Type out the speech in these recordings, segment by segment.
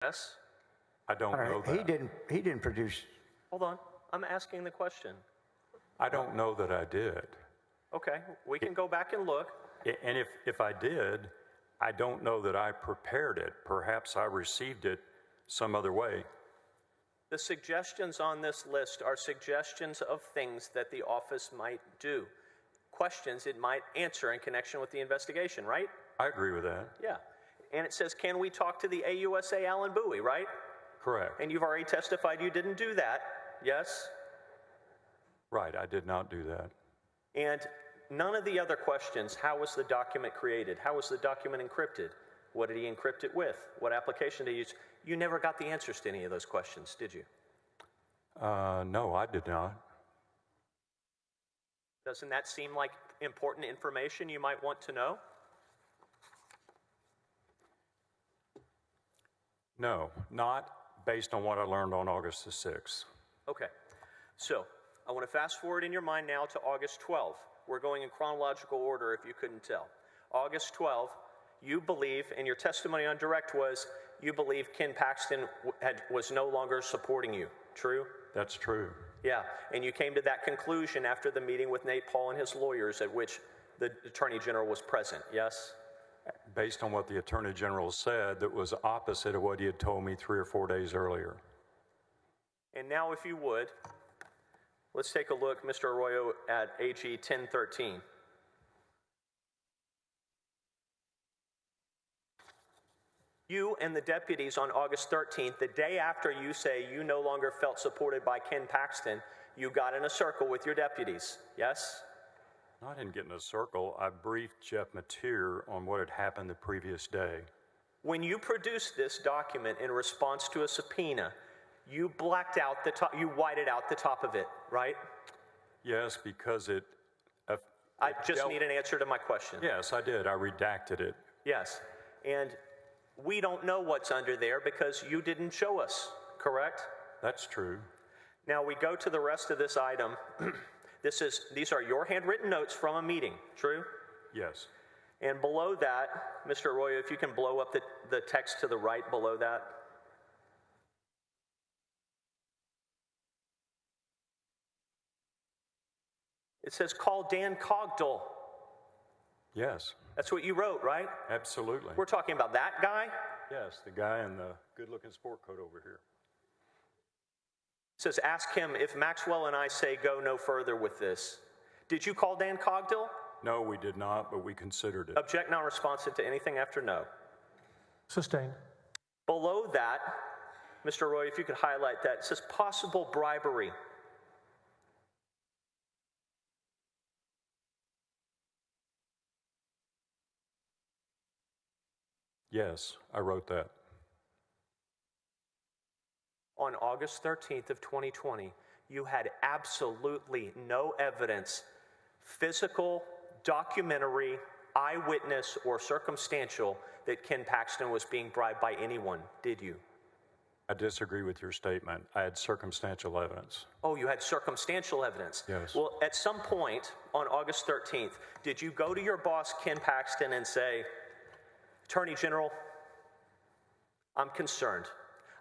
Yes? I don't know that. He didn't produce. Hold on. I'm asking the question. I don't know that I did. Okay, we can go back and look. And if I did, I don't know that I prepared it. Perhaps I received it some other way. The suggestions on this list are suggestions of things that the office might do, questions it might answer in connection with the investigation, right? I agree with that. Yeah. And it says, can we talk to the AUSA Alan Bowie, right? Correct. And you've already testified you didn't do that, yes? Right, I did not do that. And none of the other questions, how was the document created? How was the document encrypted? What did he encrypt it with? What application did he use? You never got the answers to any of those questions, did you? No, I did not. Doesn't that seem like important information you might want to know? No, not based on what I learned on August the 6th. Okay, so I want to fast forward in your mind now to August 12th. We're going in chronological order if you couldn't tell. August 12th, you believe, and your testimony on direct was, you believe Ken Paxton was no longer supporting you, true? That's true. Yeah, and you came to that conclusion after the meeting with Nate Paul and his lawyers at which the Attorney General was present, yes? Based on what the Attorney General said, that was opposite of what he had told me 3 or 4 days earlier. And now, if you would, let's take a look, Mr. Arroyo, at AG 1013. You and the deputies on August 13th, the day after you say you no longer felt supported by Ken Paxton, you got in a circle with your deputies, yes? I didn't get in a circle. I briefed Jeff Mateer on what had happened the previous day. When you produced this document in response to a subpoena, you blacked out the top, you whited out the top of it, right? Yes, because I just need an answer to my question. Yes, I did. I redacted it. Yes, and we don't know what's under there because you didn't show us, correct? That's true. Now we go to the rest of this item. These are your handwritten notes from a meeting, true? Yes. And below that, Mr. Arroyo, if you can blow up the text to the right below that. It says, call Dan Cogdill. Yes. That's what you wrote, right? Absolutely. We're talking about that guy? Yes, the guy in the good-looking sport coat over here. It says, ask him if Maxwell and I say go no further with this. Did you call Dan Cogdill? No, we did not, but we considered it. Object non-responsive to anything after no. Sustained. Below that, Mr. Roy, if you could highlight that, it says possible bribery. Yes, I wrote that. On August 13th of 2020, you had absolutely no evidence, physical, documentary, eyewitness, or circumstantial, that Ken Paxton was being bribed by anyone, did you? I disagree with your statement. I had circumstantial evidence. Oh, you had circumstantial evidence? Yes. Well, at some point on August 13th, did you go to your boss, Ken Paxton, and say, Attorney General, I'm concerned.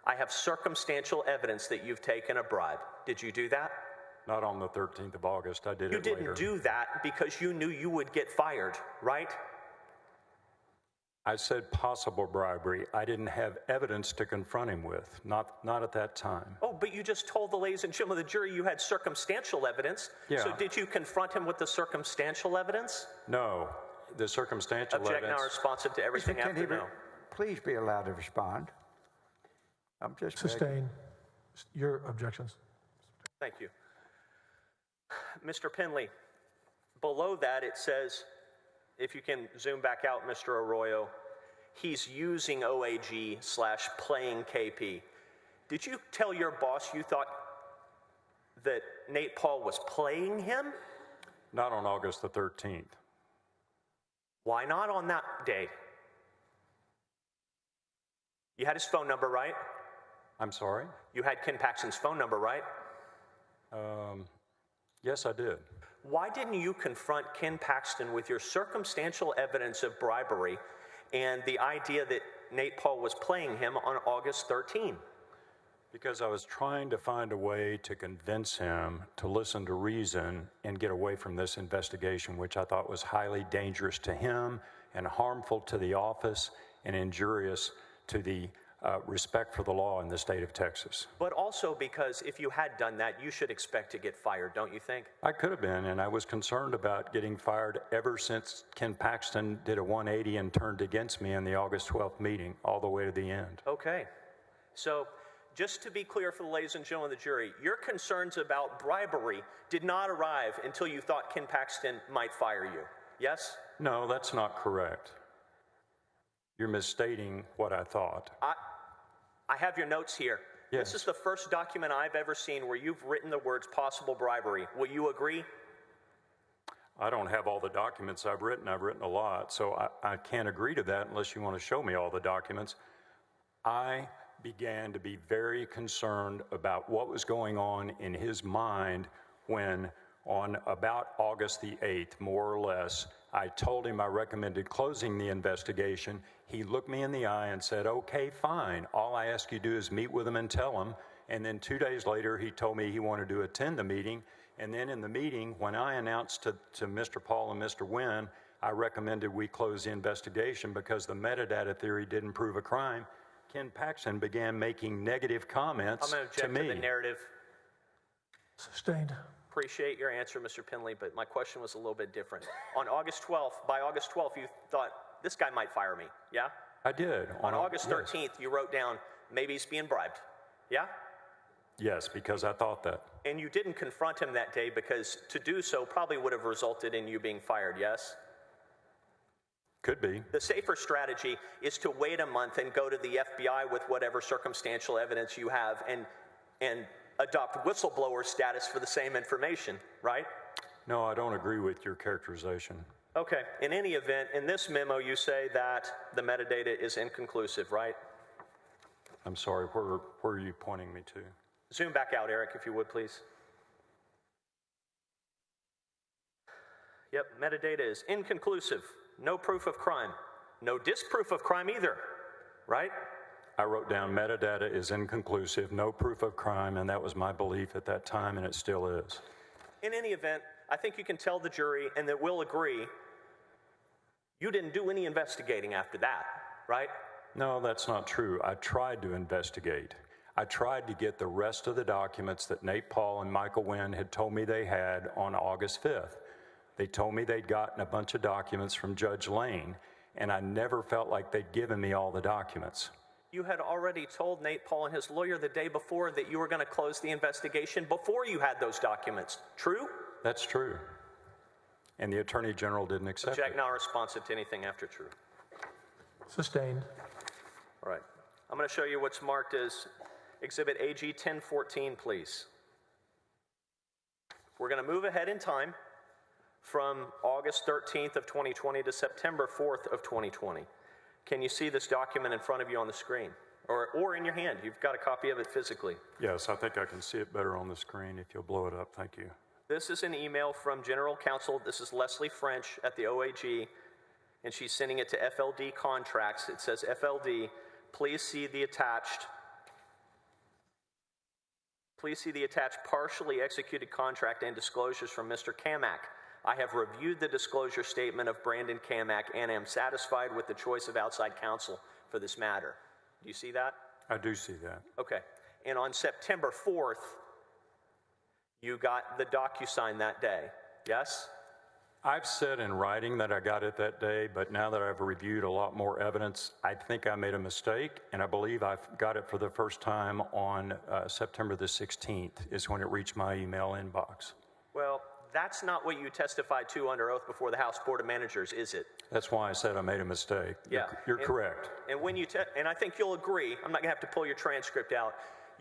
I have circumstantial evidence that you've taken a bribe. Did you do that? Not on the 13th of August. I did it later. You didn't do that because you knew you would get fired, right? I said possible bribery. I didn't have evidence to confront him with, not at that time. Oh, but you just told the ladies and gentlemen of the jury you had circumstantial evidence. Yeah. So did you confront him with the circumstantial evidence? No, the circumstantial Object evidence. now responsive to everything Can after no. please be allowed to respond? I'm just begging. Sustain. Your objections. Thank you. Mr. Penley, below that it says, if you can zoom back out, Mr. Arroyo, he's using OAG/playing KP. Did you tell your boss you thought that Nate Paul was playing him? Not on August the 13th. Why not on that day? You had his phone number, right? I'm sorry? You had Ken Paxton's phone number, right? Yes, I did. Why didn't you confront Ken Paxton with your circumstantial evidence of bribery and the idea that Nate Paul was playing him on August 13? Because I was trying to find a way to convince him to listen to reason and get away from this investigation, which I thought was highly dangerous to him and harmful to the office and injurious to the respect for the law in the state of Texas. But also because if you had done that, you should expect to get fired, don't you think? I could have been, and I was concerned about getting fired ever since Ken Paxton did a 180 and turned against me in the August 12th meeting, all the way to the end. Okay. So just to be clear for the ladies and gentlemen of the jury, your concerns about bribery did not arrive until you thought Ken Paxton might fire you, yes? No, that's not correct. You're misstating what I thought. I have your notes here. Yes. This is the first document I've ever seen where you've written the words possible bribery. Will you agree? I don't have all the documents I've written. I've written a lot, so I can't agree to that unless you want to show me all the documents. I began to be very concerned about what was going on in his mind when, on about August the 8th, more or less, I told him I recommended closing the investigation. He looked me in the eye and said, okay, fine. All I ask you to do is meet with him and tell him. And then 2 days later, he told me he wanted to attend the meeting. And then in the meeting, when I announced to Mr. Paul and Mr. Wynn, I recommended we close the investigation because the metadata theory didn't prove a crime, Ken Paxton began making negative comments to me. I'm going to object to the narrative. Sustained. Appreciate your answer, Mr. Penley, but my question was a little bit different. On August 12th, by August 12th, you thought, this guy might fire me, yeah? I did. On August 13th, you wrote down, maybe he's being bribed, yeah? Yes, because I thought that. And you didn't confront him that day because to do so probably would have resulted in you being fired, yes? Could be. The safer strategy is to wait a month and go to the FBI with whatever circumstantial evidence you have and adopt whistleblower status for the same information, right? No, I don't agree with your characterization. Okay, in any event, in this memo you say that the metadata is inconclusive, right? I'm sorry, where are you pointing me to? Zoom back out, Eric, if you would, please. Yep, metadata is inconclusive. No proof of crime. No disproof of crime either, right? I wrote down metadata is inconclusive, no proof of crime, and that was my belief at that time, and it still is. In any event, I think you can tell the jury, and that we'll agree, you didn't do any investigating after that, right? No, that's not true. I tried to investigate. I tried to get the rest of the documents that Nate Paul and Michael Wynn had told me they had on August 5th. They told me they'd gotten a bunch of documents from Judge Lane, and I never felt like they'd given me all the documents. You had already told Nate Paul and his lawyer the day before that you were going to close the investigation before you had those documents. True? That's true. And the Attorney General didn't accept Jack it. not responsive to anything after true. Sustained. All right. I'm going to show you what's marked as Exhibit AG 1014, please. We're going to move ahead in time from August 13th of 2020 to September 4th of 2020. Can you see this document in front of you on the screen? Or in your hand? You've got a copy of it physically. Yes, I think I can see it better on the screen if you'll blow it up. Thank you. This is an email from General Counsel. This is Leslie French at the OAG, and she's sending it to FLD Contracts. It says, FLD, please see the attached partially executed contract and disclosures from Mr. Kamak. I have reviewed the disclosure statement of Brandon Kamak and am satisfied with the choice of outside counsel for this matter. Do you see that? I do see that. Okay. And on September 4th, you got the DocuSign that day, yes? I've said in writing that I got it that day, but now that I've reviewed a lot more evidence, I think I made a mistake, and I believe I've got it for the first time on September the 16th is when it reached my email inbox. Well, that's not what you testified to under oath before the House Board of Managers, is it? That's why I said I made a mistake. Yeah. You're correct. And when you and I think you'll agree, I'm not going to have to pull your transcript out.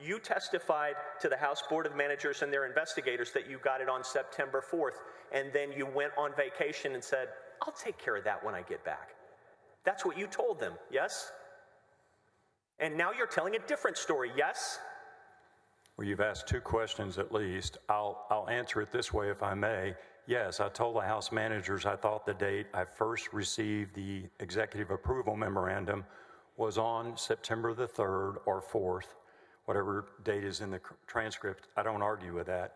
You testified to the House Board of Managers and their investigators that you got it on September 4th, and then you went on vacation and said, I'll take care of that when I get back. That's what you told them, yes? And now you're telling a different story, yes? Well, you've asked two questions at least. I'll answer it this way if I may. Yes, I told the House managers I thought the date I first received the executive approval memorandum was on September the 3rd or 4th, whatever date is in the transcript. I don't argue with that.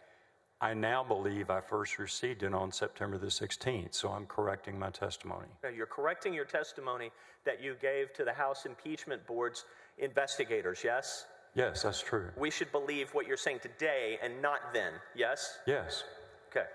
I now believe I first received it on September the 16th, so I'm correcting my testimony. Okay, you're correcting your testimony that you gave to the House Impeachment Board's investigators, yes? Yes, that's true. We should believe what you're saying today and not then, yes? Yes. Okay.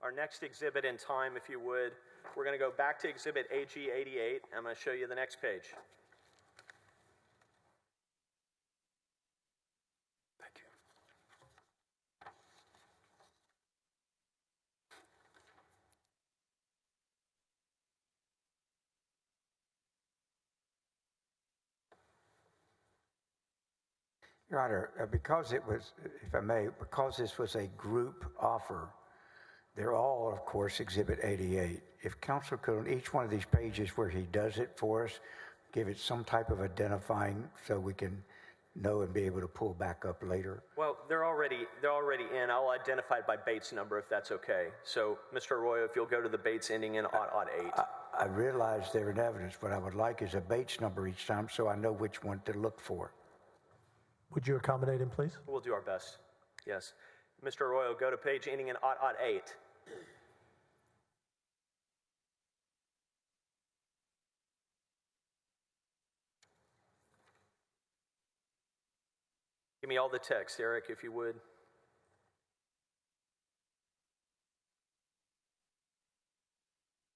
Our next exhibit in time, if you would, we're going to go back to exhibit AG 88. I'm going to show you the next page. Thank you. Your Honor, because it was, if I may, because this was a group offer, they're all, of course, Exhibit 88. If counsel could, on each one of these pages where he does it for us, give it some type of identifying so we can know and be able to pull back up later. Well, they're already in. I'll identify it by Bates number if that's okay. So, Mr. Arroyo, if you'll go to the Bates ending in 8. I realize they're in evidence. What I would like is a Bates number each time so I know which one to look for. Would you accommodate him, please? We'll do our best. Yes. Mr. Arroyo, go to page ending in 8. Give me all the text, Eric, if you would.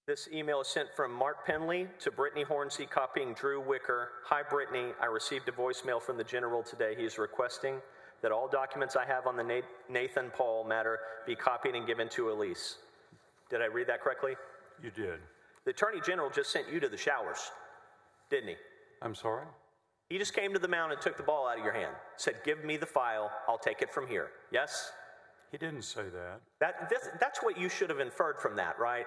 This email is sent from Mark Penley to Brittany Hornsey, copying Drew Wicker. Hi, Brittany. I received a voicemail from the general today. He is requesting that all documents I have on the Nathan Paul matter be copied and given to Elise. Did I read that correctly? You did. The Attorney General just sent you to the showers, didn't he? I'm sorry? He just came to the mound and took the ball out of your hand. Said, give me the file. I'll take it from here. Yes? He didn't say that. That's what you should have inferred from that, right?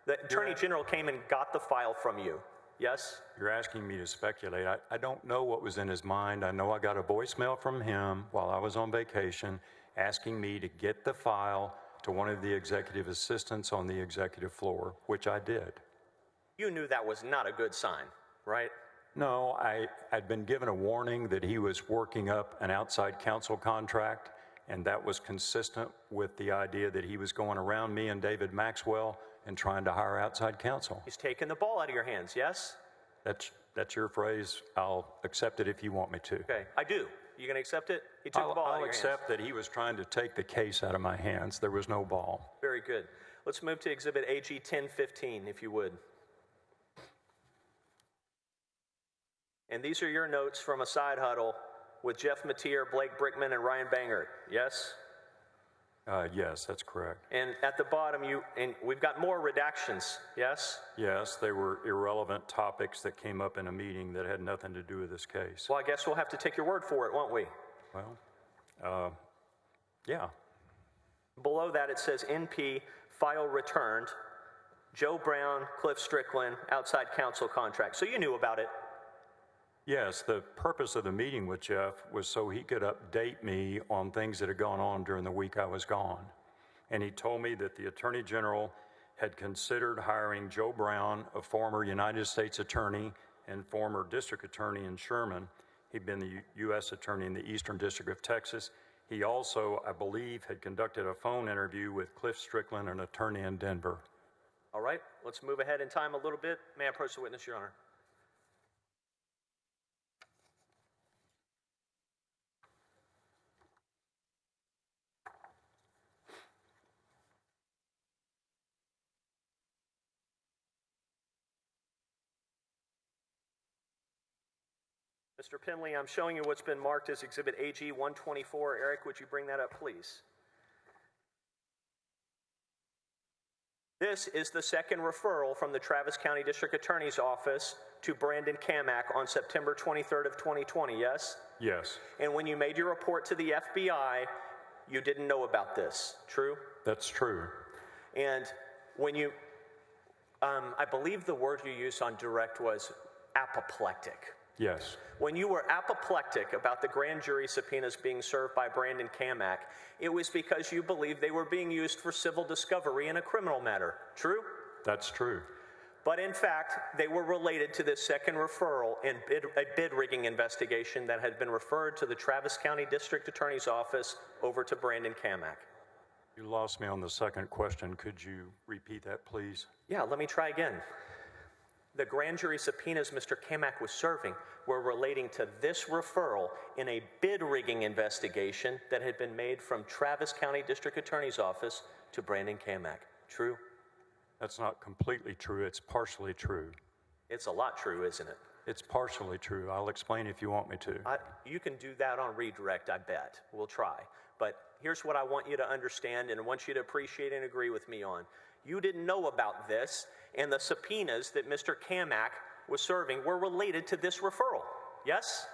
The Attorney General came and got the file from you. Yes? You're asking me to speculate. I don't know what was in his mind. I know I got a voicemail from him while I was on vacation asking me to get the file to one of the executive assistants on the executive floor, which I did. You knew that was not a good sign, right? No, I'd been given a warning that he was working up an outside counsel contract, and that was consistent with the idea that he was going around me and David Maxwell and trying to hire outside counsel. He's taken the ball out of your hands, yes? That's your phrase. I'll accept it if you want me to. Okay, I do. You gonna accept it? He took the ball out of I'll your hands. accept that he was trying to take the case out of my hands. There was no ball. Very good. Let's move to Exhibit AG 1015, if you would. And these are your notes from a side huddle with Jeff Mateer, Blake Brickman, and Ryan Bangert, yes? Yes, that's correct. And at the bottom, we've got more redactions, yes? Yes, they were irrelevant topics that came up in a meeting that had nothing to do with this case. Well, I guess we'll have to take your word for it, won't we? Well, yeah. Below that, it says NP, file returned, Joe Brown, Cliff Strickland, outside counsel contract. So you knew about it. Yes, the purpose of the meeting with Jeff was so he could update me on things that had gone on during the week I was gone. And he told me that the Attorney General had considered hiring Joe Brown, a former United States attorney and former district attorney in Sherman. He'd been the U.S. attorney in the Eastern District of Texas. He also, I believe, had conducted a phone interview with Cliff Strickland, an attorney in Denver. All right, let's move ahead in time a little bit. May I approach the witness, Your Honor? Mr. Penley, I'm showing you what's been marked as Exhibit AG 124. Eric, would you bring that up, please? This is the second referral from the Travis County District Attorney's Office to Brandon Kamak on September 23rd of 2020, yes? Yes. And when you made your report to the FBI, you didn't know about this, true? That's true. And when you, I believe the word you used on direct was apoplectic. Yes. When you were apoplectic about the grand jury subpoenas being served by Brandon Kamak, it was because you believed they were being used for civil discovery in a criminal matter. True? That's true. But in fact, they were related to this second referral in a bid rigging investigation that had been referred to the Travis County District Attorney's Office over to Brandon Kamak. You lost me on the second question. Could you repeat that, please? Yeah, let me try again. The grand jury subpoenas Mr. Kamak was serving were relating to this referral in a bid rigging investigation that had been made from Travis County District Attorney's Office to Brandon Kamak. True? That's not completely true. It's partially true. It's a lot true, isn't it? It's partially true. I'll explain if you want me to. You can do that on redirect, I bet. We'll try. But here's what I want you to understand and I want you to appreciate and agree with me on. You didn't know about this, and the subpoenas that Mr. Kamak was serving were related to this referral. Yes?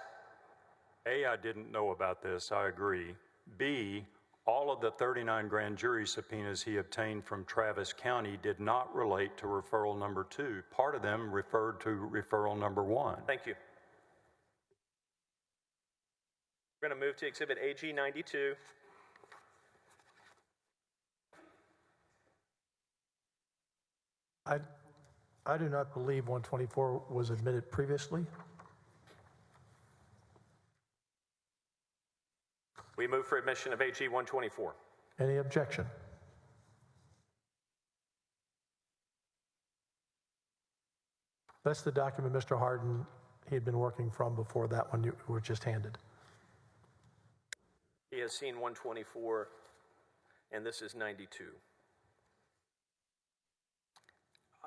A, I didn't know about this. I agree. B, all of the 39 grand jury subpoenas he obtained from Travis County did not relate to referral number 2. Part of them referred to referral number 1. Thank you. We're going to move to Exhibit AG 92. I do not believe 124 was admitted previously. We move for admission of AG 124. Any objection? That's the document Mr. Harden, he had been working from before that one you were just handed. He has seen 124, and this is 92.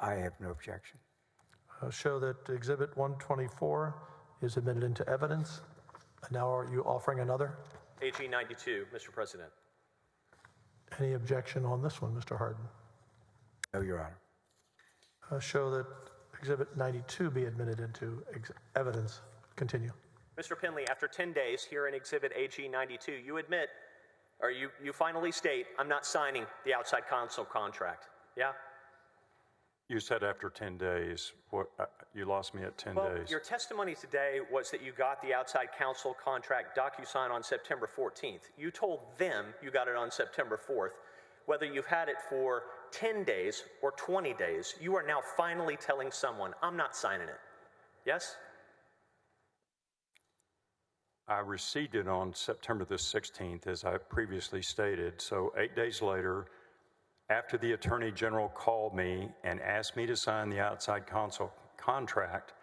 I have no objection. Show that Exhibit 124 is admitted into evidence. And now are you offering another? AG 92, Mr. President. Any objection on this one, Mr. Harden? No, Your Honor. Show that Exhibit 92 be admitted into evidence. Continue. Mr. Penley, after 10 days here in Exhibit AG 92, you admit, or you finally state, I'm not signing the outside counsel contract. Yeah? You said after 10 days. What? You lost me at 10 days. Your testimony today was that you got the outside counsel contract DocuSign on September 14th. You told them you got it on September 4th. Whether you've had it for 10 days or 20 days, you are now finally telling someone, I'm not signing it. Yes? I received it on September the 16th, as I previously stated. So 8 days later, after the Attorney General called me and asked me to sign the outside counsel contract,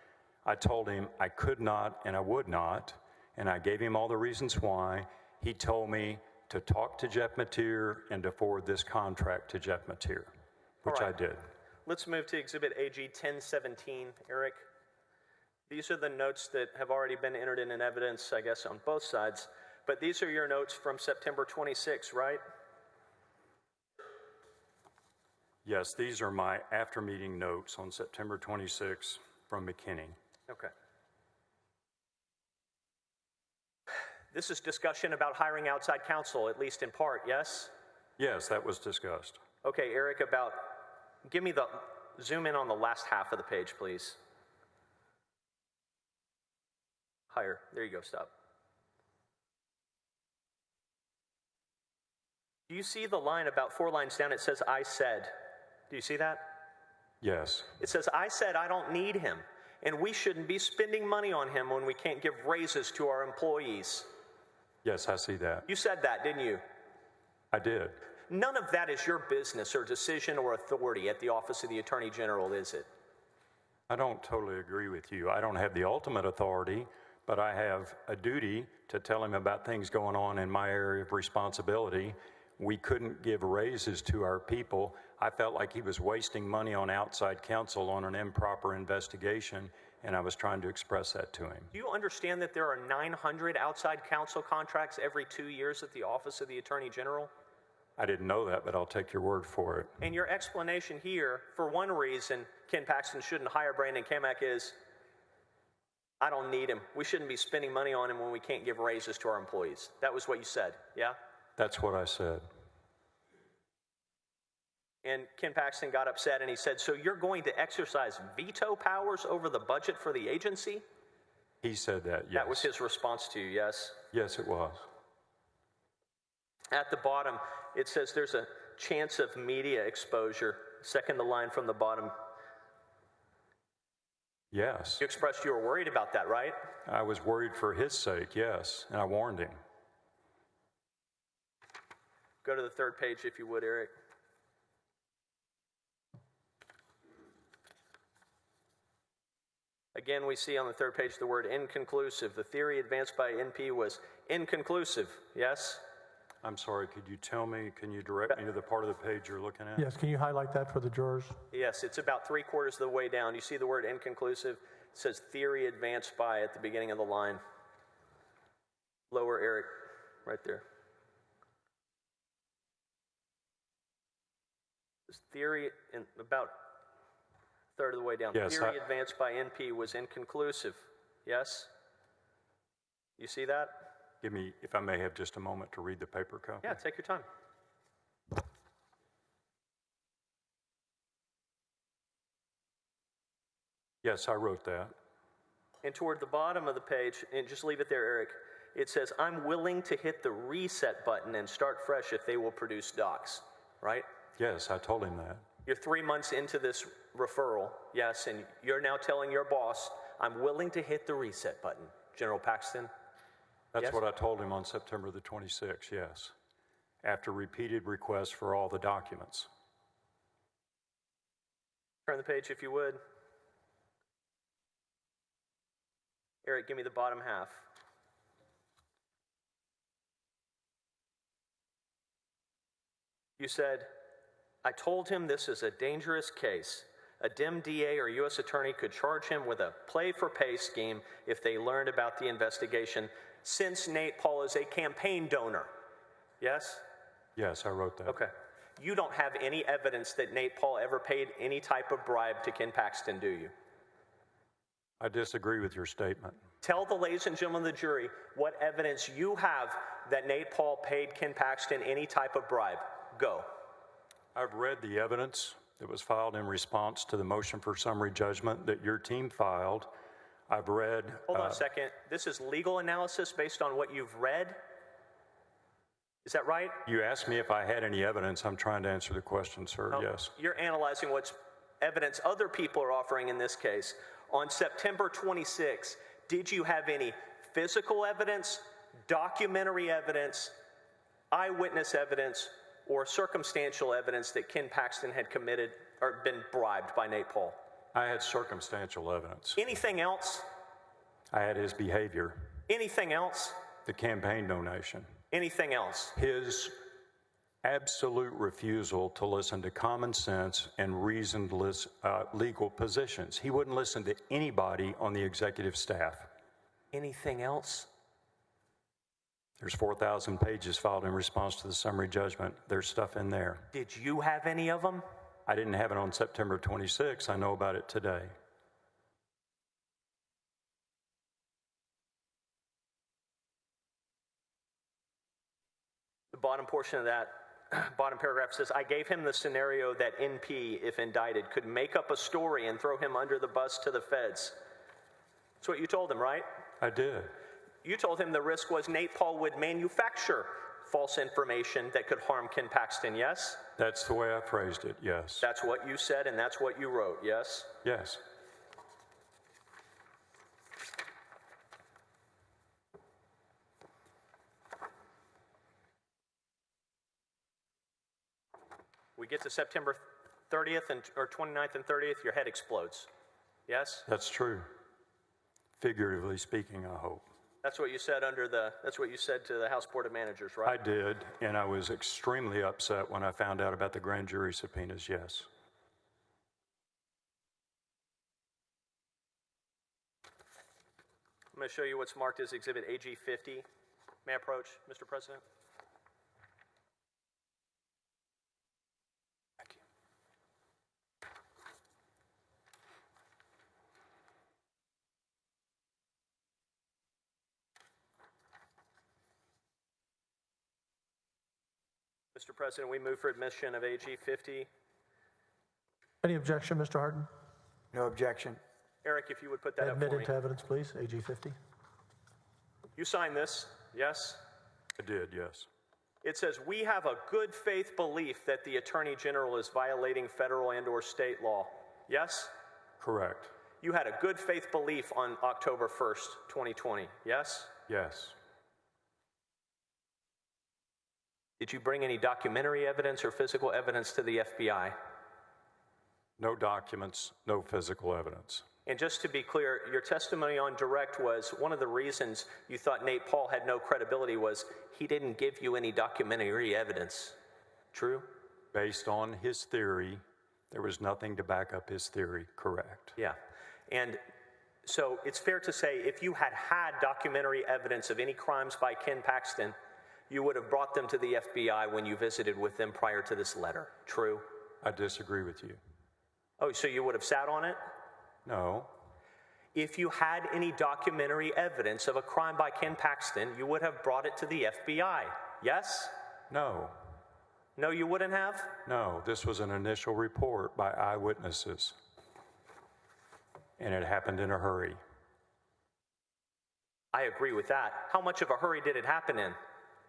I told him I could not and I would not, and I gave him all the reasons why. He told me to talk to Jeff Mateer and to forward this contract to Jeff Mateer, which I did. Let's move to Exhibit AG 1017, Eric. These are the notes that have already been entered in evidence, I guess, on both sides. But these are your notes from September 26, right? Yes, these are my after-meeting notes on September 26 from McKinney. Okay. This is discussion about hiring outside counsel, at least in part, yes? Yes, that was discussed. Okay, Eric, zoom in on the last half of the page, please. Higher, there you go, stop. Do you see the line about 4 lines down? It says, I said. Do you see that? Yes. It says, I said I don't need him, and we shouldn't be spending money on him when we can't give raises to our employees. Yes, I see that. You said that, didn't you? I did. None of that is your business or decision or authority at the Office of the Attorney General, is it? I don't totally agree with you. I don't have the ultimate authority, but I have a duty to tell him about things going on in my area of responsibility. We couldn't give raises to our people. I felt like he was wasting money on outside counsel on an improper investigation, and I was trying to express that to him. Do you understand that there are 900 outside counsel contracts every 2 years at the Office of the Attorney General? I didn't know that, but I'll take your word for it. And your explanation here, for one reason Ken Paxton shouldn't hire Brandon Kamak is, I don't need him. We shouldn't be spending money on him when we can't give raises to our employees. That was what you said, yeah? That's what I said. And Ken Paxton got upset and he said, so you're going to exercise veto powers over the budget for the agency? He said that, yes. That was his response to you, yes? Yes, it was. At the bottom, it says there's a chance of media exposure. Second the line from the bottom. Yes. You expressed you were worried about that, right? I was worried for his sake, yes, and I warned him. Go to the third page, if you would, Eric. Again, we see on the third page the word inconclusive. The theory advanced by NP was inconclusive, yes? I'm sorry, could you tell me, can you direct me to the part of the page you're looking at? Yes, can you highlight that for the jurors? Yes, it's about 3/4 of the way down. You see the word inconclusive? It says theory advanced by at the beginning of the line. Lower, Eric, right there. This theory, in about a third of the way down. Yes, Theory advanced by NP was inconclusive, yes? You see that? Give me, if I may have just a moment to read the paper copy. Yeah, take your time. Yes, I wrote that. And toward the bottom of the page, and just leave it there, Eric, it says, I'm willing to hit the reset button and start fresh if they will produce docs, right? Yes, I told him that. You're 3 months into this referral, yes, and you're now telling your boss, I'm willing to hit the reset button, General Paxton. That's Yes? what I told him on September the 26th, yes, after repeated requests for all the documents. Turn the page if you would. Eric, give me the bottom half. You said, I told him this is a dangerous case. A dim DA or U.S. attorney could charge him with a play-for-pay scheme if they learned about the investigation, since Nate Paul is a campaign donor. Yes? Yes, I wrote that. Okay. You don't have any evidence that Nate Paul ever paid any type of bribe to Ken Paxton, do you? I disagree with your statement. Tell the ladies and gentlemen of the jury what evidence you have that Nate Paul paid Ken Paxton any type of bribe. Go. I've read the evidence that was filed in response to the motion for summary judgment that your team filed. I've read... Hold on a second. This is legal analysis based on what you've read? Is that right? You asked me if I had any evidence. I'm trying to answer the question, sir. No, Yes. You're analyzing what's evidence other people are offering in this case. On September 26, did you have any physical evidence, documentary evidence, eyewitness evidence, or circumstantial evidence that Ken Paxton had committed or been bribed by Nate Paul? I had circumstantial evidence. Anything else? I had his behavior, Anything else? the campaign donation, Anything else? his absolute refusal to listen to common sense and reasoned legal positions. He wouldn't listen to anybody on the executive staff. Anything else? There's 4,000 pages filed in response to the summary judgment. There's stuff in there. Did you have any of them? I didn't have it on September 26. I know about it today. The bottom portion of that bottom paragraph says, I gave him the scenario that NP, if indicted, could make up a story and throw him under the bus to the feds. That's what you told him, right? I did. You told him the risk was Nate Paul would manufacture false information that could harm Ken Paxton, yes? That's the way I phrased it, yes. That's what you said and that's what you wrote, yes? Yes. We get to September 30th or 29th and 30th, your head explodes, yes? That's true. Figuratively speaking, I hope. That's what you said that's what you said to the House Board of Managers, right? I did, and I was extremely upset when I found out about the grand jury subpoenas, yes. I'm going to show you what's marked as Exhibit AG 50. May I approach, Mr. President? Thank you. Mr. President, we move for admission of AG 50. Any objection, Mr. Harden? No objection. Eric, if you would put that up Admit for me. into evidence, please, AG 50. You signed this, yes? I did, yes. It says, we have a good faith belief that the Attorney General is violating federal and/or state law. Yes? Correct. You had a good faith belief on October 1st, 2020. Yes? Yes. Did you bring any documentary evidence or physical evidence to the FBI? No documents, no physical evidence. And just to be clear, your testimony on direct was one of the reasons you thought Nate Paul had no credibility was he didn't give you any documentary evidence. True? Based on his theory, there was nothing to back up his theory. Correct. Yeah. And so it's fair to say if you had had documentary evidence of any crimes by Ken Paxton, you would have brought them to the FBI when you visited with them prior to this letter. True? I disagree with you. Oh, so you would have sat on it? No. If you had any documentary evidence of a crime by Ken Paxton, you would have brought it to the FBI. Yes? No. No, you wouldn't have? No. This was an initial report by eyewitnesses. And it happened in a hurry. I agree with that. How much of a hurry did it happen in?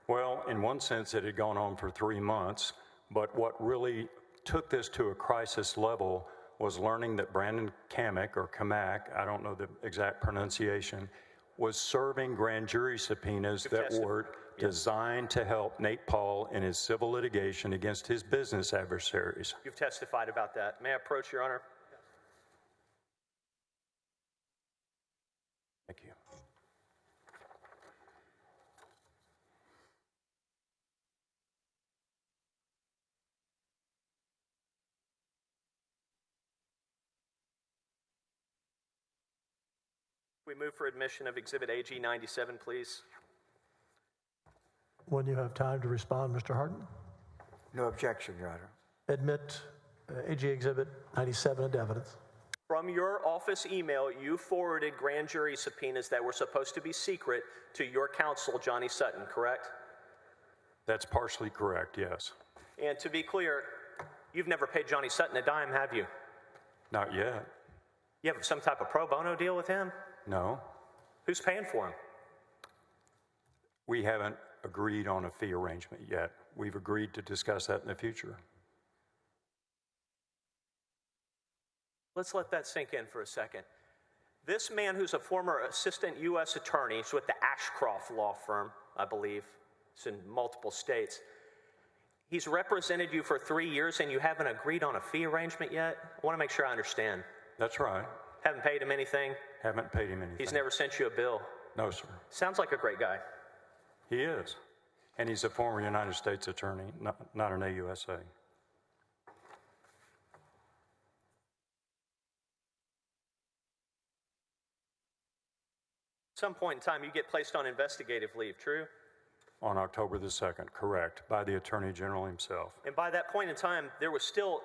Well, in one sense, it had gone on for 3 months, but what really took this to a crisis level was learning that Brandon Kamek, or Kamak, I don't know the exact pronunciation, was serving grand jury subpoenas that were designed to help Nate Paul in his civil litigation against his business adversaries. You've testified about that. May I approach, Your Honor? Thank you. We move for admission of Exhibit AG 97, please. When you have time to respond, Mr. Harden, No objection, Your Honor. admit AG Exhibit 97 into evidence. From your office email, you forwarded grand jury subpoenas that were supposed to be secret to your counsel, Johnny Sutton, correct? That's partially correct, yes. And to be clear, you've never paid Johnny Sutton a dime, have you? Not yet. You have some type of pro bono deal with him? No. Who's paying for him? We haven't agreed on a fee arrangement yet. We've agreed to discuss that in the future. Let's let that sink in for a second. This man who's a former assistant U.S. attorney, he's with the Ashcroft law firm, I believe. It's in multiple states. He's represented you for 3 years and you haven't agreed on a fee arrangement yet? I want to make sure I understand. That's right. Haven't paid him anything? Haven't paid him anything. He's never sent you a bill? No, sir. Sounds like a great guy. He is. And he's a former United States attorney, not an AUSA. At some point in time, you get placed on investigative leave, true? On October the 2nd, correct, by the Attorney General himself. And by that point in time, there was still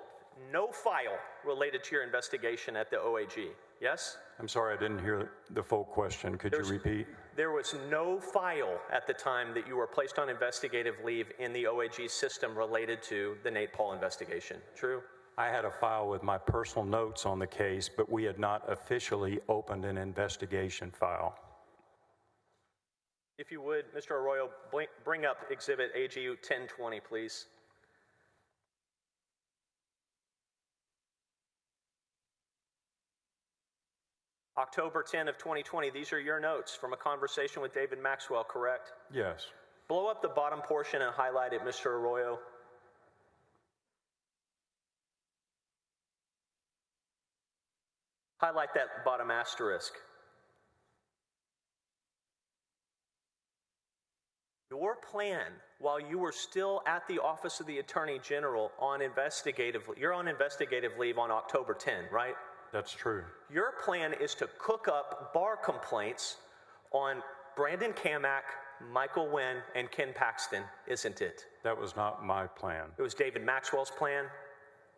no file related to your investigation at the OAG, yes? I'm sorry, I didn't hear the full question. Could you repeat? There was no file at the time that you were placed on investigative leave in the OAG system related to the Nate Paul investigation, true? I had a file with my personal notes on the case, but we had not officially opened an investigation file. If you would, Mr. Arroyo, bring up Exhibit AG 1020, please. October 10 of 2020, these are your notes from a conversation with David Maxwell, correct? Yes. Blow up the bottom portion and highlight it, Mr. Arroyo. Highlight that bottom asterisk. Your plan, while you were still at the Office of the Attorney General you're on investigative leave on October 10, right? That's true. Your plan is to cook up bar complaints on Brandon Kamak, Michael Wynn, and Ken Paxton, isn't it? That was not my plan. It was David Maxwell's plan?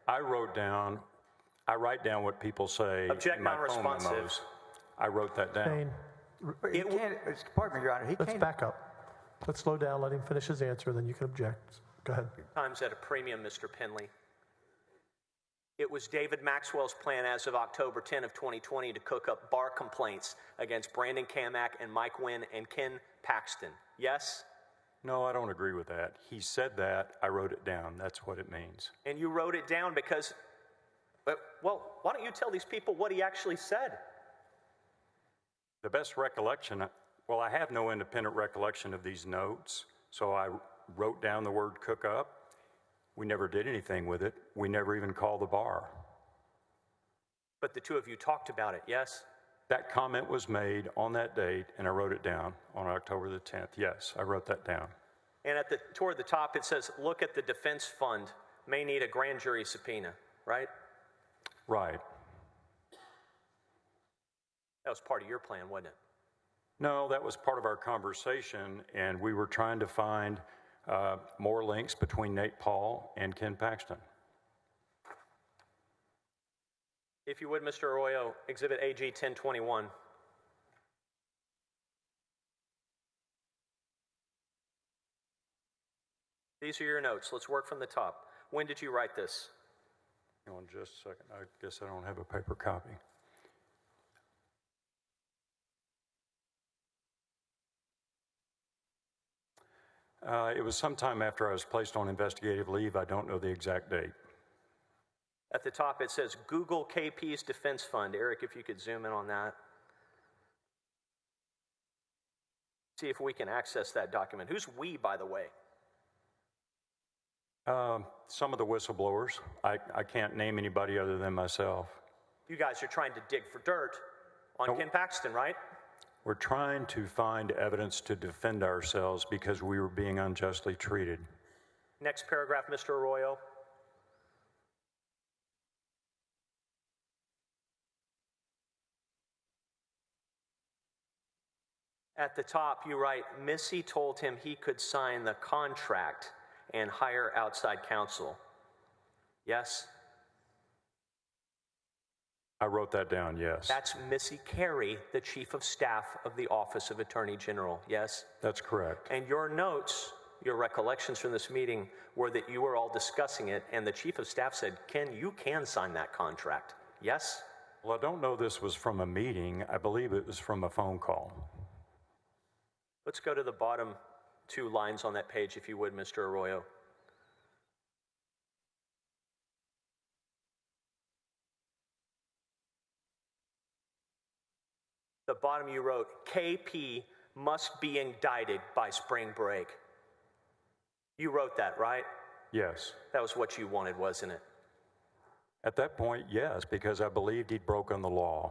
I write down what people say Object in my phone non-responsive. memos. I wrote that down. Payne, He can't, pardon me, Your Honor, he let's can't. back up. Let's slow down, let him finish his answer, then you can object. Go ahead. Time's at a premium, Mr. Penley. It was David Maxwell's plan as of October 10 of 2020 to cook up bar complaints against Brandon Kamak and Mike Wynn and Ken Paxton. Yes? No, I don't agree with that. He said that, I wrote it down. That's what it means. And you wrote it down because, well, why don't you tell these people what he actually said? The best recollection, well, I have no independent recollection of these notes, so I wrote down the word cook up. We never did anything with it. We never even called the bar. But the two of you talked about it, yes? That comment was made on that date, and I wrote it down on October the 10th. Yes, I wrote that down. And toward the top, it says, look at the defense fund, may need a grand jury subpoena, right? Right. That was part of your plan, wasn't it? No, that was part of our conversation, and we were trying to find more links between Nate Paul and Ken Paxton. If you would, Mr. Arroyo, Exhibit AG 1021. These are your notes. Let's work from the top. When did you write this? Hang on just a second. I guess I don't have a paper copy. It was sometime after I was placed on investigative leave. I don't know the exact date. At the top, it says Google KP's Defense Fund. Eric, if you could zoom in on that. See if we can access that document. Who's we, by the way? Some of the whistleblowers. I can't name anybody other than myself. You guys are trying to dig for dirt on Ken Paxton, right? We're trying to find evidence to defend ourselves because we were being unjustly treated. Next paragraph, Mr. Arroyo. At the top, you write, Missy told him he could sign the contract and hire outside counsel. Yes? I wrote that down, yes. That's Missy Carey, the Chief of Staff of the Office of Attorney General, yes? That's correct. And your notes, your recollections from this meeting were that you were all discussing it, and the Chief of Staff said, Ken, you can sign that contract, yes? Well, I don't know this was from a meeting. I believe it was from a phone call. Let's go to the bottom two lines on that page, if you would, Mr. Arroyo. The bottom you wrote, KP must be indicted by spring break. You wrote that, right? Yes. That was what you wanted, wasn't it? At that point, yes, because I believed he'd broken the law.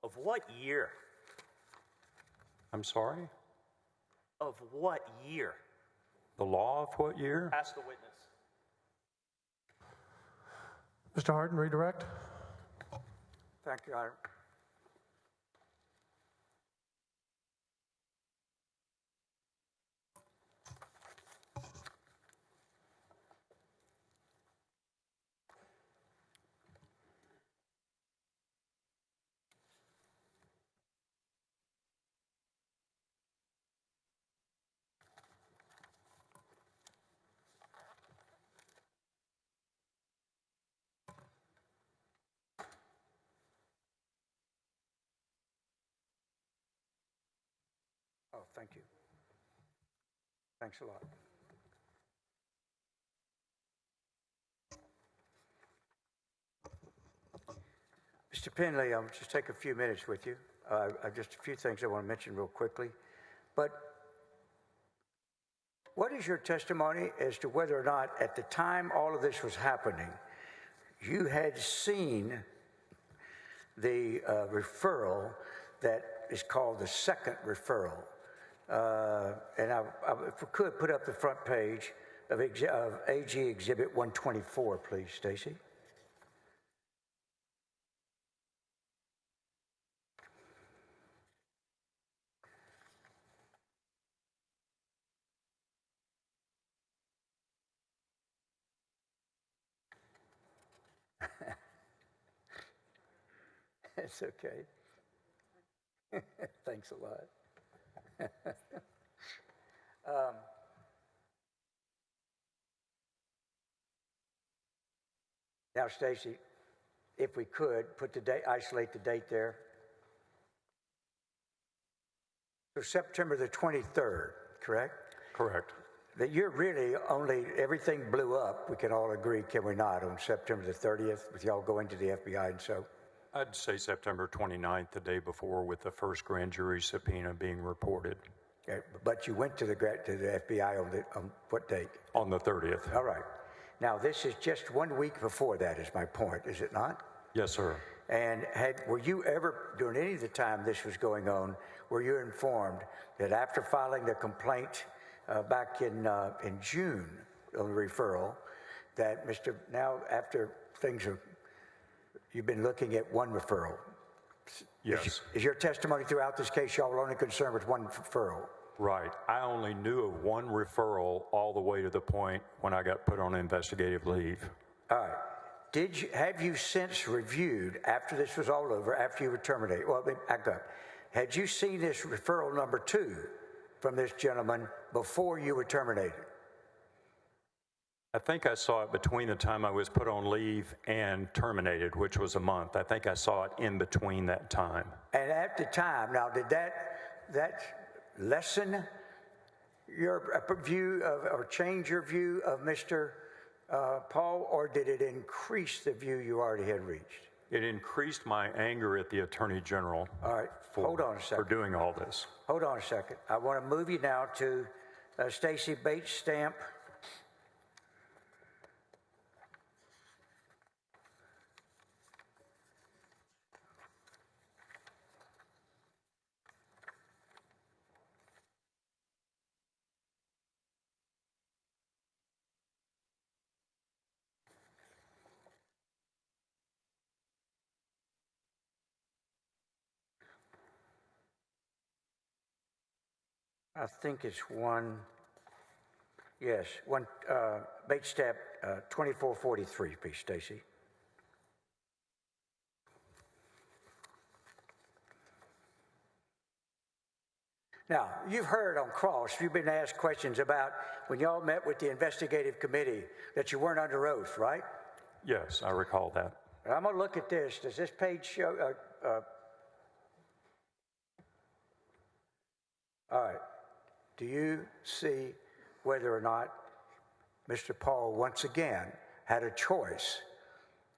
Of what year? I'm sorry? Of what year? The law of what year? Ask the witness. Mr. Hardin, redirect. Thank you, Your Honor. Oh, thank you. Thanks a lot. Mr. Penley, I'll just take a few minutes with you. Just a few things I want to mention real quickly. But what is your testimony as to whether or not at the time all of this was happening, you had seen the referral that is called the second referral? And if we could put up the front page of AG Exhibit 124, please, Stacy. It's okay. Thanks a lot. Now, Stacy, if we could, put the date, isolate the date there. So September the 23rd, correct? Correct. That you're really only, everything blew up, we can all agree, can we not, on September the 30th, with y'all going to the FBI and so? I'd say September 29th, the day before, with the first grand jury subpoena being reported. Okay, but you went to the FBI on what date? On the 30th. All right. Now, this is just 1 week before that, is my point, is it not? Yes, sir. And were you ever, during any of the time this was going on, were you informed that after filing the complaint back in June on the referral, that now after things are, you've been looking at one referral? Yes. Is your testimony throughout this case, y'all were only concerned with one referral? Right. I only knew of one referral all the way to the point when I got put on investigative leave. All right. Have you since reviewed, after this was all over, after you were terminated, well, back up, had you seen this referral number 2 from this gentleman before you were terminated? I think I saw it between the time I was put on leave and terminated, which was a month. I think I saw it in between that time. And at the time, now did that lessen your view of, or change your view of Mr. Paul, or did it increase the view you already had reached? It increased my anger at the Attorney General. All right, hold on a second. For doing all this. Hold on a second. I want to move you now to Stacy Bates Stamp. I think it's Bates Stamp 2443, please, Stacy. Now, you've heard on cross, you've been asked questions about when y'all met with the investigative committee that you weren't under oath, right? Yes, I recall that. I'm going to look at this. Does this page show? All right. Do you see whether or not Mr. Paul once again had a choice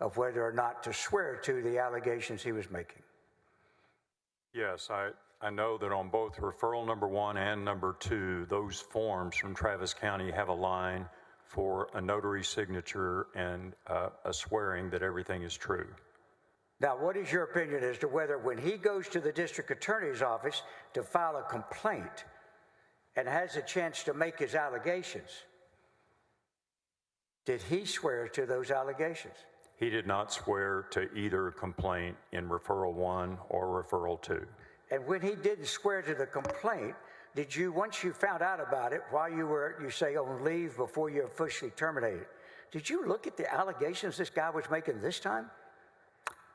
of whether or not to swear to the allegations he was making? Yes, I know that on both referral number 1 and number 2, those forms from Travis County have a line for a notary signature and a swearing that everything is true. Now, what is your opinion as to whether when he goes to the district attorney's office to file a complaint and has a chance to make his allegations, did he swear to those allegations? He did not swear to either complaint in referral 1 or referral 2. And when he didn't swear to the complaint, did you, once you found out about it, while you were, you say, on leave before you were officially terminated, did you look at the allegations this guy was making this time?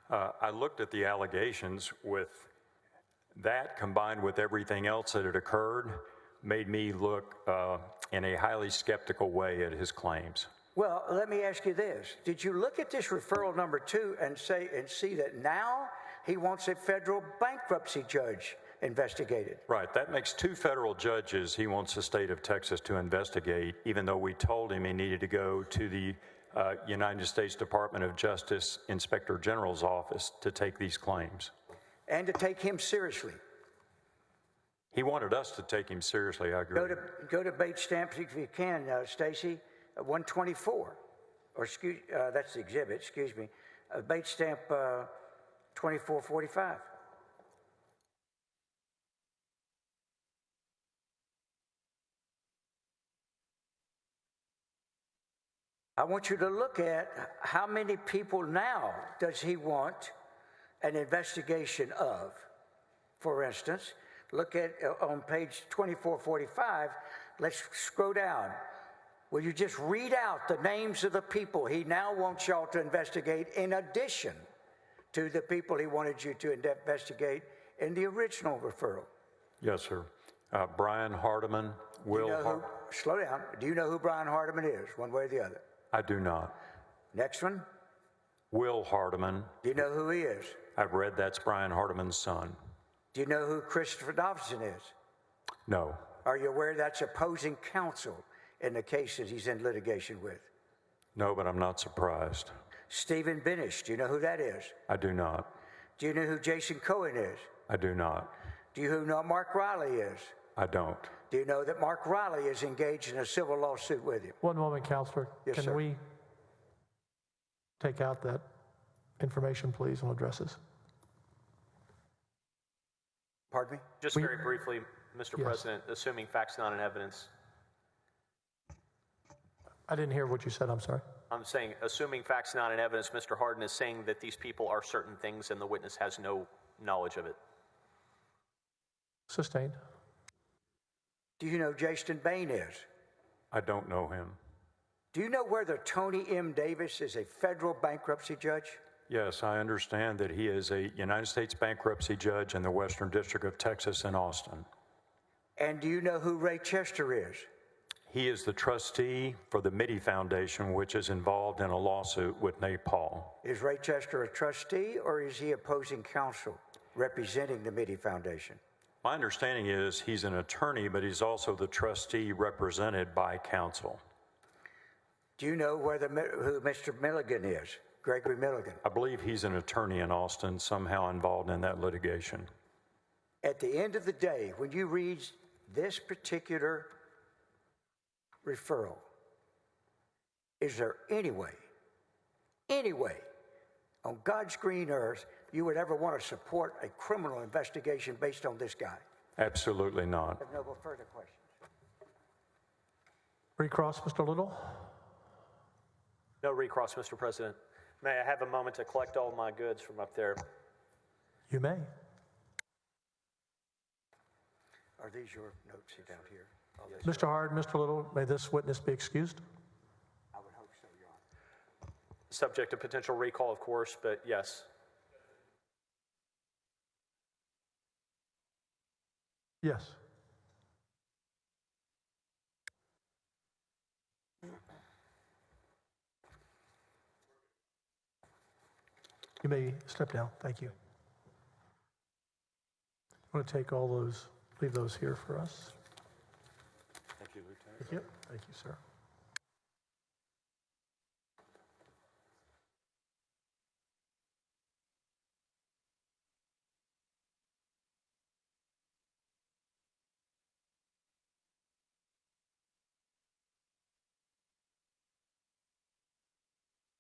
I looked at the allegations. With that combined with everything else that had occurred, made me look in a highly skeptical way at his claims. Well, let me ask you this. Did you look at this referral number 2 and see that now he wants a federal bankruptcy judge investigated? Right. That makes 2 federal judges he wants the state of Texas to investigate, even though we told him he needed to go to the United States Department of Justice Inspector General's office to take these claims. And to take him seriously. He wanted us to take him seriously, I agree. Go to Bates Stamp if you can, Stacy, 124. Or that's the exhibit, excuse me. Bates Stamp 2445. I want you to look at how many people now does he want an investigation of. For instance, look at on page 2445, let's scroll down. Will you just read out the names of the people he now wants y'all to investigate in addition to the people he wanted you to investigate in the original referral? Yes, sir. Brian Hardiman, Slow down. Do you know who Brian Hardiman is, one way or the other? I do not. Next one. Will Hardiman. Do you know who he is? I've read that's Brian Hardiman's son. Do you know who Christopher Dobson is? No. Are you aware that's opposing counsel in the case that he's in litigation with? No, but I'm not surprised. Stephen Benish, do you know who that is? I do not. Do you know who Jason Cohen is? I do not. Do you know who Mark Riley is? I don't. Do you know that Mark Riley is engaged in a civil lawsuit with him? One moment, Counselor. Yes, Can sir. we take out that information, please, on addresses? Pardon me? Just very briefly, Mr. Yes. President, assuming facts not in evidence, I didn't hear what you said, I'm sorry. I'm saying, assuming facts not in evidence, Mr. Hardin is saying that these people are certain things and the witness has no knowledge of it. Sustained. Do you know Jason Bain is? I don't know him. Do you know whether Tony M. Davis is a federal bankruptcy judge? Yes, I understand that he is a United States bankruptcy judge in the Western District of Texas in Austin. And do you know who Ray Chester is? He is the trustee for the Mitty Foundation, which is involved in a lawsuit with Nepal. Is Ray Chester a trustee or is he opposing counsel representing the Mitty Foundation? My understanding is he's an attorney, but he's also the trustee represented by counsel. Do you know who Mr. Milligan is? Gregory Milligan. I believe he's an attorney in Austin, somehow involved in that litigation. At the end of the day, when you read this particular referral, is there any way on God's green earth you would ever want to support a criminal investigation based on this guy? Absolutely not. I have no further questions. Recross, Mr. Little? No recross, Mr. President. May I have a moment to collect all my goods from up there? You may. Are these your notes down here? Mr. Hard, Mr. Little, may this witness be excused? I would hope so, Your Honor. Subject to potential recall, of course, but yes. Yes. You may step down. Thank you. I'm going to take all those, leave those here for us. Thank you, Lieutenant. Thank you. Thank you, sir.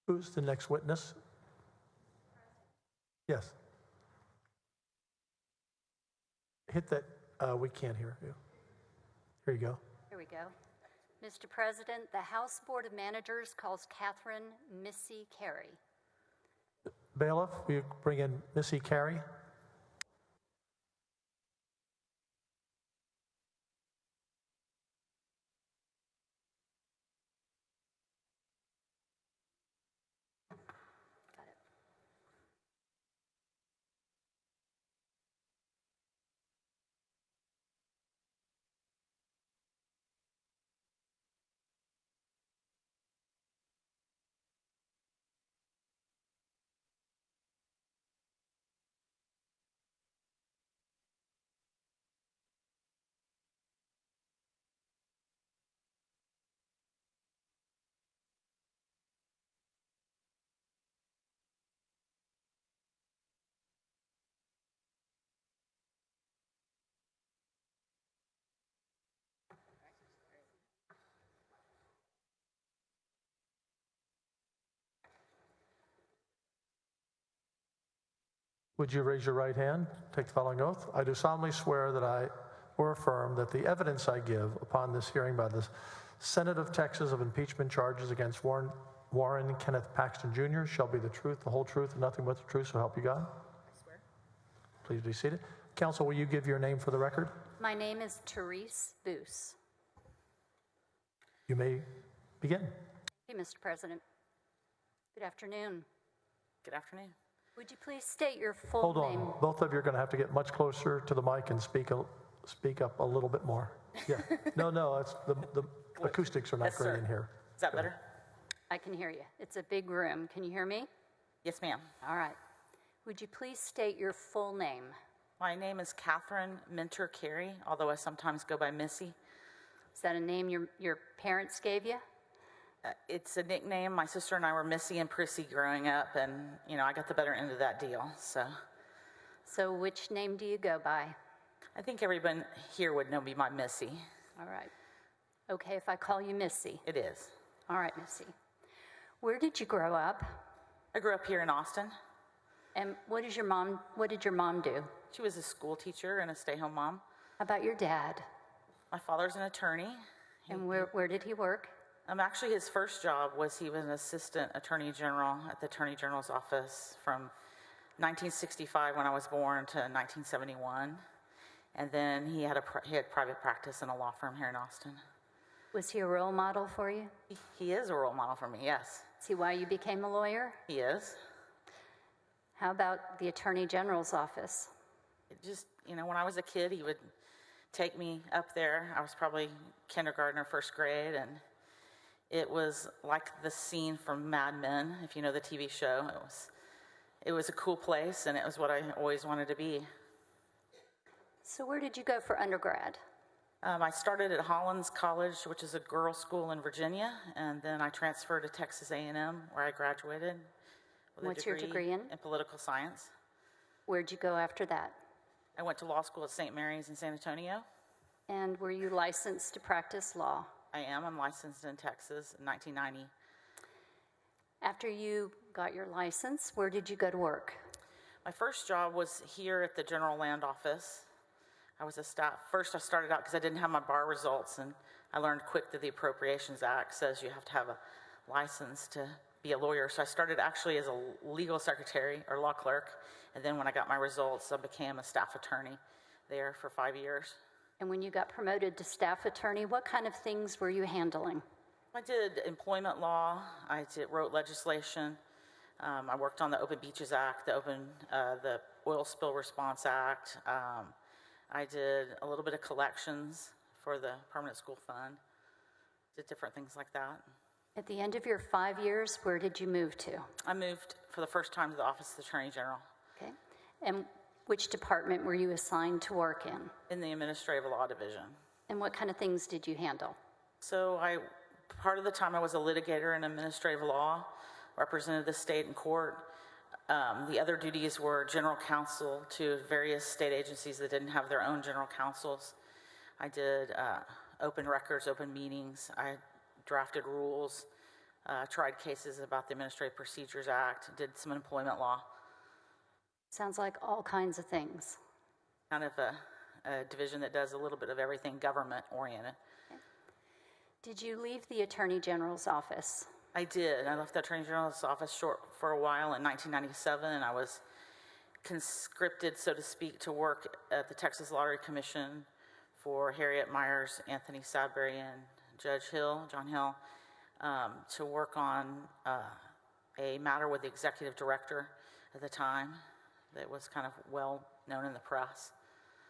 Who's the next witness? Yes. Hit that, we can't hear you. Here you go. Here we go. Mr. President, the House Board of Managers calls Catherine Missy Carey. Bailiff, will you bring in Missy Carey? Would you raise your right hand? Take the following oath. I do solemnly swear that I or affirm that the evidence I give upon this hearing by the Senate of Texas of impeachment charges against Warren Kenneth Paxton Jr. shall be the truth, the whole truth, and nothing but the truth, so help you God. I swear. Please be seated. Counsel, will you give your name for the record? My name is Therese Boos. You may begin. Hey, Mr. President. Good afternoon. Good afternoon. Would you please state your full Hold name? on. Both of you are going to have to get much closer to the mic and speak up a little bit more. Yeah. No, it's the acoustics are not Yes, great sir. in here. Is that better? I can hear you. It's a big room. Can you hear me? Yes, ma'am. All right. Would you please state your full name? My name is Catherine Minter Carey, although I sometimes go by Missy. Is that a name your parents gave you? It's a nickname. My sister and I were Missy and Prissy growing up, and, I got the better end of that deal, so. So which name do you go by? I think everyone here would know me by Missy. All right. Okay, if I call you Missy. It is. All right, Missy. Where did you grow up? I grew up here in Austin. And what did your mom do? She was a school teacher and a stay-home mom. How about your dad? My father's an attorney. And where did he work? Actually, his first job was he was an assistant attorney general at the attorney general's office from 1965 when I was born to 1971. And then he had private practice in a law firm here in Austin. Was he a role model for you? He is a role model for me, yes. See why you became a lawyer? He is. How about the Attorney General's office? It just, when I was a kid, he would take me up there. I was probably kindergarten or first grade, and it was like the scene from Mad Men, if you know the TV show. It was a cool place, and it was what I always wanted to be. So where did you go for undergrad? I started at Hollins College, which is a girls' school in Virginia, and then I transferred to Texas A&M, where I graduated with What's your degree in? In political science. Where'd you go after that? I went to law school at St. Mary's in San Antonio. And were you licensed to practice law? I am. I'm licensed in Texas in 1990. After you got your license, where did you go to work? My first job was here at the General Land Office. I was a staff. First, I started out because I didn't have my bar results, and I learned quick that the Appropriations Act says you have to have a license to be a lawyer. So I started actually as a legal secretary or law clerk, and then when I got my results, I became a staff attorney there for 5 years. And when you got promoted to staff attorney, what kind of things were you handling? I did employment law. I wrote legislation. I worked on the Open Beaches Act, the Oil Spill Response Act. I did a little bit of collections for the Permanent School Fund. Did different things like that. At the end of your 5 years, where did you move to? I moved for the first time to the Office of the Attorney General. Okay. And which department were you assigned to work in? In the Administrative Law Division. And what kind of things did you handle? So part of the time I was a litigator in administrative law, represented the state in court. The other duties were general counsel to various state agencies that didn't have their own general counsels. I did open records, open meetings. I drafted rules, tried cases about the Administrative Procedures Act, did some employment law. Sounds like all kinds of things. Kind of a division that does a little bit of everything government-oriented. Okay. Did you leave the Attorney General's office? I did. I left the Attorney General's office for a while in 1997, and I was conscripted, so to speak, to work at the Texas Lottery Commission for Harriet Myers, Anthony Sadbury, and Judge Hill, John Hill, to work on a matter with the executive director at the time that was kind of well known in the press.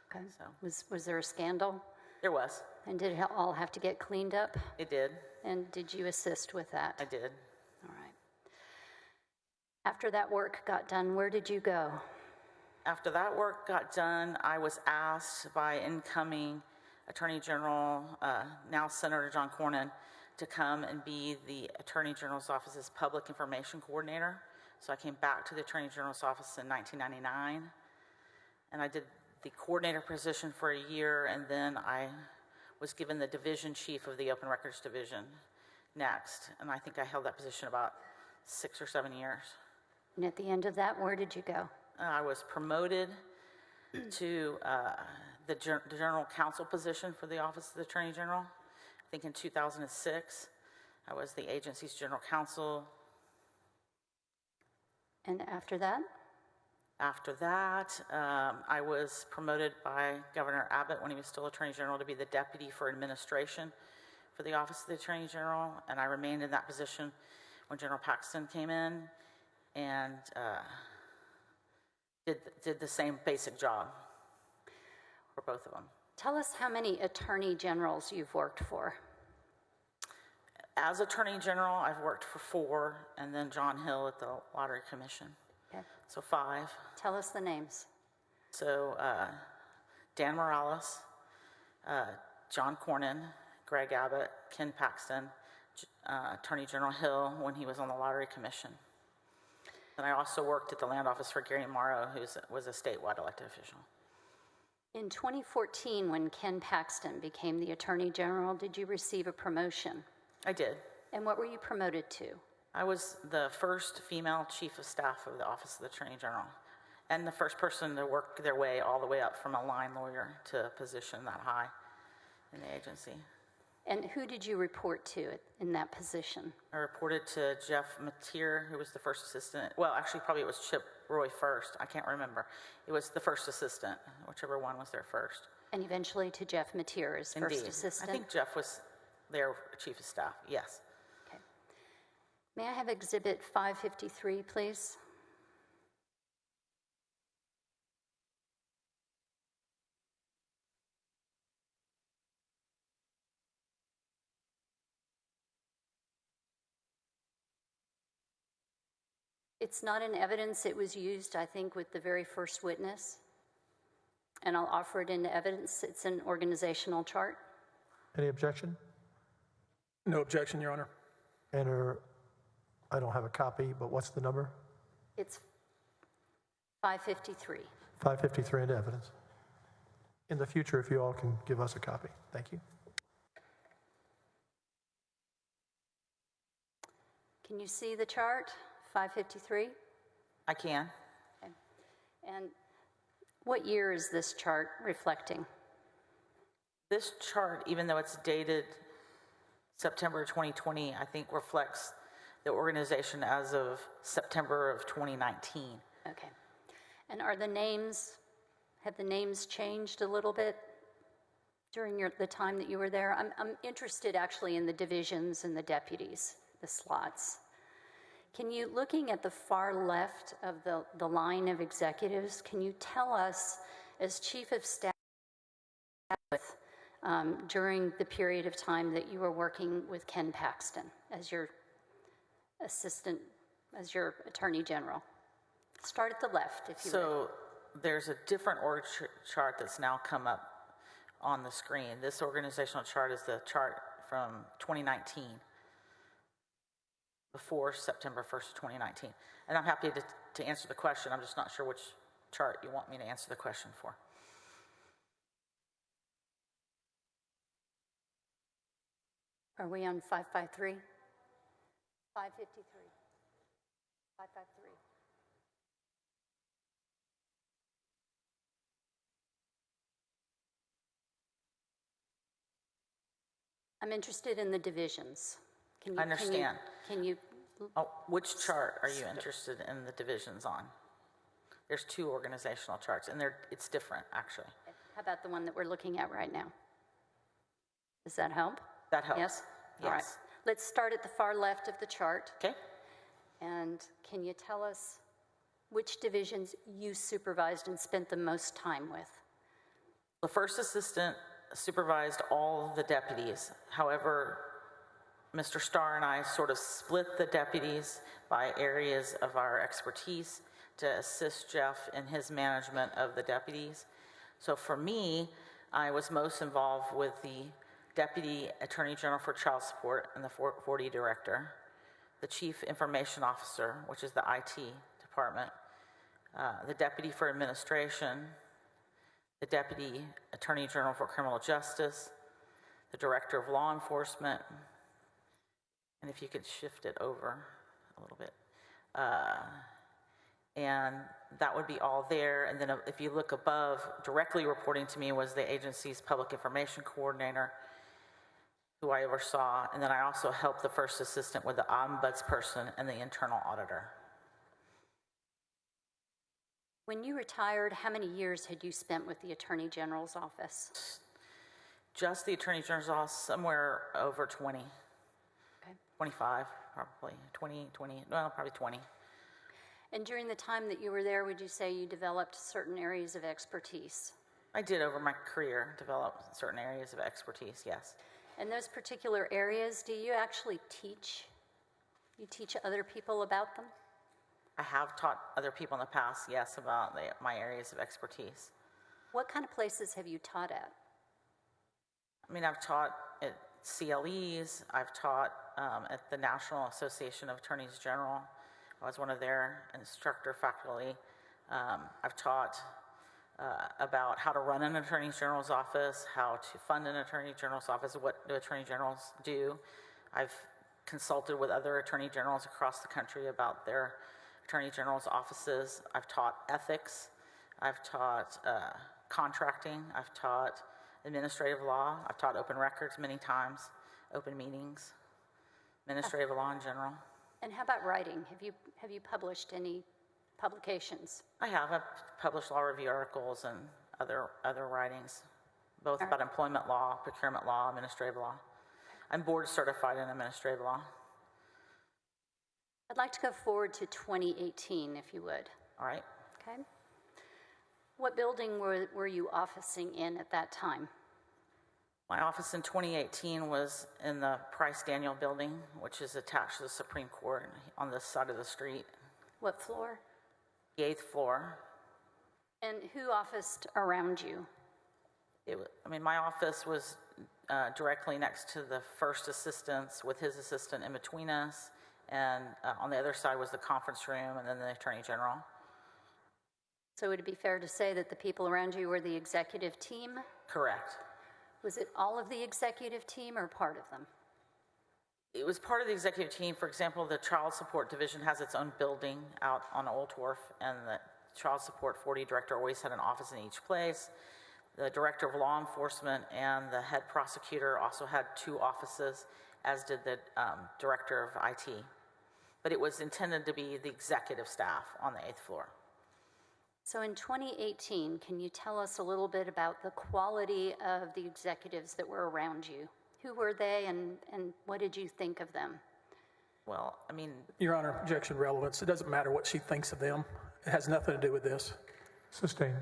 Okay. So Was there a scandal? there was. And did it all have to get cleaned up? It did. And did you assist with that? I did. All right. After that work got done, where did you go? After that work got done, I was asked by incoming Attorney General, now Senator John Cornyn, to come and be the Attorney General's office's public information coordinator. So I came back to the Attorney General's office in 1999, and I did the coordinator position for a year, and then I was given the division chief of the Open Records Division next, and I think I held that position about 6 or 7 years. And at the end of that, where did you go? I was promoted to the general counsel position for the Office of the Attorney General. I think in 2006, I was the agency's general counsel. And after that? After that, I was promoted by Governor Abbott when he was still Attorney General to be the deputy for administration for the Office of the Attorney General, and I remained in that position when General Paxton came in and did the same basic job for both of them. Tell us how many attorney generals you've worked for. As Attorney General, I've worked for 4, and then John Hill at the Lottery Commission. Okay. So 5. Tell us the names. So Dan Morales, John Cornyn, Greg Abbott, Ken Paxton, Attorney General Hill when he was on the Lottery Commission. And I also worked at the land office for Gary Morrow, who was a statewide elected official. In 2014, when Ken Paxton became the Attorney General, did you receive a promotion? I did. And what were you promoted to? I was the first female chief of staff of the Office of the Attorney General, and the first person to work their way all the way up from a line lawyer to a position that high in the agency. And who did you report to in that position? I reported to Jeff Mateer, who was the first assistant. Well, actually, probably it was Chip Roy first. I can't remember. It was the first assistant, whichever one was there first. And eventually to Jeff Mateer as Indeed. first assistant? I think Jeff was their chief of staff, yes. Okay. May I have Exhibit 553, please? It's not in evidence. It was used, I think, with the very first witness. And I'll offer it into evidence. It's an organizational chart. Any objection? No objection, Your Honor. And I don't have a copy, but what's the number? It's 553. 553 into evidence. In the future, if you all can give us a copy. Thank you. Can you see the chart, 553? I can. Okay. And what year is this chart reflecting? This chart, even though it's dated September 2020, I think reflects the organization as of September of 2019. Okay. And have the names changed a little bit during the time that you were there? I'm interested actually in the divisions and the deputies, the slots. Can you, looking at the far left of the line of executives, can you tell us, as chief of staff, during the period of time that you were working with Ken Paxton as your assistant, as your attorney general? Start at the left, if you would. So there's a different org chart that's now come up on the screen. This organizational chart is the chart from 2019, before September 1st, 2019. And I'm happy to answer the question. I'm just not sure which chart you want me to answer the question for. Are we on 553? 553. 553. I'm interested in the divisions. Can you, I understand. Can you? Oh, which chart are you interested in the divisions on? There's 2 organizational charts, and it's different, actually. How about the one that we're looking at right now? Does that help? That helps. Yes? Yes. All right. Let's start at the far left of the chart. Okay. And can you tell us which divisions you supervised and spent the most time with? The first assistant supervised all the deputies. However, Mr. Starr and I sort of split the deputies by areas of our expertise to assist Jeff in his management of the deputies. So for me, I was most involved with the Deputy Attorney General for Child Support and the 440 Director, the Chief Information Officer, which is the IT department, the Deputy for Administration, the Deputy Attorney General for Criminal Justice, the Director of Law Enforcement, and if you could shift it over a little bit. And that would be all there. And then if you look above, directly reporting to me was the agency's Public Information Coordinator, who I oversaw. And then I also helped the first assistant with the ombudsperson and the internal auditor. When you retired, how many years had you spent with the Attorney General's office? Just the Attorney General's office, somewhere over 20. Okay. 25, probably. 20, well, probably 20. And during the time that you were there, would you say you developed certain areas of expertise? I did over my career develop certain areas of expertise, yes. And those particular areas, do you actually teach? You teach other people about them? I have taught other people in the past, yes, about my areas of expertise. What kind of places have you taught at? I mean, I've taught at CLEs, I've taught at the National Association of Attorneys General. I was one of their instructor faculty. I've taught about how to run an Attorney General's office, how to fund an Attorney General's office, what do Attorney Generals do. I've consulted with other Attorney Generals across the country about their Attorney General's offices. I've taught ethics. I've taught contracting. I've taught administrative law. I've taught open records many times, open meetings, administrative law in general. And how about writing? Have you published any publications? I have. I've published law review articles and other writings, both about employment law, procurement law, administrative law. I'm board certified in administrative law. I'd like to go forward to 2018, if you would. All right. Okay. What building were you officing in at that time? My office in 2018 was in the Price Daniel building, which is attached to the Supreme Court on this side of the street. What floor? The 8th floor. And who officed around you? My office was directly next to the first assistant's with his assistant in between us. And on the other side was the conference room and then the Attorney General. So would it be fair to say that the people around you were the executive team? Correct. Was it all of the executive team or part of them? It was part of the executive team. For example, the Child Support Division has its own building out on Old Wharf, and the Child Support 40 director always had an office in each place. The director of law enforcement and the head prosecutor also had 2 offices, as did the director of IT. But it was intended to be the executive staff on the 8th floor. So in 2018, can you tell us a little bit about the quality of the executives that were around you? Who were they and what did you think of them? Well, I mean... Your Honor, objection relevance. It doesn't matter what she thinks of them. It has nothing to do with this. Sustained.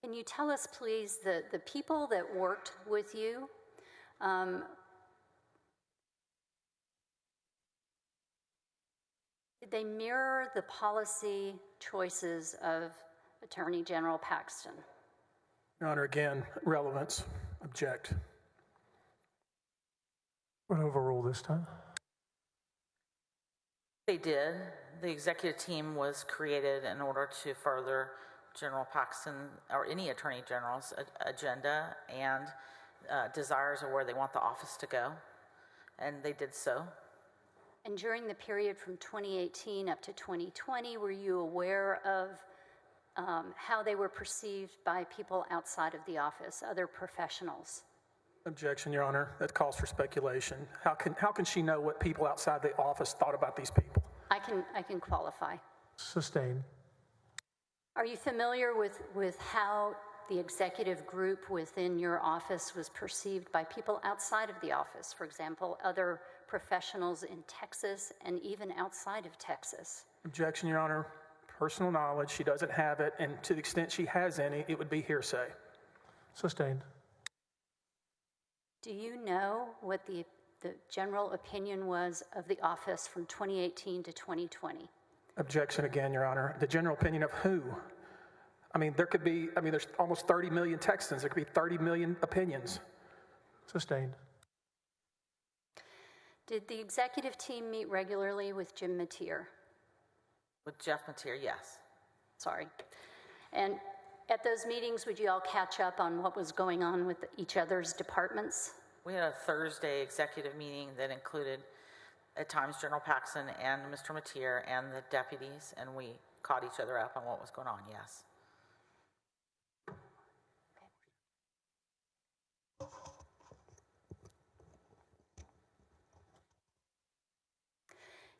Can you tell us, please, the people that worked with you, did they mirror the policy choices of Attorney General Paxton? Your Honor, again, relevance. Object. Would overrule this time. They did. The executive team was created in order to further General Paxton or any Attorney General's agenda and desires of where they want the office to go, and they did so. And during the period from 2018 up to 2020, were you aware of how they were perceived by people outside of the office, other professionals? Objection, Your Honor. That calls for speculation. How can she know what people outside the office thought about these people? I can qualify. Sustained. Are you familiar with how the executive group within your office was perceived by people outside of the office? For example, other professionals in Texas and even outside of Texas? Objection, Your Honor. Personal knowledge, she doesn't have it, and to the extent she has any, it would be hearsay. Sustained. Do you know what the general opinion was of the office from 2018 to 2020? Objection again, Your Honor. The general opinion of who? There's almost 30 million Texans. There could be 30 million opinions. Sustained. Did the executive team meet regularly with Jim Mateer? With Jeff Mateer, yes. Sorry. And at those meetings, would you all catch up on what was going on with each other's departments? We had a Thursday executive meeting that included, at times, General Paxton and Mr. Mateer and the deputies, and we caught each other up on what was going on, yes.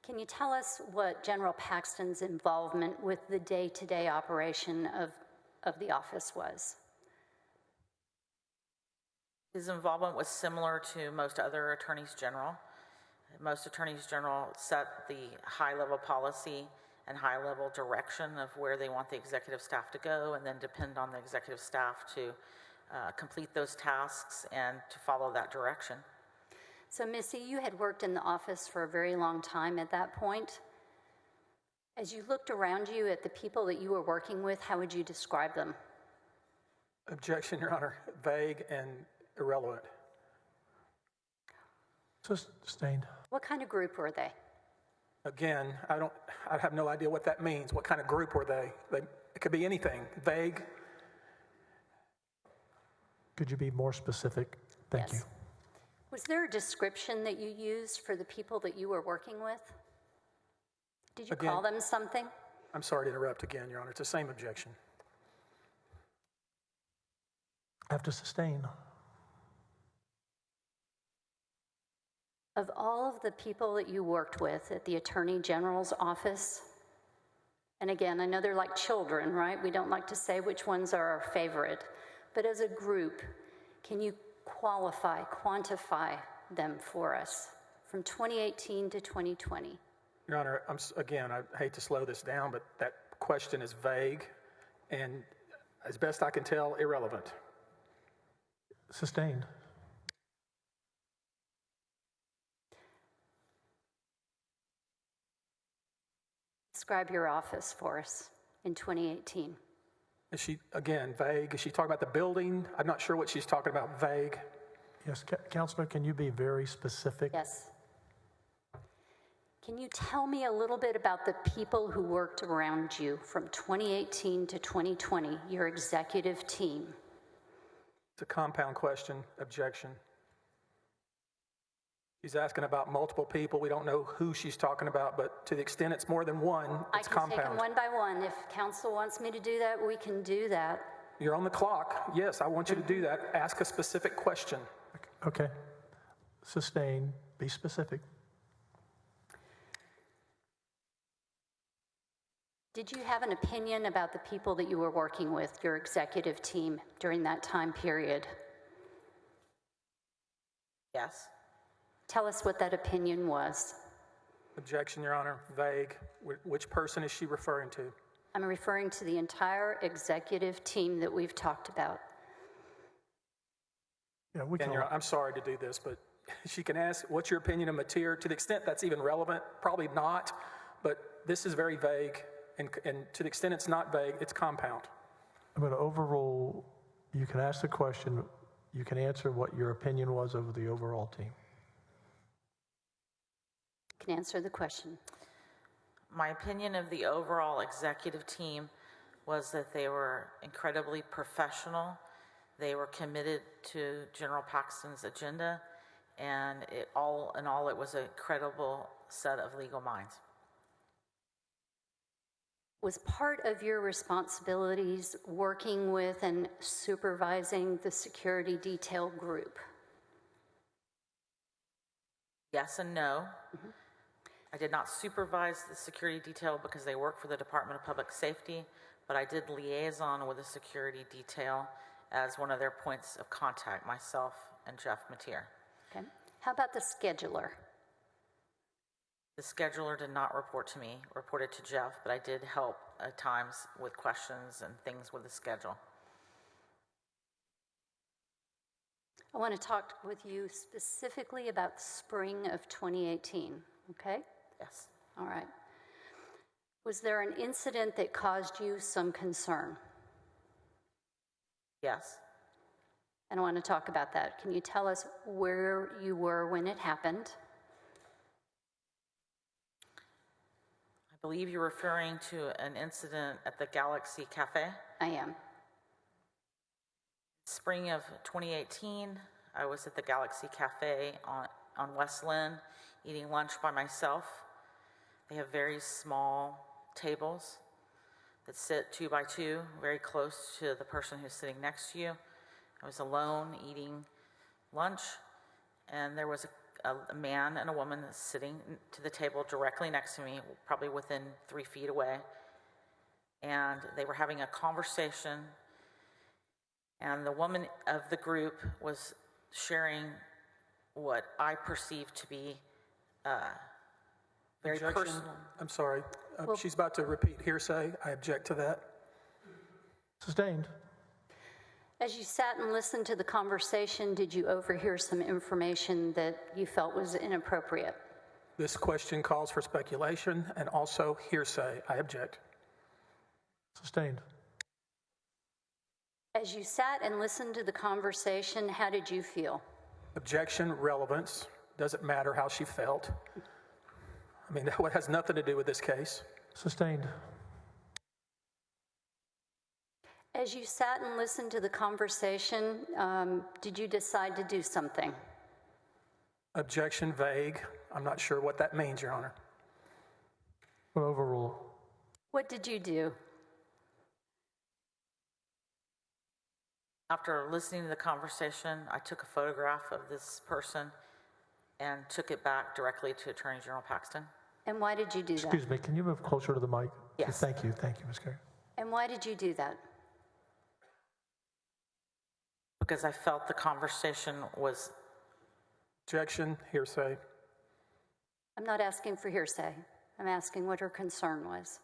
Can you tell us what General Paxton's involvement with the day-to-day operation of the office was? His involvement was similar to most other attorneys general. Most attorneys general set the high-level policy and high-level direction of where they want the executive staff to go, and then depend on the executive staff to complete those tasks and to follow that direction. So Missy, you had worked in the office for a very long time at that point. As you looked around you at the people that you were working with, how would you describe them? Objection, Your Honor. Vague and irrelevant. Sustained. What kind of group were they? Again, I have no idea what that means. What kind of group were they? It could be anything. Vague. Could you be more specific? Thank you. Was there a description that you used for the people that you were working with? Did you call them something? I'm sorry to interrupt again, Your Honor. It's the same objection. Have to sustain. Of all of the people that you worked with at the Attorney General's office, and again, I know they're like children, right? We don't like to say which ones are our favorite, but as a group, can you quantify them for us from 2018 to 2020? Your Honor, I hate to slow this down, but that question is vague and, as best I can tell, irrelevant. Sustained. Describe your office for us in 2018. Is she, again, vague? Is she talking about the building? I'm not sure what she's talking about, vague. Yes, Counselor, can you be very specific? Yes. Can you tell me a little bit about the people who worked around you from 2018 to 2020, your executive team? It's a compound question, objection. She's asking about multiple people. We don't know who she's talking about, but to the extent it's more than one, it's compound. I can take them one by one. If counsel wants me to do that, we can do that. You're on the clock. Yes, I want you to do that. Ask a specific question. Okay. Sustain. Be specific. Did you have an opinion about the people that you were working with, your executive team, during that time period? Yes. Tell us what that opinion was. Objection, Your Honor. Vague. Which person is she referring to? I'm referring to the entire executive team that we've talked about. Yeah, we can. I'm sorry to do this, but she can ask, what's your opinion of Mateer? To the extent that's even relevant, probably not, but this is very vague, and to the extent it's not vague, it's compound. I'm going to overrule. You can ask the question. You can answer what your opinion was of the overall team. You can answer the question. My opinion of the overall executive team was that they were incredibly professional. They were committed to General Paxton's agenda, and it was a credible set of legal minds. Was part of your responsibilities working with and supervising the security detail group? Yes and no. Mm-hmm. I did not supervise the security detail because they work for the Department of Public Safety, but I did liaison with the security detail as one of their points of contact, myself and Jeff Mateer. Okay. How about the scheduler? The scheduler did not report to me, reported to Jeff, but I did help at times with questions and things with the schedule. I want to talk with you specifically about spring of 2018, okay? Yes. All right. Was there an incident that caused you some concern? Yes. And I want to talk about that. Can you tell us where you were when it happened? I believe you're referring to an incident at the Galaxy Cafe. I am. Spring of 2018, I was at the Galaxy Cafe on West Lynn eating lunch by myself. They have very small tables that sit 2 by 2, very close to the person who's sitting next to you. I was alone eating lunch, and there was a man and a woman sitting to the table directly next to me, probably within 3 feet away. And they were having a conversation, and the woman of the group was sharing what I perceived to be very Objection. personal. I'm sorry. She's about to repeat hearsay. I object to that. Sustained. As you sat and listened to the conversation, did you overhear some information that you felt was inappropriate? This question calls for speculation and also hearsay. I object. Sustained. As you sat and listened to the conversation, how did you feel? Objection, relevance. Doesn't matter how she felt. I mean, that has nothing to do with this case. Sustained. As you sat and listened to the conversation, did you decide to do something? Objection, vague. I'm not sure what that means, Your Honor. Will overrule. What did you do? After listening to the conversation, I took a photograph of this person and took it back directly to Attorney General Paxton. And why did you do that? Excuse me, can you move closer to the mic? Yes. Thank you, Ms. Carey. And why did you do that? Because I felt the conversation was, Objection, hearsay. I'm not asking for hearsay. I'm asking what her concern was.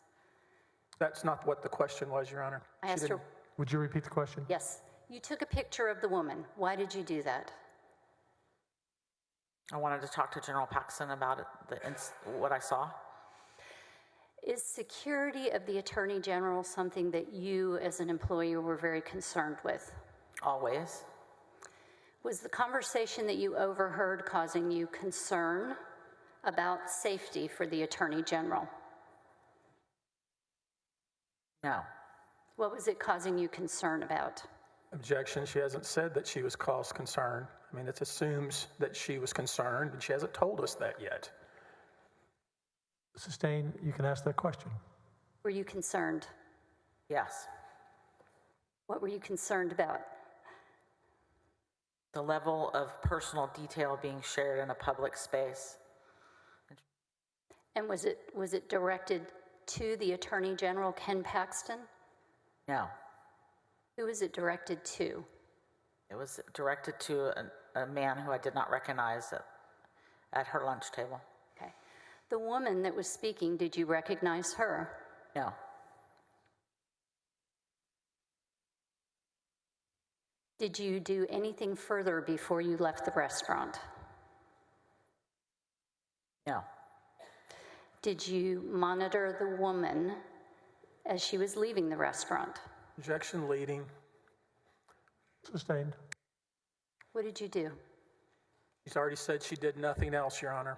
That's not what the question was, Your Honor. I asked her, Would you repeat the question? yes, you took a picture of the woman. Why did you do that? I wanted to talk to General Paxton about it, what I saw. Is security of the Attorney General something that you as an employee were very concerned with? Always. Was the conversation that you overheard causing you concern about safety for the Attorney General? No. What was it causing you concern about? Objection, she hasn't said that she was caused concern. I mean, it assumes that she was concerned, and she hasn't told us that yet. Sustained, you can ask that question. Were you concerned? Yes. What were you concerned about? The level of personal detail being shared in a public space. And was it directed to the Attorney General, Ken Paxton? No. Who was it directed to? It was directed to a man who I did not recognize at her lunch table. Okay. The woman that was speaking, did you recognize her? No. Did you do anything further before you left the restaurant? No. Did you monitor the woman as she was leaving the restaurant? Objection, leading. Sustained. What did you do? She's already said she did nothing else, Your Honor.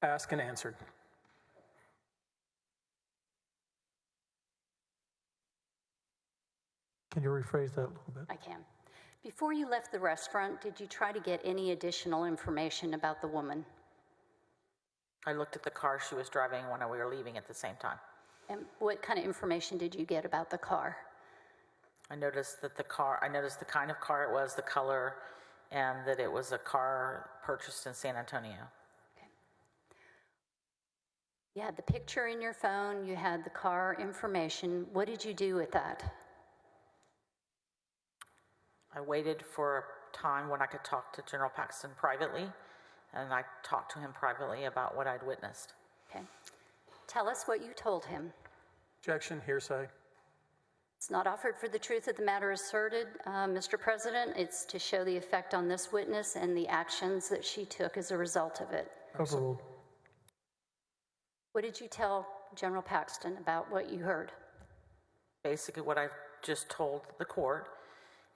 Asked and answered. Can you rephrase that a little bit? I can. Before you left the restaurant, did you try to get any additional information about the woman? I looked at the car she was driving when we were leaving at the same time. And what kind of information did you get about the car? I noticed the kind of car it was, the color, and that it was a car purchased in San Antonio. Okay. You had the picture in your phone, you had the car information. What did you do with that? I waited for a time when I could talk to General Paxton privately, and I talked to him privately about what I'd witnessed. Okay. Tell us what you told him. Objection, hearsay. It's not offered for the truth of the matter asserted, Mr. President. It's to show the effect on this witness and the actions that she took as a result of it. Overruled. What did you tell General Paxton about what you heard? Basically what I just told the court,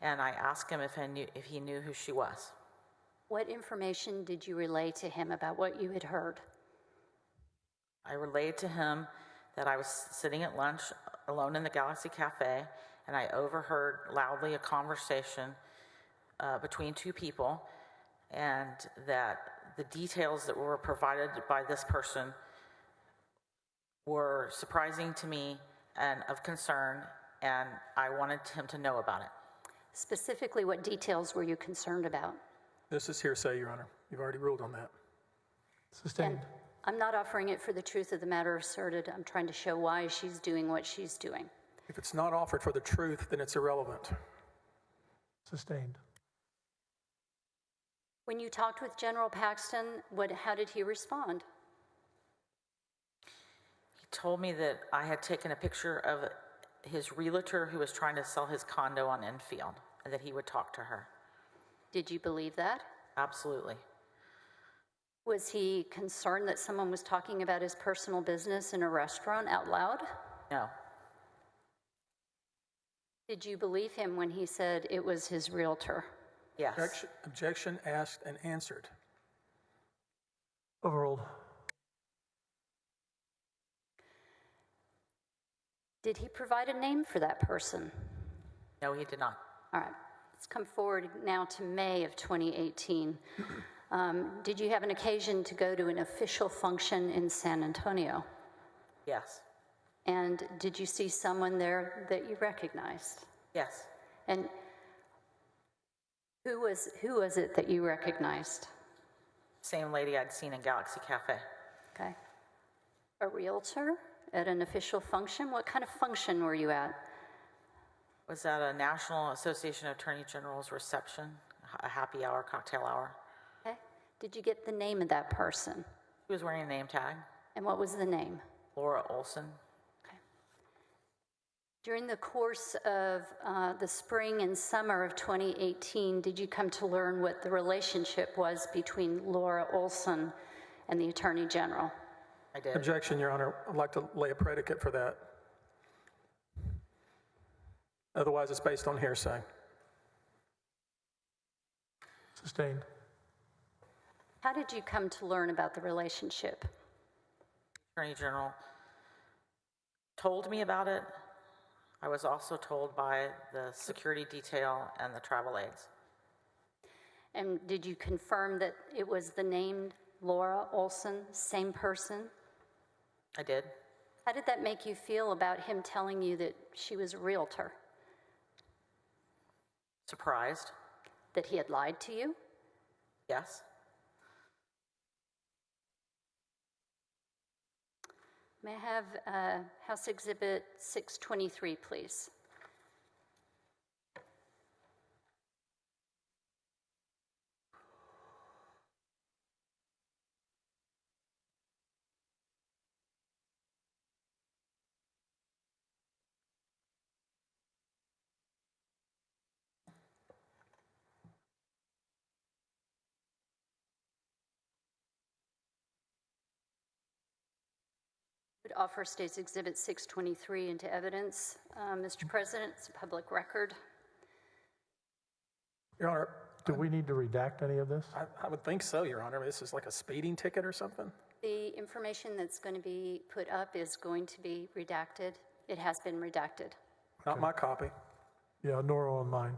and I asked him if he knew who she was. What information did you relay to him about what you had heard? I relayed to him that I was sitting at lunch alone in the Galaxy Cafe, and I overheard loudly a conversation between two people, and that the details that were provided by this person were surprising to me and of concern, and I wanted him to know about it. Specifically, what details were you concerned about? This is hearsay, Your Honor. You've already ruled on that. Sustained. And I'm not offering it for the truth of the matter asserted. I'm trying to show why she's doing what she's doing. If it's not offered for the truth, then it's irrelevant. Sustained. When you talked with General Paxton, how did he respond? He told me that I had taken a picture of his realtor who was trying to sell his condo on Enfield, and that he would talk to her. Did you believe that? Absolutely. Was he concerned that someone was talking about his personal business in a restaurant out loud? No. Did you believe him when he said it was his realtor? Yes. Objection asked and answered. Overruled. Did he provide a name for that person? No, he did not. All right, let's come forward now to May of 2018. Did you have an occasion to go to an official function in San Antonio? Yes. And did you see someone there that you recognized? Yes. And who was it that you recognized? Same lady I'd seen in Galaxy Cafe. Okay. A realtor at an official function? What kind of function were you at? Was at a National Association of Attorney General's reception, a happy hour, cocktail hour. Okay. Did you get the name of that person? He was wearing a name tag. And what was the name? Laura Olson. Okay. During the course of the spring and summer of 2018, did you come to learn what the relationship was between Laura Olson and the Attorney General? I did. Objection, Your Honor. I'd like to lay a predicate for that. Otherwise, it's based on hearsay. Sustained. How did you come to learn about the relationship? Attorney General told me about it. I was also told by the security detail and the travel aides. And did you confirm that it was the named Laura Olson, same person? I did. How did that make you feel about him telling you that she was a realtor? Surprised. That he had lied to you? Yes. May I have House Exhibit 623, please? Would offer State's Exhibit 623 into evidence. Mr. President, it's a public record. Your Honor, Do we need to redact any of this? I would think so, Your Honor. This is like a speeding ticket or something. The information that's going to be put up is going to be redacted. It has been redacted. Not my copy. Yeah, nor on mine.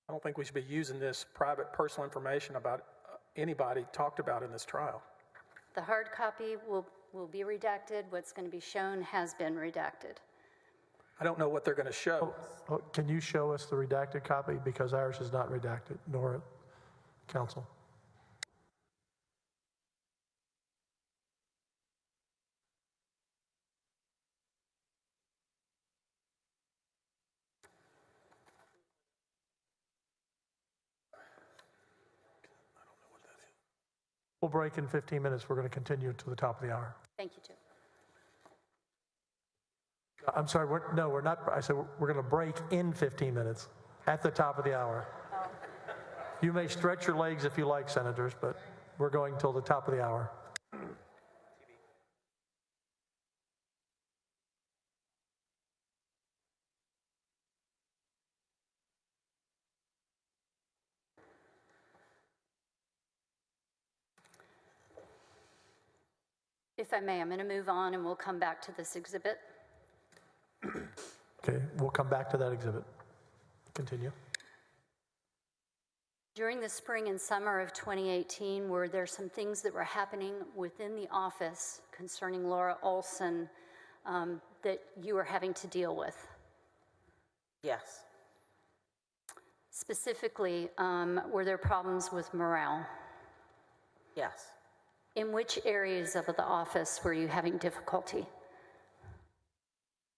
I don't think we should be using this private personal information about anybody talked about in this trial. The hard copy will be redacted. What's going to be shown has been redacted. I don't know what they're going to show. Oh, can you show us the redacted copy? Because ours is not redacted, nor counsel. We'll break in 15 minutes. We're going to continue to the top of the hour. Thank you, Jim. I'm sorry, we're not. I said we're going to break in 15 minutes at the top of the hour. You may stretch your legs if you like, senators, but we're going till the top of the hour. If I may, I'm going to move on and we'll come back to this exhibit. Okay, we'll come back to that exhibit. Continue. During the spring and summer of 2018, were there some things that were happening within the office concerning Laura Olson that you were having to deal with? Yes. Specifically, were there problems with morale? Yes. In which areas of the office were you having difficulty?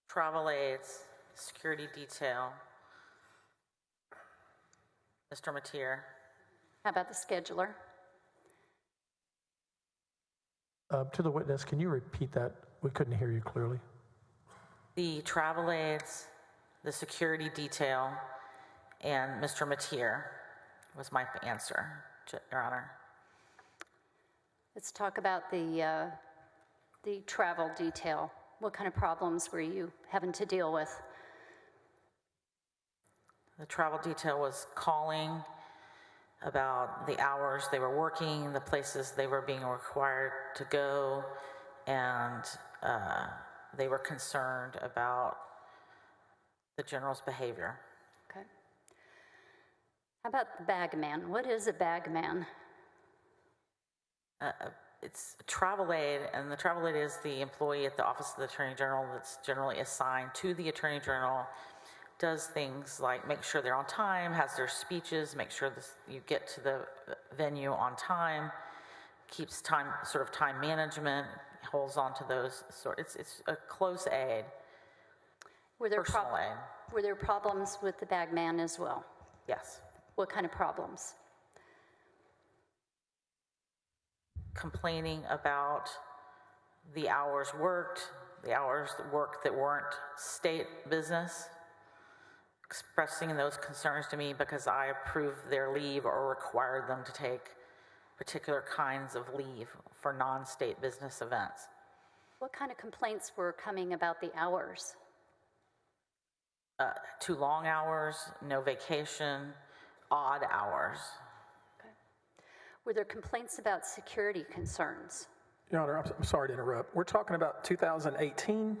Travel aides, security detail, Mr. Mateer. How about the scheduler? To the witness, can you repeat that? We couldn't hear you clearly. The travel aides, the security detail, and Mr. Mateer was my answer, Your Honor. Let's talk about the travel detail. What kind of problems were you having to deal with? The travel detail was calling about the hours they were working, the places they were being required to go, and they were concerned about the general's behavior. Okay. How about the bag man? What is a bag man? It's a travel aide, and the travel aide is the employee at the Office of the Attorney General that's generally assigned to the Attorney General, does things like make sure they're on time, has their speeches, make sure you get to the venue on time, keeps time, sort of time management, holds on to those it's a close aide, personal aide. Were there problems with the bag man as well? Yes. What kind of problems? Complaining about the hours worked, the hours worked that weren't state business, expressing those concerns to me because I approved their leave or required them to take particular kinds of leave for non-state business events. What kind of complaints were coming about the hours? Too long hours, no vacation, odd hours. Were there complaints about security concerns? Your Honor, I'm sorry to interrupt. We're talking about 2018.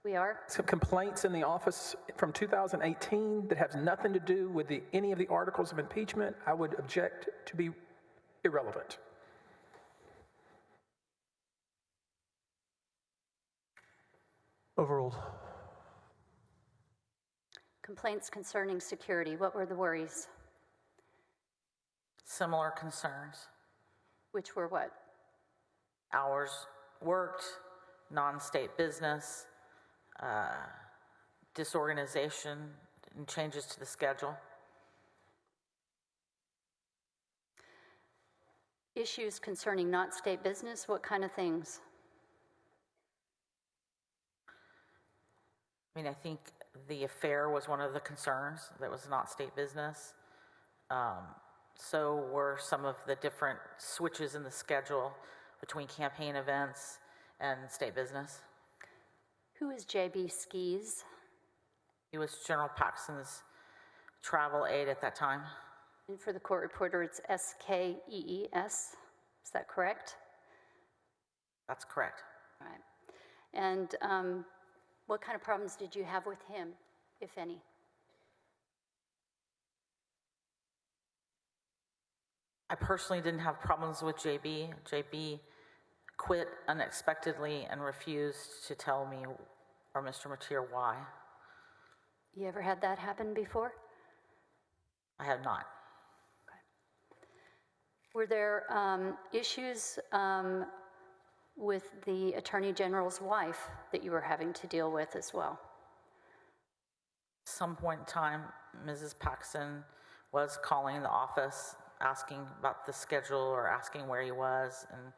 We are? Some complaints in the office from 2018 that has nothing to do with any of the articles of impeachment, I would object to be irrelevant. Overruled. Complaints concerning security. What were the worries? Similar concerns. Which were what? Hours worked, non-state business, disorganization, and changes to the schedule. Issues concerning not state business. What kind of things? I mean, I think the affair was one of the concerns that was not state business. So were some of the different switches in the schedule between campaign events and state business. Who is J.B. Skis? He was General Paxton's travel aide at that time. And for the court reporter, it's S-K-E-E-S. Is that correct? That's correct. All right. And what kind of problems did you have with him, if any? I personally didn't have problems with JB. JB quit unexpectedly and refused to tell me or Mr. Mateer why. You ever had that happen before? I have not. Okay. Were there issues with the Attorney General's wife that you were having to deal with as well? At some point in time, Mrs. Paxton was calling the office, asking about the schedule or asking where he was, and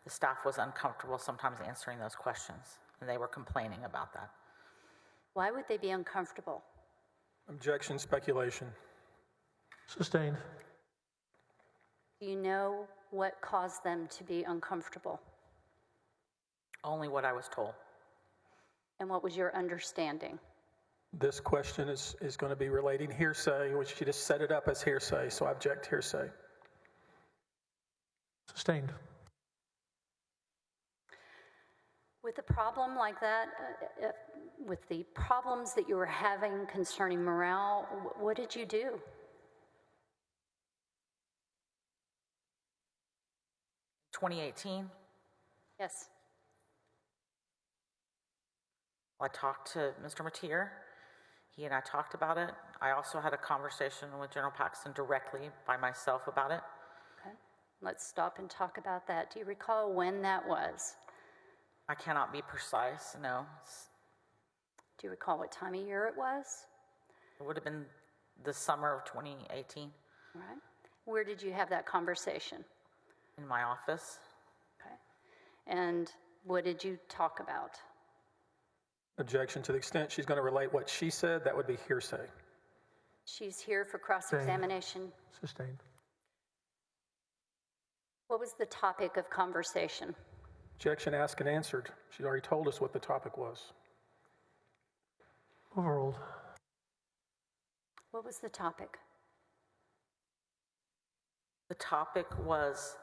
the staff was uncomfortable sometimes answering those questions, and they were complaining about that. Why would they be uncomfortable? Objection, speculation. Sustained. Do you know what caused them to be uncomfortable? Only what I was told. And what was your understanding? This question is going to be relating hearsay, which you just set it up as hearsay, so I object hearsay. Sustained. With a problem like that, with the problems that you were having concerning morale, what did you do? In 2018, Yes. I talked to Mr. Mateer. He and I talked about it. I also had a conversation with General Paxton directly by myself about it. Okay. Let's stop and talk about that. Do you recall when that was? I cannot be precise, no. Do you recall what time of year it was? It would have been the summer of 2018 All right. Where did you have that conversation? in my office. Okay. And what did you talk about? Objection. To the extent she's going to relate what she said, that would be hearsay. She's here for cross-examination. Sustained. What was the topic of conversation? Objection asked and answered. She already told us what the topic was. Overruled. What was the topic? The topic was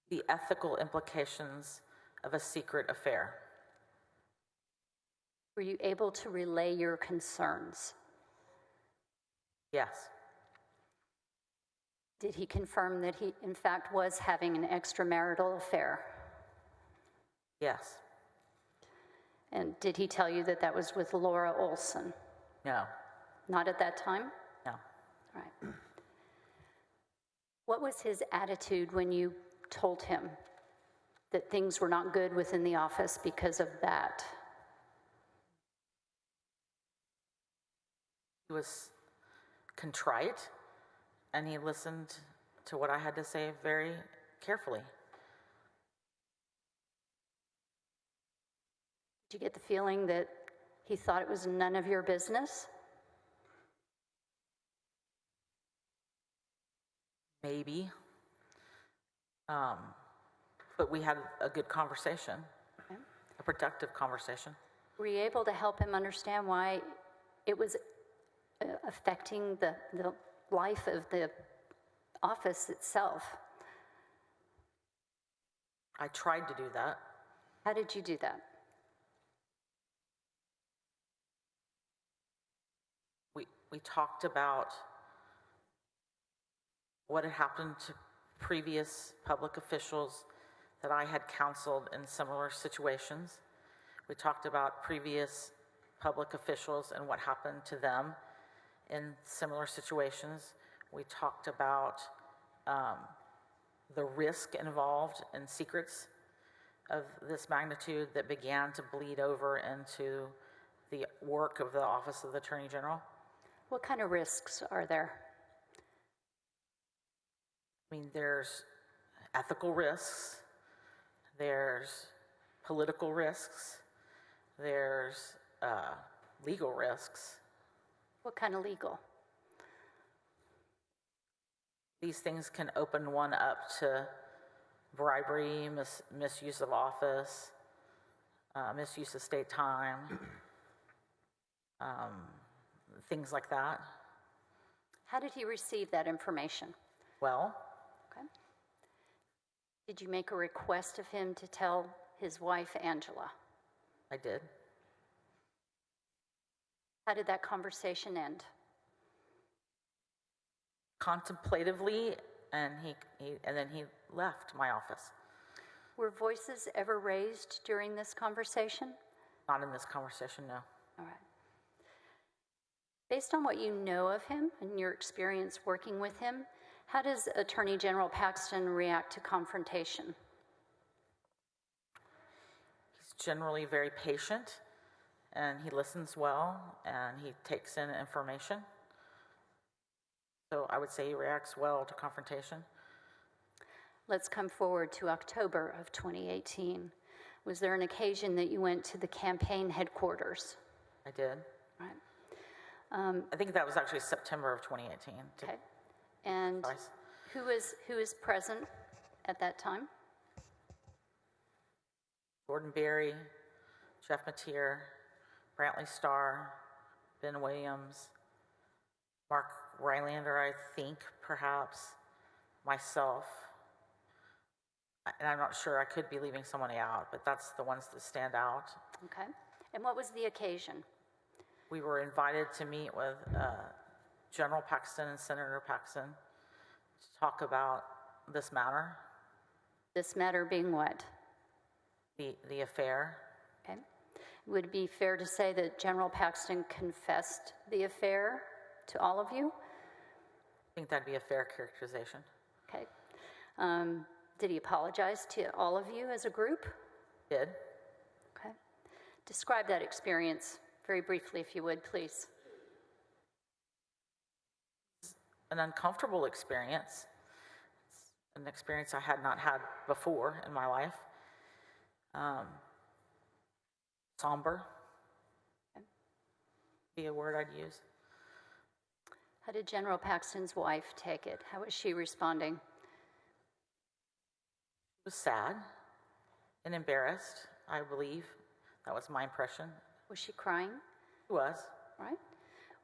the ethical implications of a secret affair. Were you able to relay your concerns? Yes. Did he confirm that he, in fact, was having an extramarital affair? Yes. And did he tell you that that was with Laura Olson? No. Not at that time? No. All right. What was his attitude when you told him that things were not good within the office because of that? He was contrite, and he listened to what I had to say very carefully. Did you get the feeling that he thought it was none of your business? Maybe. But we had a good conversation, Okay. a productive conversation. Were you able to help him understand why it was affecting the life of the office itself? I tried to do that. How did you do that? We talked about what had happened to previous public officials that I had counseled in similar situations. We talked about previous public officials and what happened to them in similar situations. We talked about the risk involved in secrets of this magnitude that began to bleed over into the work of the Office of the Attorney General. What kind of risks are there? I mean, there's ethical risks, there's political risks, there's legal risks. What kind of legal? These things can open one up to bribery, misuse of office, misuse of state time, things like that. How did he receive that information? Well, Okay. Did you make a request of him to tell his wife, Angela? I did. How did that conversation end? Contemplatively, and then he left my office. Were voices ever raised during this conversation? Not in this conversation, no. All right. Based on what you know of him and your experience working with him, how does Attorney General Paxton react to confrontation? He's generally very patient, and he listens well, and he takes in information. So I would say he reacts well to confrontation. Let's come forward to October of 2018. Was there an occasion that you went to the campaign headquarters? I did. Right. I think that was actually September of 2018. Okay. And Twice. who is present at that time? Gordon Berry, Jeff Mateer, Brantley Starr, Ben Williams, Mark Rylander, I think, perhaps, myself. And I'm not sure, I could be leaving somebody out, but that's the ones that stand out. Okay. And what was the occasion? We were invited to meet with General Paxton and Senator Paxton to talk about this matter. This matter being what? The affair. Okay. Would it be fair to say that General Paxton confessed the affair to all of you? I think that'd be a fair characterization. Okay. Did he apologize to all of you as a group? Did. Okay. Describe that experience very briefly, if you would, please. An uncomfortable experience. It's an experience I had not had before in my life. Somber. be a word I'd use. How did General Paxton's wife take it? How was she responding? It was sad and embarrassed, I believe. That was my impression. Was she crying? It was. Right?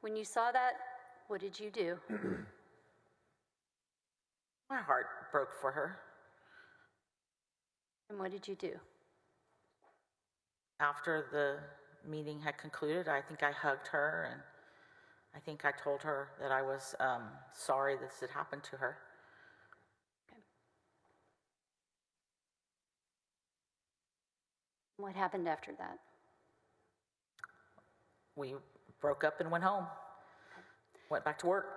When you saw that, what did you do? My heart broke for her. And what did you do? After the meeting had concluded, I think I hugged her, and I think I told her that I was sorry this had happened to her. Okay. What happened after that? We broke up and went home. Went back to work.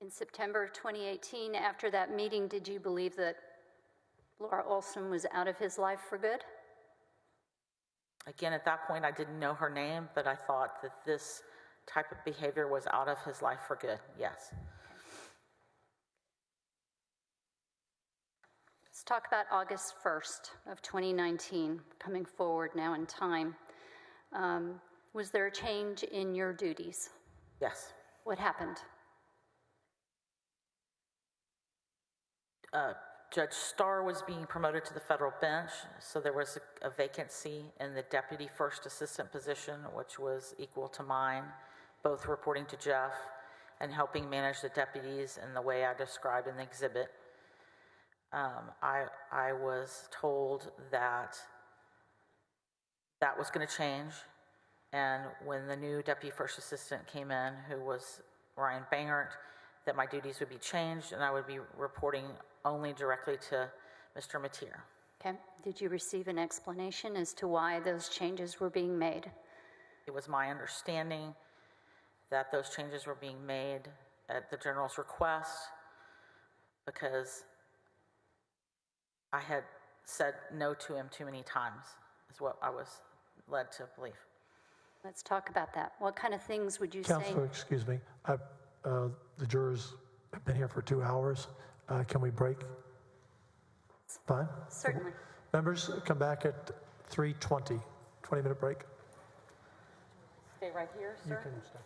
In September 2018, after that meeting, did you believe that Laura Olson was out of his life for good? Again, at that point, I didn't know her name, but I thought that this type of behavior was out of his life for good, yes. Let's talk about August 1st of 2019, coming forward now in time. Was there a change in your duties? Yes. What happened? Judge Starr was being promoted to the federal bench, so there was a vacancy in the deputy first assistant position, which was equal to mine, both reporting to Jeff and helping manage the deputies in the way I described in the exhibit. I was told that that was going to change, and when the new deputy first assistant came in, who was Ryan Bangert, that my duties would be changed and I would be reporting only directly to Mr. Mateer. Okay. Did you receive an explanation as to why those changes were being made? It was my understanding that those changes were being made at the general's request because I had said no to him too many times, is what I was led to believe. Let's talk about that. What kind of things would you Counselor, say? excuse me. The jurors have been here for 2 hours. Can we break? Fine. Certainly. Members, come back at 3:20. 20-minute break. Stay right here, sir. You can stay.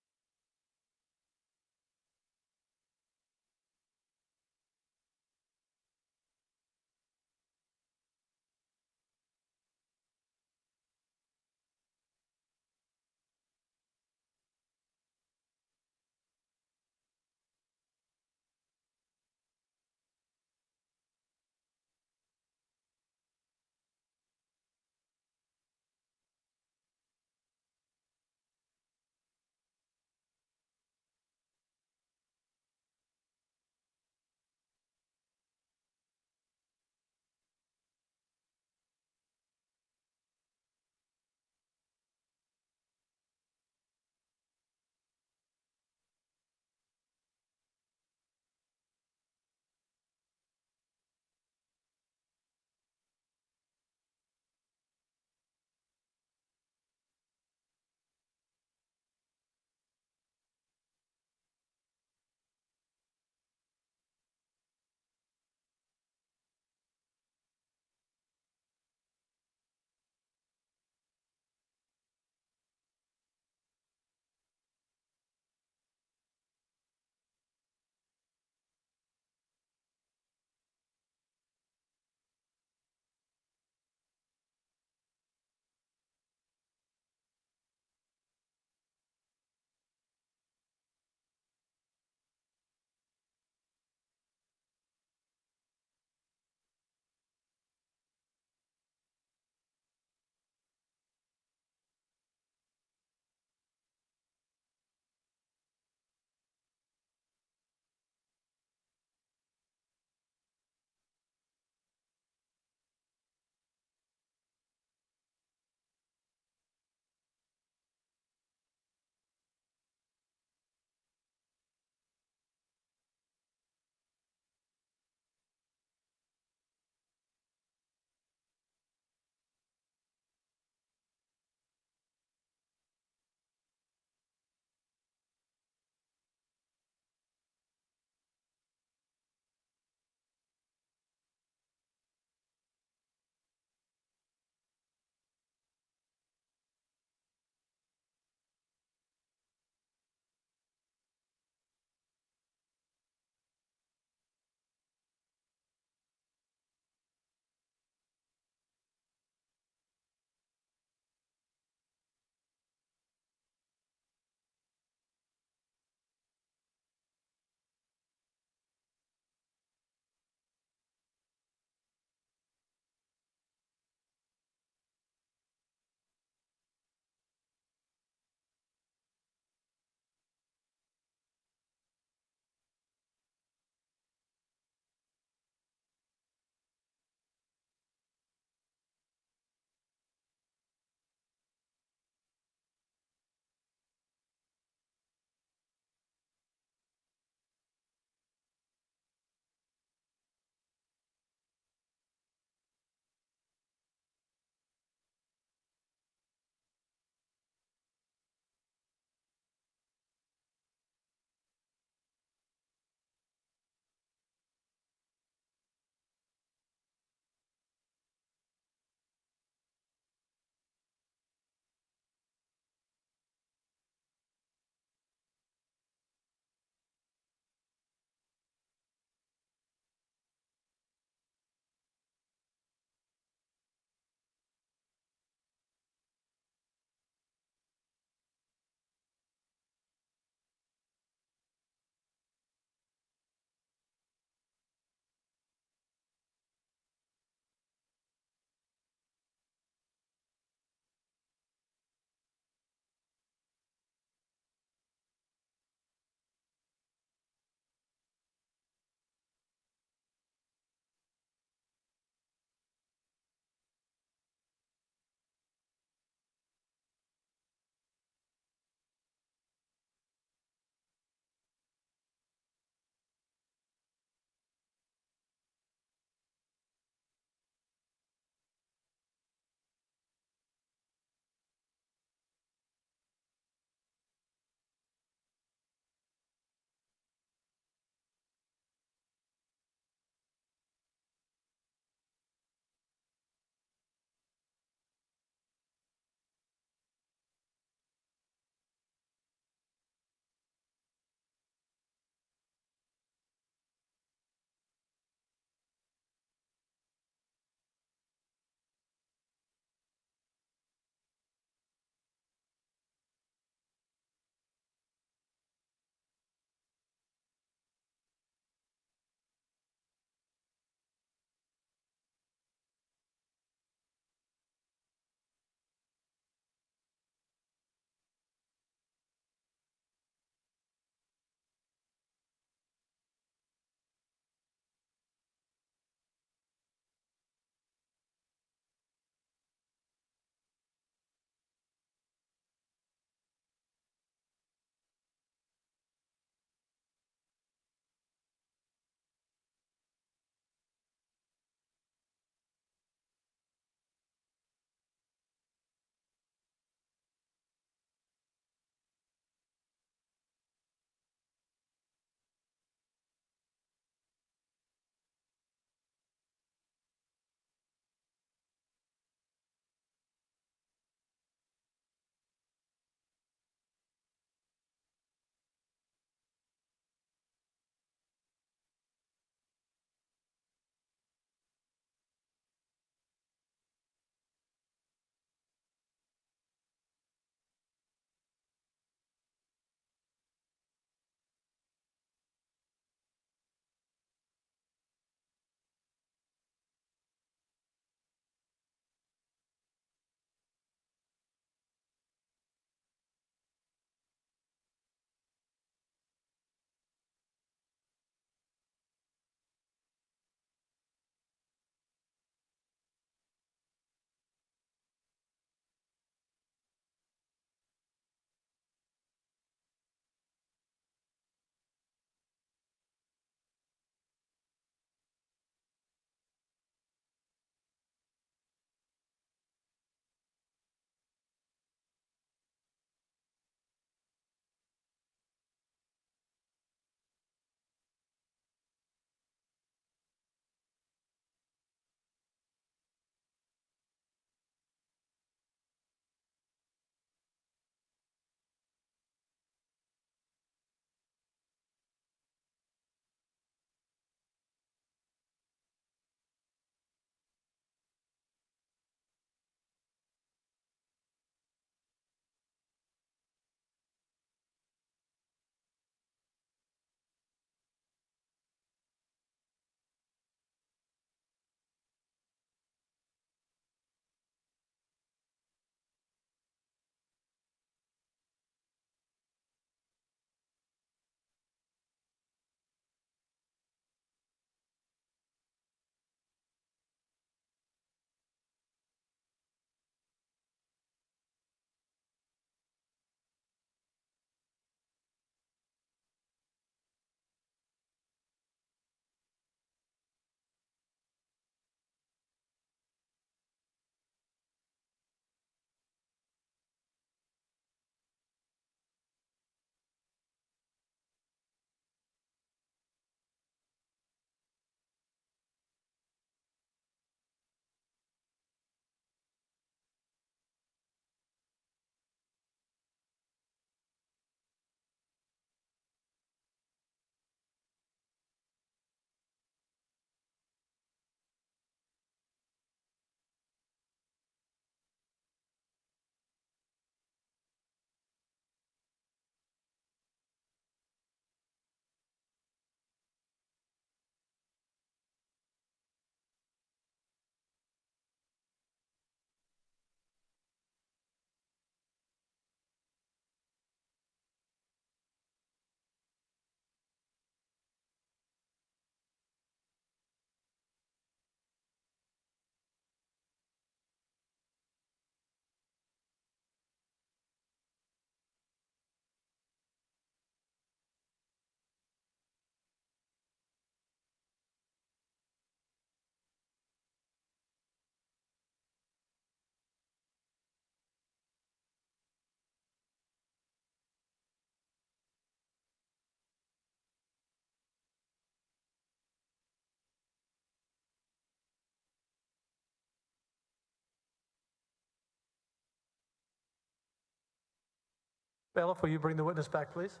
Bailiff, will you bring the witness back, please?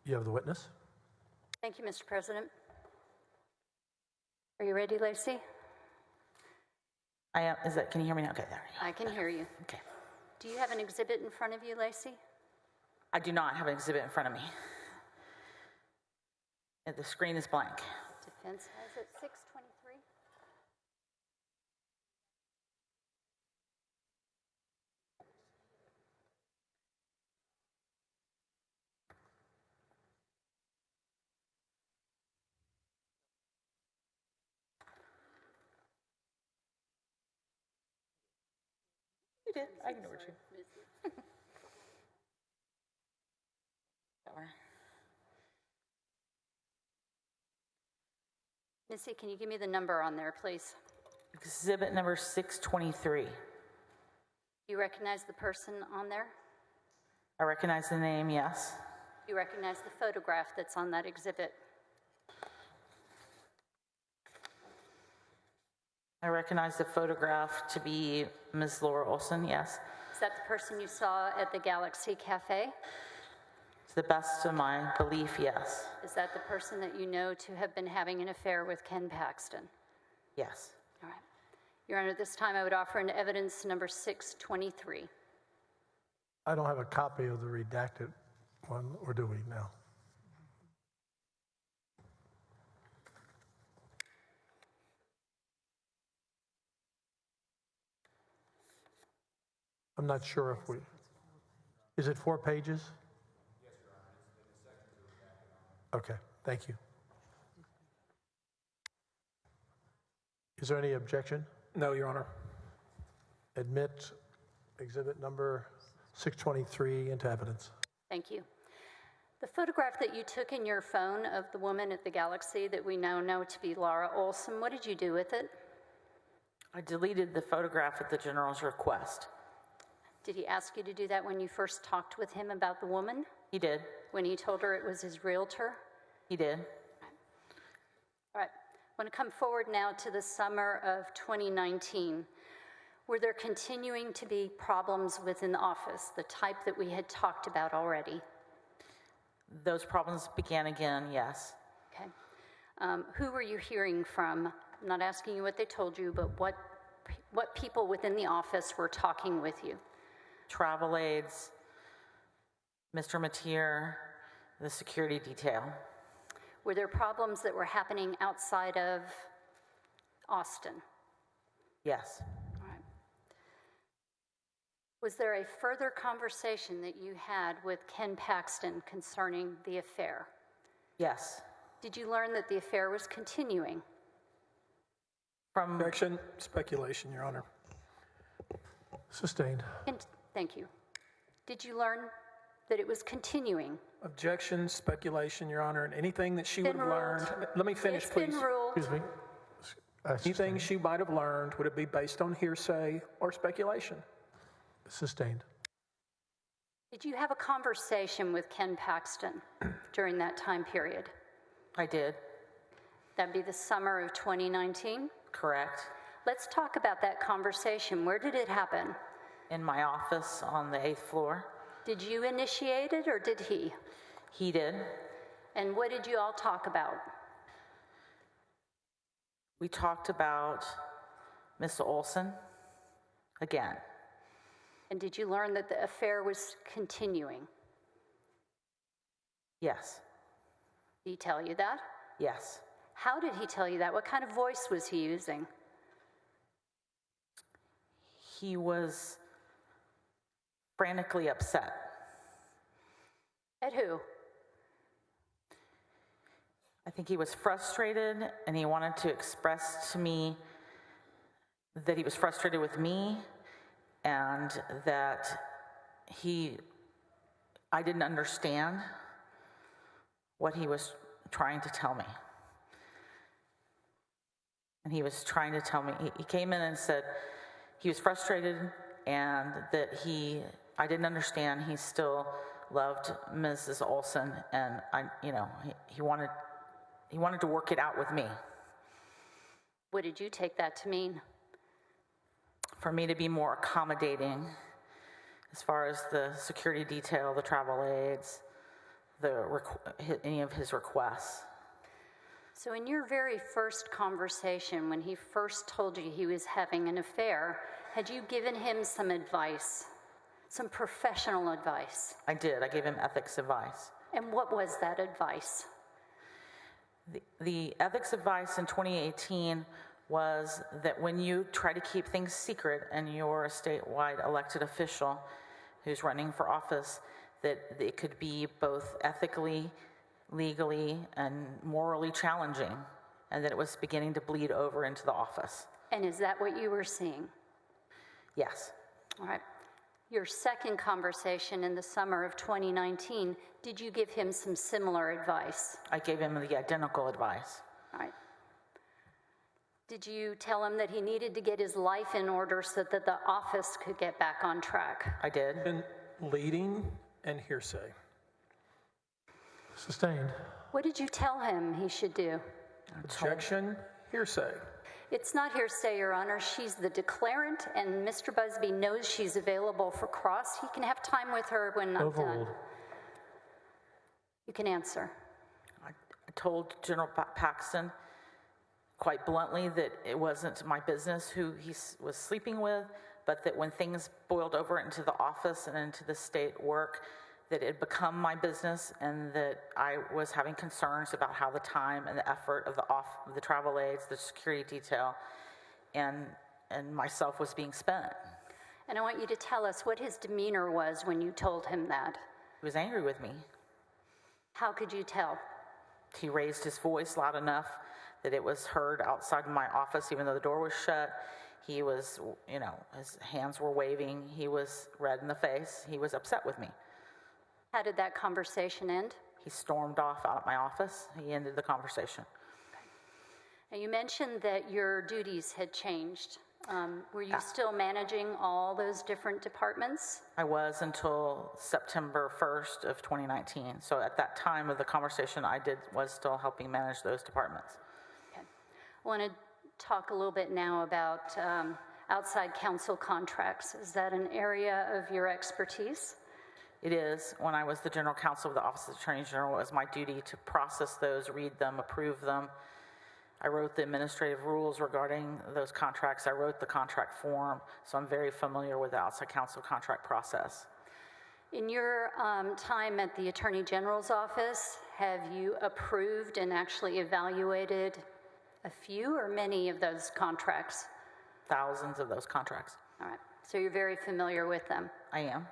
You have the witness. Thank you, Mr. President. Are you ready, Lacey? I am. Can you hear me now? Okay, there we go. I can hear you. Okay. Do you have an exhibit in front of you, Lacey? I do not have an exhibit in front of me. The screen is blank. Defense has it, 623. You did. I ignored you. That one. Missy, can you give me the number on there, please? Exhibit number 623. Do you recognize the person on there? I recognize the name, yes. Do you recognize the photograph that's on that exhibit? I recognize the photograph to be Ms. Laura Olson, yes. Is that the person you saw at the Galaxy Cafe? To the best of my belief, yes. Is that the person that you know to have been having an affair with Ken Paxton? Yes. All right. Your Honor, this time I would offer an evidence number 623. I don't have a copy of the redacted one, or do we now? I'm not sure if we, is it 4 pages? Yes, Your Honor. It's been the second to redacted on it. Okay, thank you. Is there any objection? No, Your Honor. Admit exhibit number 623 into evidence. Thank you. The photograph that you took in your phone of the woman at the Galaxy that we now know to be Laura Olson, what did you do with it? I deleted the photograph at the general's request. Did he ask you to do that when you first talked with him about the woman? He did. When he told her it was his realtor? He did. All right. I want to come forward now to the summer of 2019. Were there continuing to be problems within the office, the type that we had talked about already? Those problems began again, yes. Okay. Who were you hearing from? I'm not asking you what they told you, but what people within the office were talking with you? Travel aides, Mr. Mateer, the security detail. Were there problems that were happening outside of Austin? Yes. All right. Was there a further conversation that you had with Ken Paxton concerning the affair? Yes. Did you learn that the affair was continuing? From Objection, speculation, Your Honor. Sustained. Thank you. Did you learn that it was continuing? Objection, speculation, Your Honor, and anything that she would have learned. Let me finish, It's please. been ruled. Excuse me. Anything she might have learned, would it be based on hearsay or speculation? Sustained. Did you have a conversation with Ken Paxton during that time period? I did. That'd be the summer of 2019? Correct. Let's talk about that conversation. Where did it happen? In my office on the 8th floor. Did you initiate it or did he? He did. And what did you all talk about? We talked about Ms. Olson again. And did you learn that the affair was continuing? Yes. Did he tell you that? Yes. How did he tell you that? What kind of voice was he using? He was frantically upset. At who? I think he was frustrated, and he wanted to express to me that he was frustrated with me and that I didn't understand what he was trying to tell me. And he was trying to tell me, he came in and said he was frustrated and that I didn't understand. He still loved Mrs. Olson, and he wanted to work it out with me. What did you take that to mean? For me to be more accommodating as far as the security detail, the travel aids, any of his requests. So in your very first conversation, when he first told you he was having an affair, had you given him some advice, some professional advice? I did. I gave him ethics advice. And what was that advice? The ethics advice in 2018 was that when you try to keep things secret and you're a statewide elected official who's running for office, that it could be both ethically, legally, and morally challenging, and that it was beginning to bleed over into the office. And is that what you were seeing? Yes. All right. Your second conversation in the summer of 2019, did you give him some similar advice? I gave him the identical advice. All right. Did you tell him that he needed to get his life in order so that the office could get back on track? I did. And leading and hearsay. Sustained. What did you tell him he should do? Objection, hearsay. It's not hearsay, Your Honor. She's the declarant, and Mr. Busby knows she's available for cross. He can have time with her when I'm Overruled. done. You can answer. I told General Paxton quite bluntly that it wasn't my business who he was sleeping with, but that when things boiled over into the office and into the state work, that it had become my business, and that I was having concerns about how the time and the effort of the travel aides, the security detail, and myself was being spent. And I want you to tell us what his demeanor was when you told him that. He was angry with me. How could you tell? He raised his voice loud enough that it was heard outside my office, even though the door was shut. He was, his hands were waving. He was red in the face. He was upset with me. How did that conversation end? He stormed off out of my office. He ended the conversation. Now, you mentioned that your duties had changed. Were you still managing all those different departments? I was until September 1st of 2019. So at that time of the conversation, was still helping manage those departments. Okay. I want to talk a little bit now about outside counsel contracts. Is that an area of your expertise? It is. When I was the general counsel of the Office of the Attorney General, it was my duty to process those, read them, approve them. I wrote the administrative rules regarding those contracts. I wrote the contract form, so I'm very familiar with the outside counsel contract process. In your time at the Attorney General's office, have you approved and actually evaluated a few or many of those contracts? Thousands of those contracts. All right, so you're very familiar with them. I am.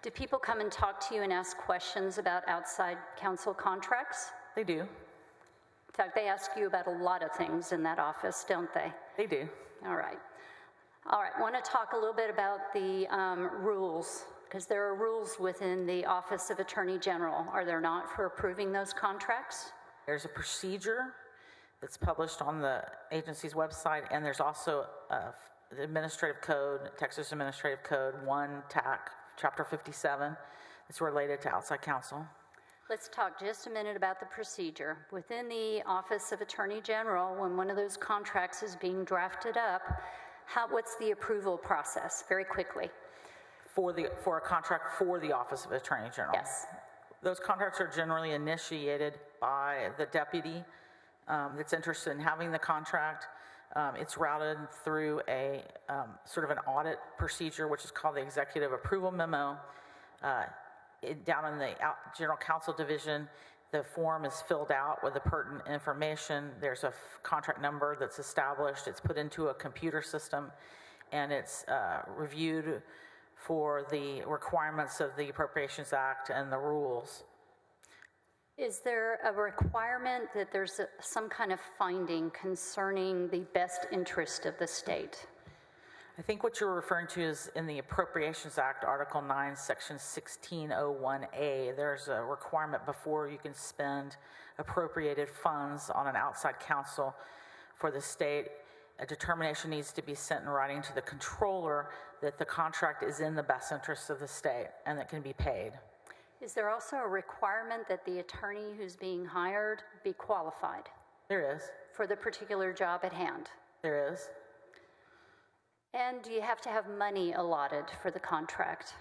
Do people come and talk to you and ask questions about outside counsel contracts? They do. In fact, they ask you about a lot of things in that office, don't they? They do. All right. All right, I want to talk a little bit about the rules, because there are rules within the Office of Attorney General, are there not, for approving those contracts? There's a procedure that's published on the agency's website, and there's also the administrative code, Texas Administrative Code 1 TAC, Chapter 57, that's related to outside counsel. Let's talk just a minute about the procedure. Within the Office of Attorney General, when one of those contracts is being drafted up, what's the approval process, very quickly? For a contract for the Office of Attorney General? Yes. Those contracts are generally initiated by the deputy that's interested in having the contract. It's routed through a sort of an audit procedure, which is called the Executive Approval Memo. Down in the General Counsel Division, the form is filled out with the pertinent information. There's a contract number that's established. It's put into a computer system, and it's reviewed for the requirements of the Appropriations Act and the rules. Is there a requirement that there's some kind of finding concerning the best interest of the state? I think what you're referring to is in the Appropriations Act, Article 9, Section 1601A. There's a requirement before you can spend appropriated funds on an outside counsel for the state. A determination needs to be sent in writing to the controller that the contract is in the best interest of the state and that can be paid. Is there also a requirement that the attorney who's being hired be qualified There is. for the particular job at hand? There is. And do you have to have money allotted for the contract?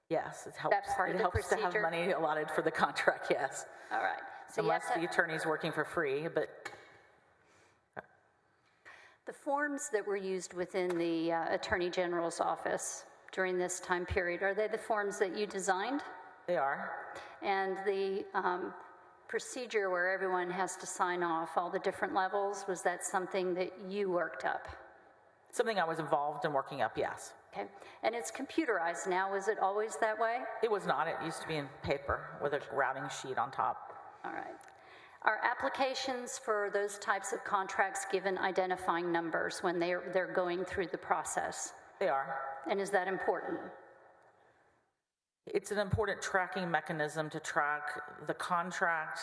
Yes, it helps. That's part of it the helps to have procedure? money allotted for the contract, yes. All right. So you Unless have to- the attorney's working for free, but the forms that were used within the Attorney General's office during this time period, are they the forms that you designed? they are. And the procedure where everyone has to sign off, all the different levels, was that something that you worked up? Something I was involved in working up, yes. Okay. And it's computerized now. Was it always that way? It was not. It used to be in paper with a routing sheet on top. All right. Are applications for those types of contracts given identifying numbers when they're going through the process? They are. And is that important? It's an important tracking mechanism to track the contract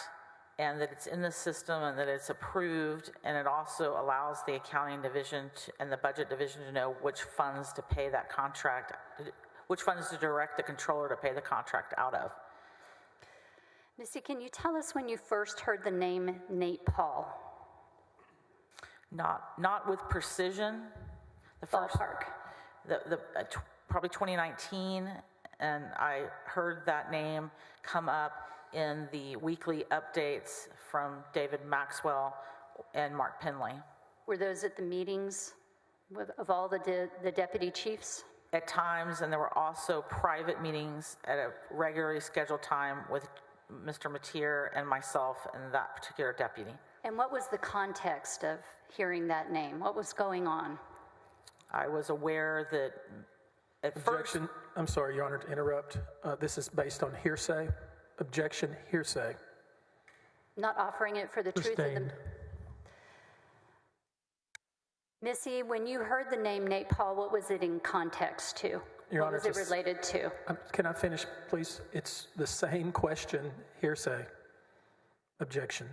and that it's in the system and that it's approved, and it also allows the accounting division and the budget division to know which funds to pay that contract, which funds to direct the controller to pay the contract out of. Missy, can you tell us when you first heard the name Nate Paul? Not with precision. The first, Ballpark. probably 2019, and I heard that name come up in the weekly updates from David Maxwell and Mark Penley. Were those at the meetings of all the deputy chiefs? At times, and there were also private meetings at a regularly scheduled time with Mr. Mateer and myself and that particular deputy. And what was the context of hearing that name? What was going on? I was aware that at first, Objection. I'm sorry, Your Honor, to interrupt. This is based on hearsay. Objection, hearsay. Not offering it for the truth of the... Sustained. Missy, when you heard the name Nate Paul, what was it in context to? Your What Honor, was it just- related to? Can I finish, please? It's the same question, hearsay. Objection.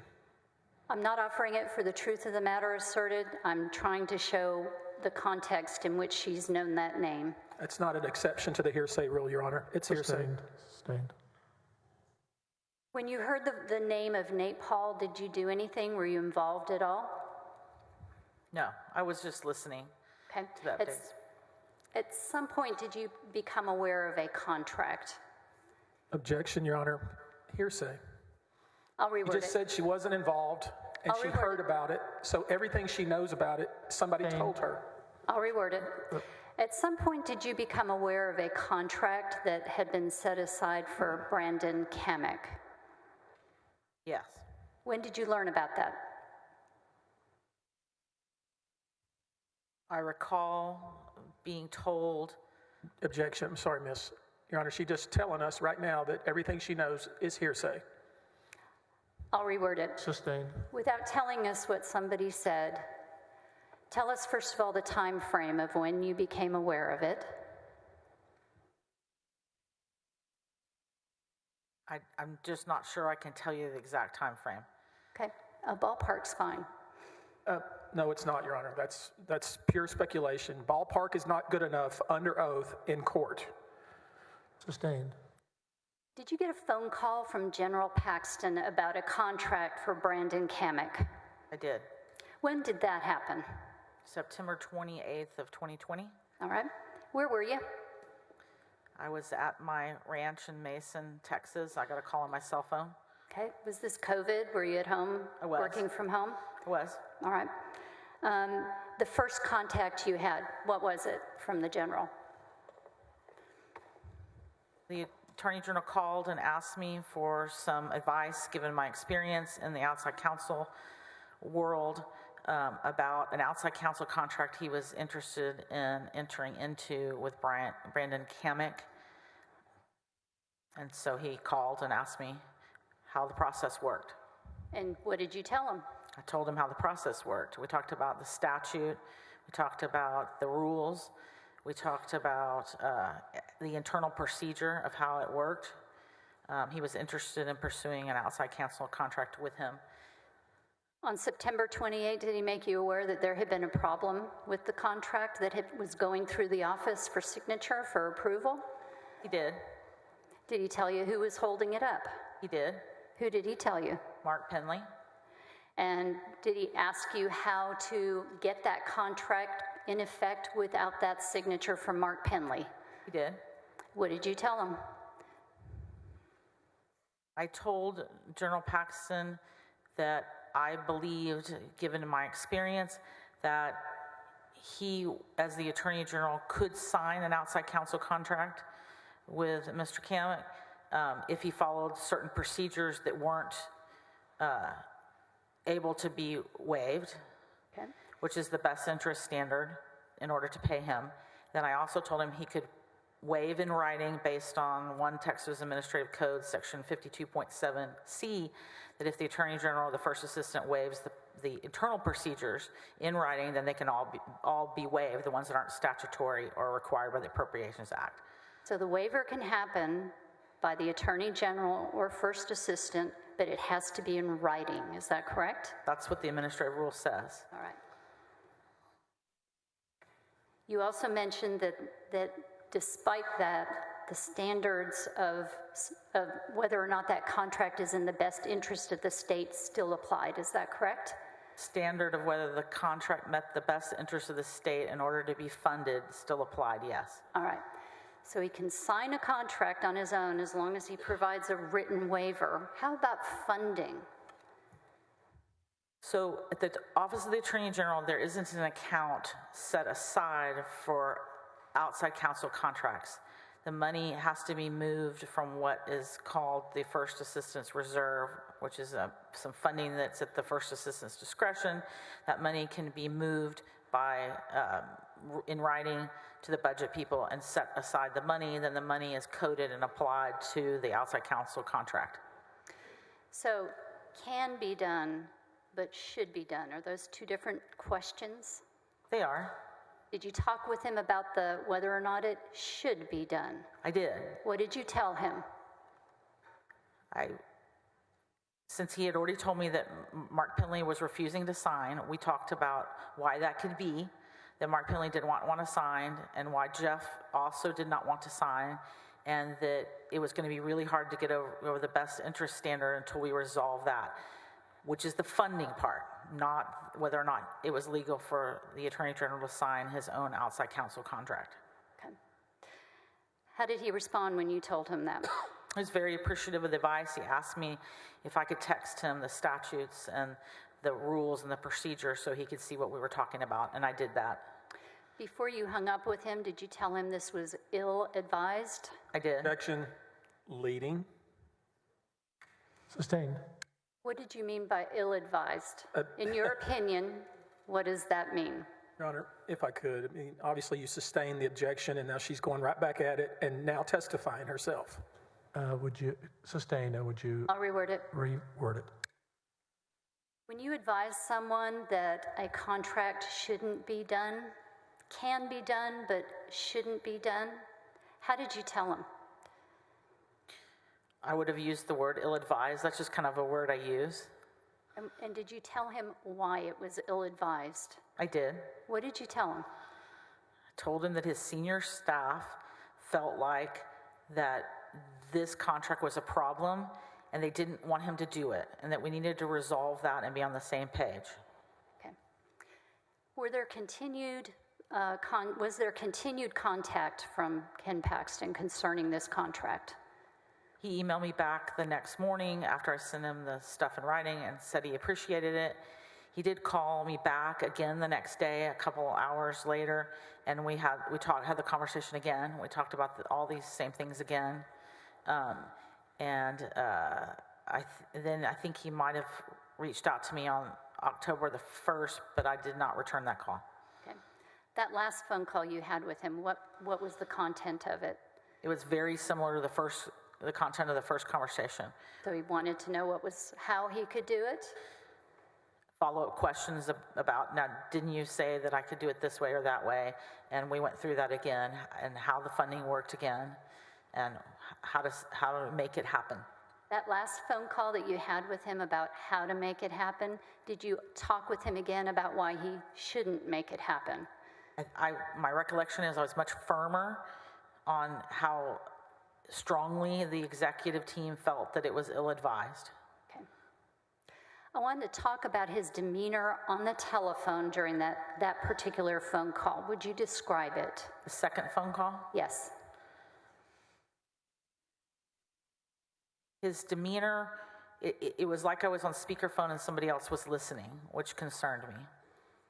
I'm not offering it for the truth of the matter asserted. I'm trying to show the context in which she's known that name. It's not an exception to the hearsay rule, Your Honor. It's hearsay. Sustained. Sustained. When you heard the name of Nate Paul, did you do anything? Were you involved at all? no, I was just listening Okay. to the updates. At some point, did you become aware of a contract? Objection, Your Honor. Hearsay. I'll You reword just it. said she wasn't involved, and I'll she reword heard it. about it, so everything she knows about it, somebody told her. I'll reword it. At some point, did you become aware of a contract that had been set aside for Brandon Kamek? Yes. When did you learn about that? I recall being told, Objection. I'm sorry, Miss. Your Honor, she's just telling us right now that everything she knows is hearsay. I'll reword it. Sustained. Without telling us what somebody said, tell us first of all the time frame of when you became aware of it. I'm just not sure I can tell you the exact time frame. Okay, a ballpark's fine. No, it's not, Your Honor. That's pure speculation. Ballpark is not good enough under oath in court. Sustained. Did you get a phone call from General Paxton about a contract for Brandon Kamek? I did. When did that happen? September 28th of 2020. All right. Where were you? I was at my ranch in Mason, Texas. I got a call on my cell phone. Okay, was this COVID? Were you at home? I was. Working from home? It was. All right. The first contact you had, what was it from the general? The Attorney General called and asked me for some advice, given my experience in the outside counsel world, about an outside counsel contract he was interested in entering into with Brandon Kamek. And so he called and asked me how the process worked. And what did you tell him? I told him how the process worked. We talked about the statute. We talked about the rules. We talked about the internal procedure of how it worked. He was interested in pursuing an outside counsel contract with him. On September 28, did he make you aware that there had been a problem with the contract that was going through the office for signature, for approval? He did. Did he tell you who was holding it up? He did. Who did he tell you? Mark Penley. And did he ask you how to get that contract in effect without that signature from Mark Penley? He did. What did you tell him? I told General Paxton that I believed, given my experience, that he, as the Attorney General, could sign an outside counsel contract with Mr. Kamek if he followed certain procedures that weren't able to be waived, Okay. which is the best interest standard in order to pay him. Then I also told him he could waive in writing based on 1 Texas Administrative Code, section 52.7C, that if the Attorney General or the First Assistant waives the internal procedures in writing, then they can all be waived, the ones that aren't statutory or required by the Appropriations Act. So the waiver can happen by the Attorney General or First Assistant, but it has to be in writing. Is that correct? That's what the administrative rule says. All right. You also mentioned that despite that, the standards of whether or not that contract is in the best interest of the state still applied. Is that correct? Standard of whether the contract met the best interest of the state in order to be funded still applied, yes. All right. So he can sign a contract on his own as long as he provides a written waiver. How about funding? So at the Office of the Attorney General, there isn't an account set aside for outside counsel contracts. The money has to be moved from what is called the First Assistant's Reserve, which is some funding that's at the First Assistant's discretion. That money can be moved by in writing to the budget people and set aside the money. Then the money is coded and applied to the outside counsel contract. So can be done, but should be done. Are those two different questions? They are. Did you talk with him about whether or not it should be done? I did. What did you tell him? Since he had already told me that Mark Penley was refusing to sign, we talked about why that could be, that Mark Penley didn't want to sign, and why Jeff also did not want to sign, and that it was going to be really hard to get over the best interest standard until we resolve that, which is the funding part, not whether or not it was legal for the Attorney General to sign his own outside counsel contract. Okay. How did he respond when you told him that? He was very appreciative of the advice. He asked me if I could text him the statutes and the rules and the procedures so he could see what we were talking about, and I did that. Before you hung up with him, did you tell him this was ill-advised? I did. Objection. Leading. Sustained. What did you mean by ill-advised? In your opinion, what does that mean? Your Honor, if I could, I mean, obviously you sustained the objection, and now she's going right back at it and now testifying herself. Would you sustain and would you I'll reword it. reword it? When you advise someone that a contract shouldn't be done, can be done, but shouldn't be done, how did you tell him? I would have used the word ill-advised. That's just kind of a word I use. And did you tell him why it was ill-advised? I did. What did you tell him? I told him that his senior staff felt like that this contract was a problem and they didn't want him to do it, and that we needed to resolve that and be on the same page. Okay. Was there continued contact from Ken Paxton concerning this contract? He emailed me back the next morning after I sent him the stuff in writing and said he appreciated it. He did call me back again the next day, a couple hours later, and we had the conversation again. We talked about all these same things again. Then I think he might have reached out to me on October the 1st, but I did not return that call. Okay. That last phone call you had with him, what was the content of it? It was very similar to the content of the first conversation. So he wanted to know how he could do it? Follow-up questions about, now, didn't you say that I could do it this way or that way? And we went through that again, and how the funding worked again, and how to make it happen. That last phone call that you had with him about how to make it happen, did you talk with him again about why he shouldn't make it happen? My recollection is I was much firmer on how strongly the executive team felt that it was ill-advised. Okay. I wanted to talk about his demeanor on the telephone during that particular phone call. Would you describe it? The second phone call? Yes. His demeanor, it was like I was on speakerphone and somebody else was listening, which concerned me.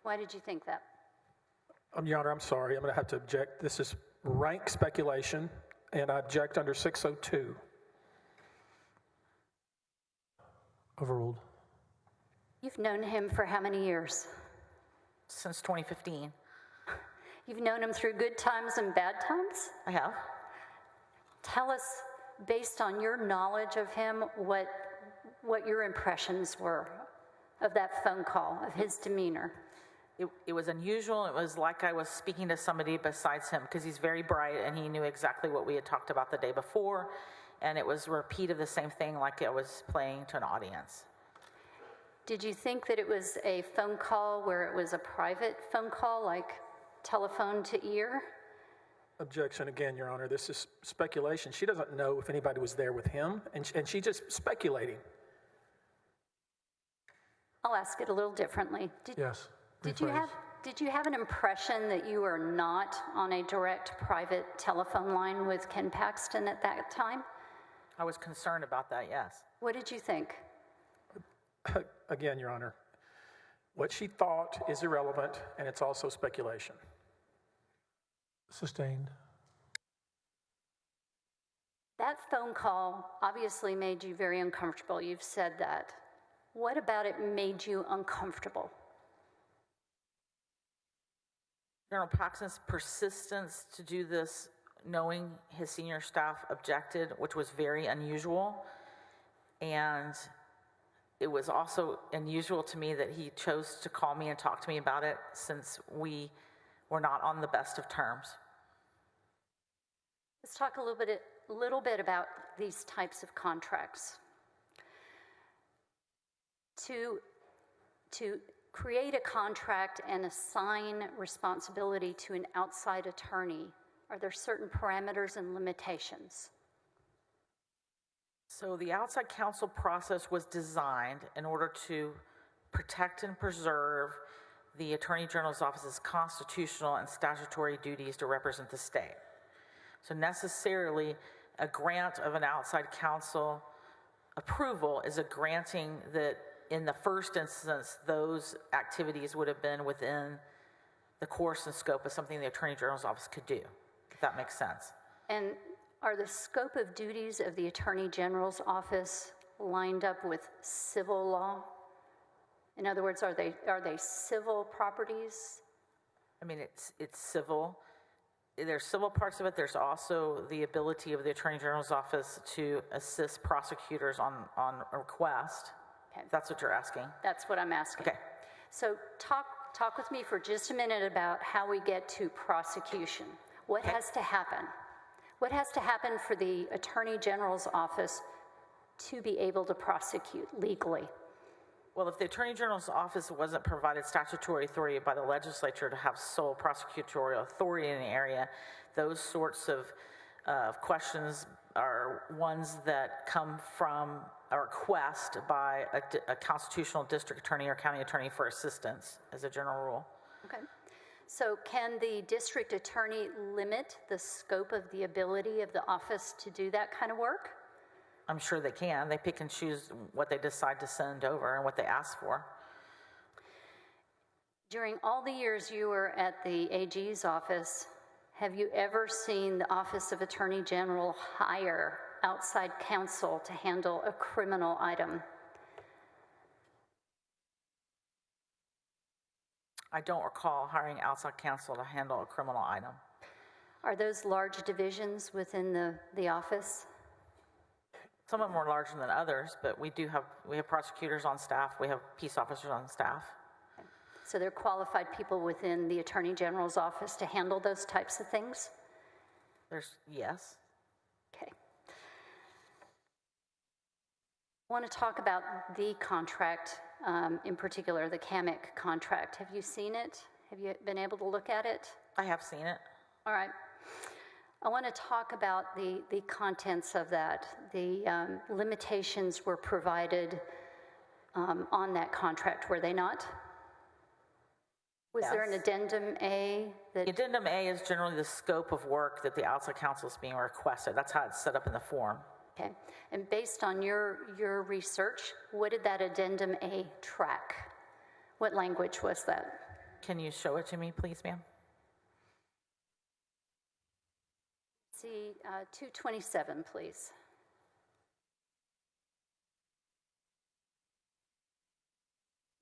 Why did you think that? Your Honor, I'm sorry. I'm going to have to object. This is rank speculation, and I object under 602. Overruled. You've known him for how many years? Since 2015. You've known him through good times and bad times? I have. Tell us, based on your knowledge of him, what your impressions were of that phone call, of his demeanor. It was unusual. It was like I was speaking to somebody besides him, because he's very bright and he knew exactly what we had talked about the day before, and it was a repeat of the same thing, like I was playing to an audience. Did you think that it was a phone call where it was a private phone call, like telephone to ear? Objection again, Your Honor. This is speculation. She doesn't know if anybody was there with him, and she's just speculating. I'll ask it a little differently. Yes. Did you have an impression that you were not on a direct private telephone line with Ken Paxton at that time? I was concerned about that, yes. What did you think? Again, Your Honor, what she thought is irrelevant, and it's also speculation. Sustained. That phone call obviously made you very uncomfortable. You've said that. What about it made you uncomfortable? General Paxton's persistence to do this, knowing his senior staff objected, which was very unusual. And it was also unusual to me that he chose to call me and talk to me about it, since we were not on the best of terms. Let's talk a little bit about these types of contracts. To create a contract and assign responsibility to an outside attorney, are there certain parameters and limitations? So the outside counsel process was designed in order to protect and preserve the Attorney General's office's constitutional and statutory duties to represent the state. So necessarily, a grant of an outside counsel approval is a granting that in the first instance, those activities would have been within the course and scope of something the Attorney General's office could do, if that makes sense. And are the scope of duties of the Attorney General's office lined up with civil law? In other words, are they civil properties? I mean, it's civil. There's civil parts of it. There's also the ability of the Attorney General's office to assist prosecutors on request. Okay. If that's what you're asking. That's what I'm asking. Okay. So talk with me for just a minute about how we get to prosecution. What has to happen? What has to happen for the Attorney General's office to be able to prosecute legally? Well, if the Attorney General's office wasn't provided statutory authority by the legislature to have sole prosecutorial authority in the area, those sorts of questions are ones that come from a request by a constitutional district attorney or county attorney for assistance as a general rule. Okay. So can the district attorney limit the scope of the ability of the office to do that kind of work? I'm sure they can. They pick and choose what they decide to send over and what they ask for. During all the years you were at the AG's office, have you ever seen the Office of Attorney General hire outside counsel to handle a criminal item? I don't recall hiring outside counsel to handle a criminal item. Are those large divisions within the office? Some of them are larger than others, but we have prosecutors on staff, we have peace officers on staff. So they're qualified people within the Attorney General's office to handle those types of things? Yes. Okay. I want to talk about the contract, in particular, the CAMIC contract. Have you seen it? Have you been able to look at it? I have seen it. All right. I want to talk about the contents of that. The limitations were provided on that contract, were they not? Was there an Yes. addendum A that? Addendum A is generally the scope of work that the outside counsel is being requested. That's how it's set up in the form. Okay. And based on your research, what did that addendum A track? What language was that? Can you show it to me, please, ma'am? See, 227, please.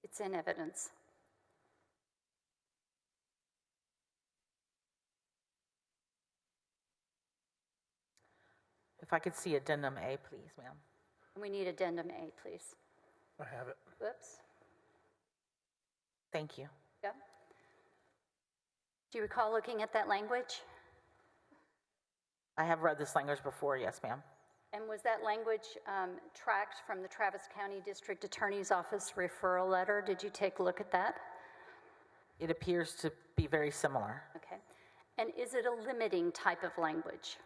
It's in evidence. If I could see addendum A, please, ma'am. We need addendum A, please. I have it. Whoops. Thank you. Yeah. Do you recall looking at that language? I have read this language before, yes, ma'am. And was that language tracked from the Travis County District Attorney's Office referral letter? Did you take a look at that? It appears to be very similar. Okay. And is it a limiting type of language?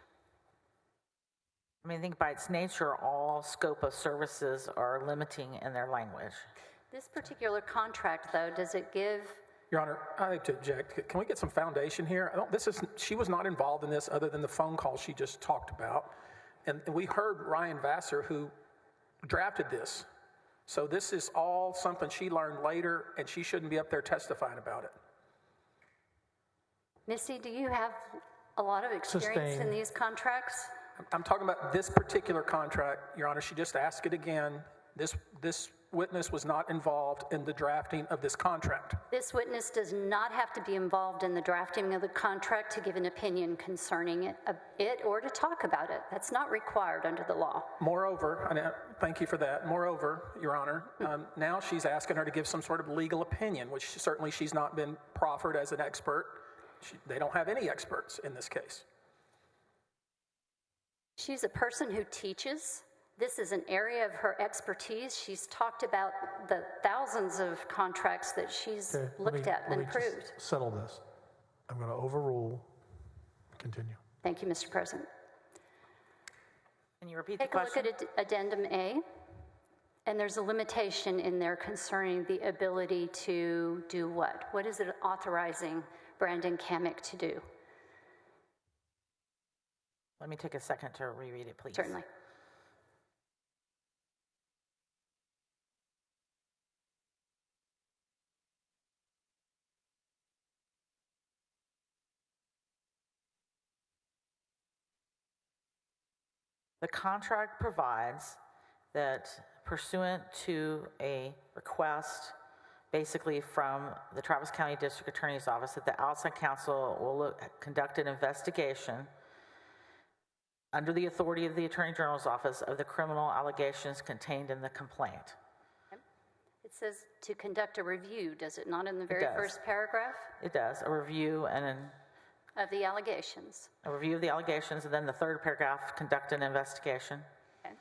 I mean, I think by its nature, all scope of services are limiting in their language. This particular contract, though, does it give? Your Honor, I like to object. Can we get some foundation here? She was not involved in this other than the phone call she just talked about. And we heard Ryan Vassar, who drafted this. So this is all something she learned later, and she shouldn't be up there testifying about it. Missy, do you have a lot of experience in these contracts? I'm talking about this particular contract, Your Honor. She just asked it again. This witness was not involved in the drafting of this contract. This witness does not have to be involved in the drafting of the contract to give an opinion concerning it or to talk about it. That's not required under the law. Moreover, and thank you for that. Moreover, Your Honor, now she's asking her to give some sort of legal opinion, which certainly she's not been proffered as an expert. They don't have any experts in this case. She's a person who teaches. This is an area of her expertise. She's talked about the thousands of contracts that she's looked at and approved. Just settle this. I'm going to overrule. Continue. Thank you, Mr. President. Can you repeat the Take a question? look at addendum A, and there's a limitation in there concerning the ability to do what? What is it authorizing Brandon Kamick to do? Let me take a second to reread it, please. Certainly. The contract provides that pursuant to a request basically from the Travis County District Attorney's Office, that the outside counsel will conduct an investigation under the authority of the Attorney General's Office of the criminal allegations contained in the complaint. It says to conduct a review, does it not, in the very does. first paragraph? It does, a review and Of the allegations. a review of the allegations, and then the third paragraph, conduct an investigation. Okay.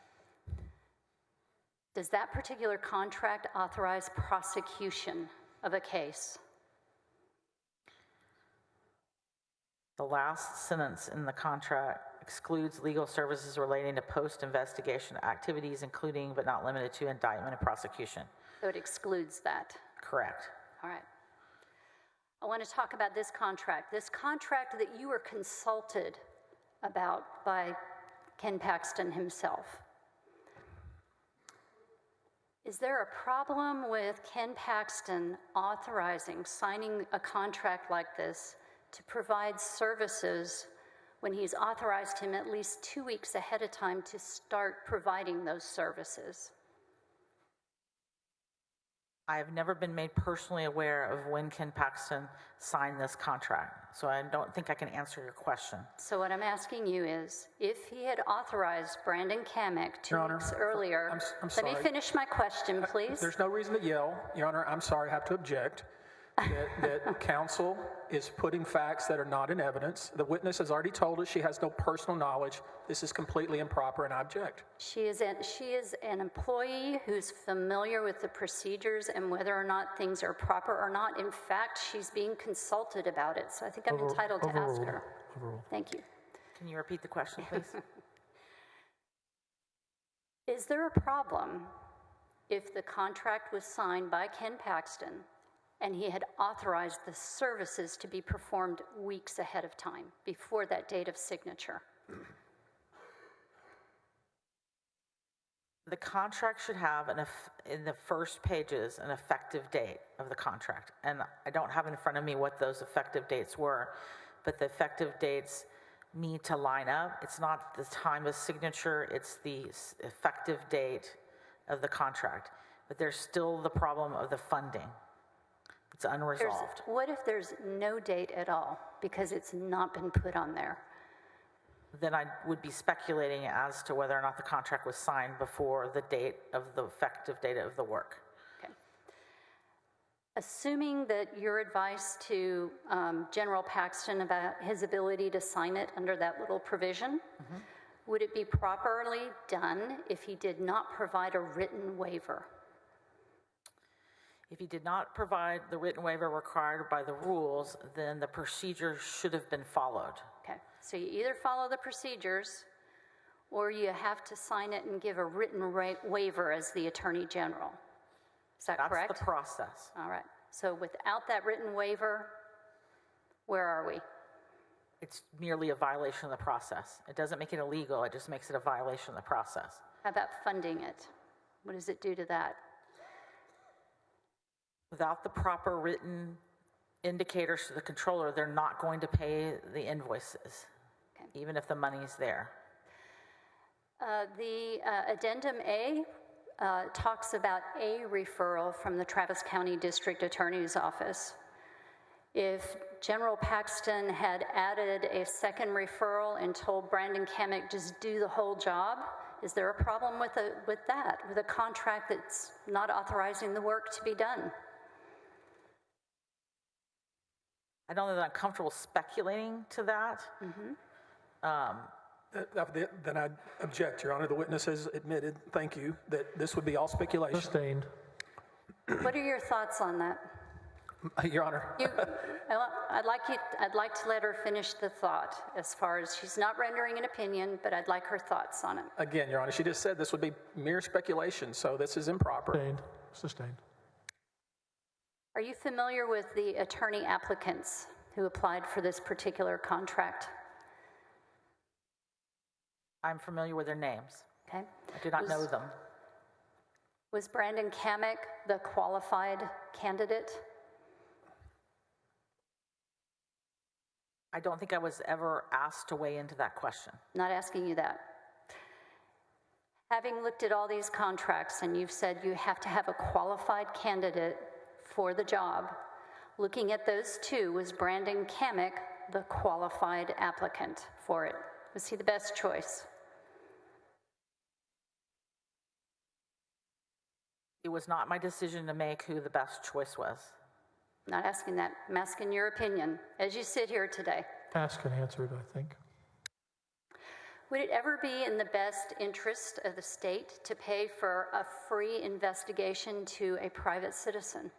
Does that particular contract authorize prosecution of a case? The last sentence in the contract excludes legal services relating to post-investigation activities, including but not limited to indictment and prosecution. So it excludes that. Correct. All right. I want to talk about this contract that you were consulted about by Ken Paxton himself. Is there a problem with Ken Paxton signing a contract like this to provide services when he's authorized him at least 2 weeks ahead of time to start providing those services? I have never been made personally aware of when Ken Paxton signed this contract, so I don't think I can answer your question. So what I'm asking you is, if he had authorized Brandon Kamek 2 Your Honor, weeks earlier, I'm let sorry. me finish my question, please. There's no reason to yell. Your Honor, I'm sorry, I have to object that counsel is putting facts that are not in evidence. The witness has already told us she has no personal knowledge. This is completely improper, and I object. She is an employee who's familiar with the procedures and whether or not things are proper or not. In fact, she's being consulted about it, so I think I'm entitled to ask her. Overruled. Thank you. Can you repeat the question, please? Is there a problem if the contract was signed by Ken Paxton and he had authorized the services to be performed weeks ahead of time, before that date of signature? The contract should have, in the first pages, an effective date of the contract. And I don't have in front of me what those effective dates were, but the effective dates need to line up. It's not the time of signature, it's the effective date of the contract. But there's still the problem of the funding. It's unresolved. What if there's no date at all because it's not been put on there? Then I would be speculating as to whether or not the contract was signed before the date of the effective date of the work. Okay. Assuming that your advice to General Paxton about his ability to sign it under that little provision, would it be properly done if he did not provide a written waiver? If he did not provide the written waiver required by the rules, then the procedure should have been followed. Okay, so you either follow the procedures or you have to sign it and give a written waiver as the Attorney General. Is that correct? That's the process. All right, so without that written waiver, where are we? It's merely a violation of the process. It doesn't make it illegal, it just makes it a violation of the process. How about funding it? What does it do to that? Without the proper written indicators to the controller, they're not going to pay the invoices, even if the money's there. The Addendum A talks about a referral from the Travis County District Attorney's Office. If General Paxton had added a second referral and told Brandon Kamek just do the whole job, is there a problem with that, with a contract that's not authorizing the work to be done? I don't know that I'm comfortable speculating to that. Then I object, Your Honor. The witness has admitted, thank you, that this would be all speculation. Sustained. What are your thoughts on that? Your Honor. I'd like to let her finish the thought, as far as she's not rendering an opinion, but I'd like her thoughts on it. Again, Your Honor, she just said this would be mere speculation, so this is improper. Sustained. Sustained. Are you familiar with the attorney applicants who applied for this particular contract? I'm familiar with their names. Okay. I do not know them. Was Brandon Kamek the qualified candidate? I don't think I was ever asked to weigh into that question. Not asking you that. Having looked at all these contracts and you've said you have to have a qualified candidate for the job, looking at those two, was Brandon Kamek the qualified applicant for it? Was he the best choice? It was not my decision to make who the best choice was. Not asking that, I'm asking your opinion as you sit here today. Asked and answered, I think. Would it ever be in the best interest of the state to pay for a free investigation to a private citizen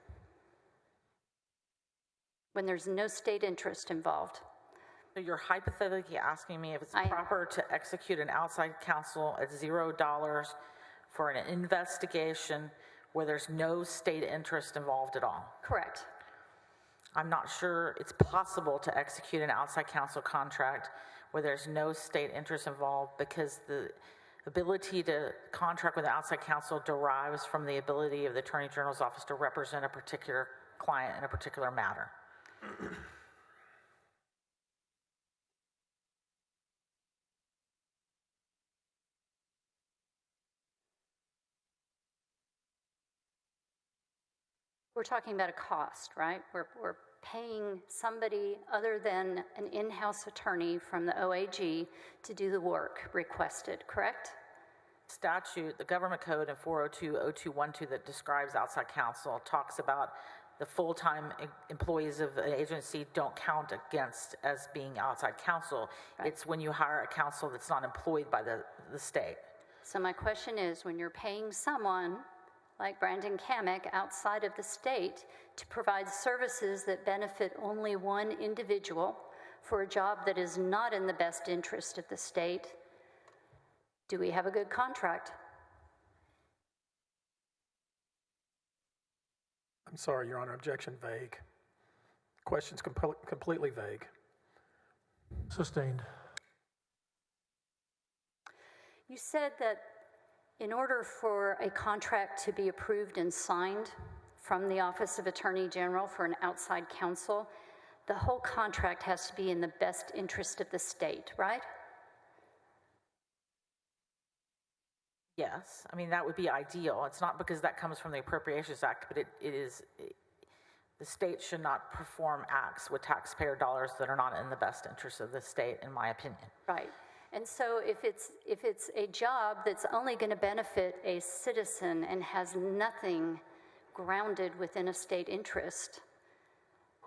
when there's no state interest involved? So you're hypothetically asking me if it's proper to execute an outside counsel at $0 for an investigation where there's no state interest involved at all? Correct. I'm not sure it's possible to execute an outside counsel contract where there's no state interest involved, because ability to contract with outside counsel derives from the ability of the Attorney General's office to represent a particular client in a particular matter. We're talking about a cost, right? We're paying somebody other than an in-house attorney from the OAG to do the work requested, correct? Statute, the government code in 4020212 that describes outside counsel talks about the full-time employees of an agency don't count against as being outside counsel. Right. It's when you hire a counsel that's not employed by the state. So my question is, when you're paying someone like Brandon Kamek outside of the state to provide services that benefit only one individual for a job that is not in the best interest of the state, do we have a good contract? I'm sorry, Your Honor, objection vague. Question's completely vague. Sustained. You said that in order for a contract to be approved and signed from the Office of Attorney General for an outside counsel, the whole contract has to be in the best interest of the state, right? Yes, I mean, that would be ideal. It's not because that comes from the Appropriations Act, but the state should not perform acts with taxpayer dollars that are not in the best interest of the state, in my opinion. Right. And so if it's a job that's only going to benefit a citizen and has nothing grounded within a state interest,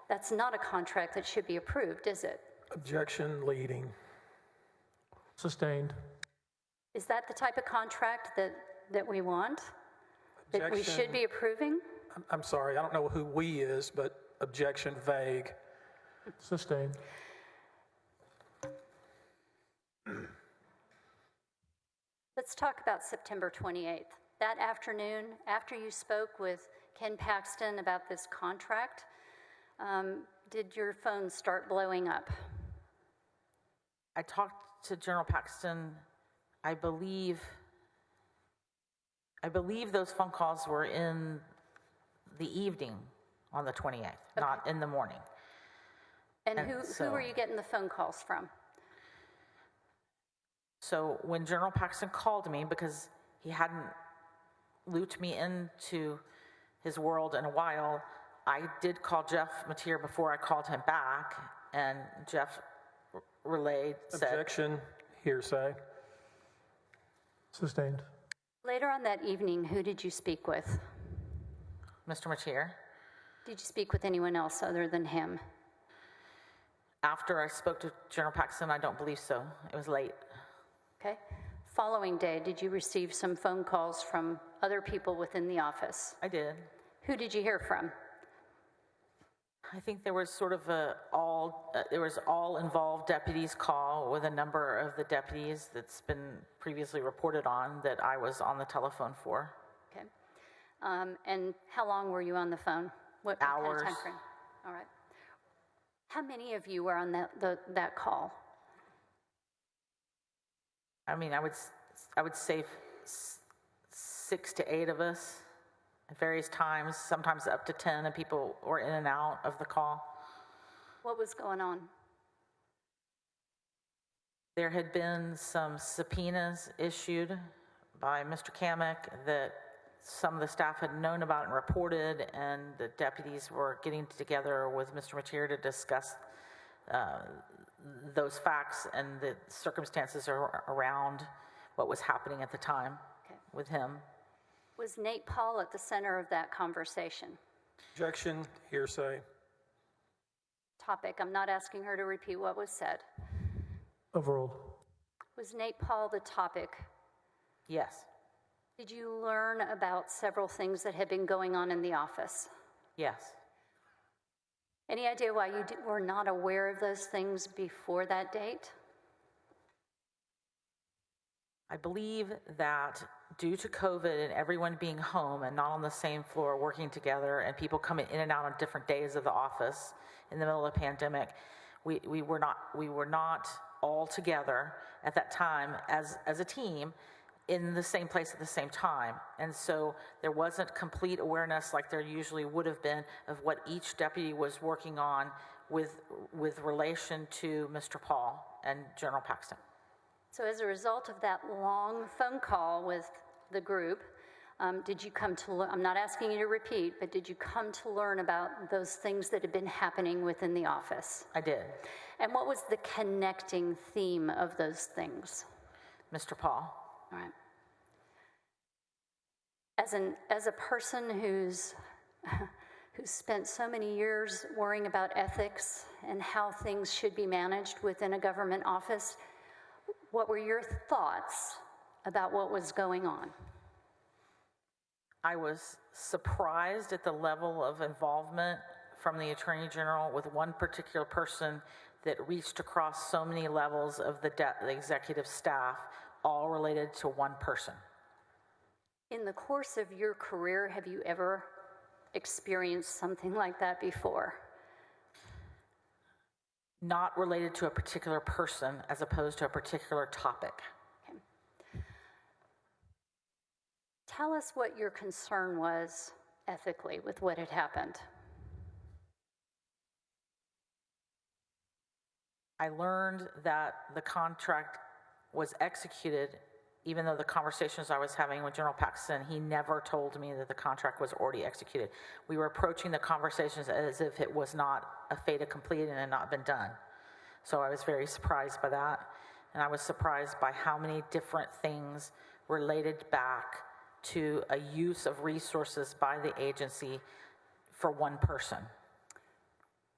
that's not a contract that should be approved, is it? Objection leading. Sustained. Is that the type of contract that we want? That we Objection. should be approving? I'm sorry, I don't know who "we" is, but objection vague. Sustained. Let's talk about September 28th. That afternoon, after you spoke with Ken Paxton about this contract, did your phone start blowing up? I talked to General Paxton, I believe those phone calls were in the evening on the 28th, not in the morning. And who were you getting the phone calls from? So when General Paxton called me, because he hadn't looped me into his world in a while, I did call Jeff Mateer before I called him back, and Jeff relayed, said... Objection, hearsay. Sustained. Later on that evening, who did you speak with? Mr. Mateer. Did you speak with anyone else other than him? After I spoke to General Paxton, I don't believe so. It was late. Okay. Following day, did you receive some phone calls from other people within the office? I did. Who did you hear from? I think there was sort of there was all involved deputies call with a number of the deputies that's been previously reported on that I was on the telephone for. Okay. And how long were you on the phone? What Hours. kind of time frame? All right. How many of you were on that call? I mean, I would say 6 to 8 of us at various times, sometimes up to 10, and people were in and out of the call. What was going on? There had been some subpoenas issued by Mr. Kamek that some of the staff had known about and reported, and the deputies were getting together with Mr. Mateer to discuss those facts and the circumstances around what was happening at the time with him. Was Nate Paul at the center of that conversation? Objection, hearsay. Topic. I'm not asking her to repeat what was said. Overruled. Was Nate Paul the topic? Yes. Did you learn about several things that had been going on in the office? Yes. Any idea why you were not aware of those things before that date? I believe that due to COVID and everyone being home and not on the same floor working together and people coming in and out on different days of the office in the middle of the pandemic, we were not all together at that time as a team in the same place at the same time. And so there wasn't complete awareness like there usually would have been of what each deputy was working on with relation to Mr. Paul and General Paxton. So as a result of that long phone call with the group, did you come to learn, I'm not asking you to repeat, but did you come to learn about those things that had been happening within the office? I did. And what was the connecting theme of those things? Mr. Paul. All right. As a person who's spent so many years worrying about ethics and how things should be managed within a government office, what were your thoughts about what was going on? I was surprised at the level of involvement from the Attorney General with one particular person that reached across so many levels of the executive staff, all related to one person. In the course of your career, have you ever experienced something like that before? Not related to a particular person as opposed to a particular topic. Okay. Tell us what your concern was ethically with what had happened. I learned that the contract was executed, even though the conversations I was having with General Paxton, he never told me that the contract was already executed. We were approaching the conversations as if it was not a fait accompli and had not been done. So I was very surprised by that. And I was surprised by how many different things related back to a use of resources by the agency for one person.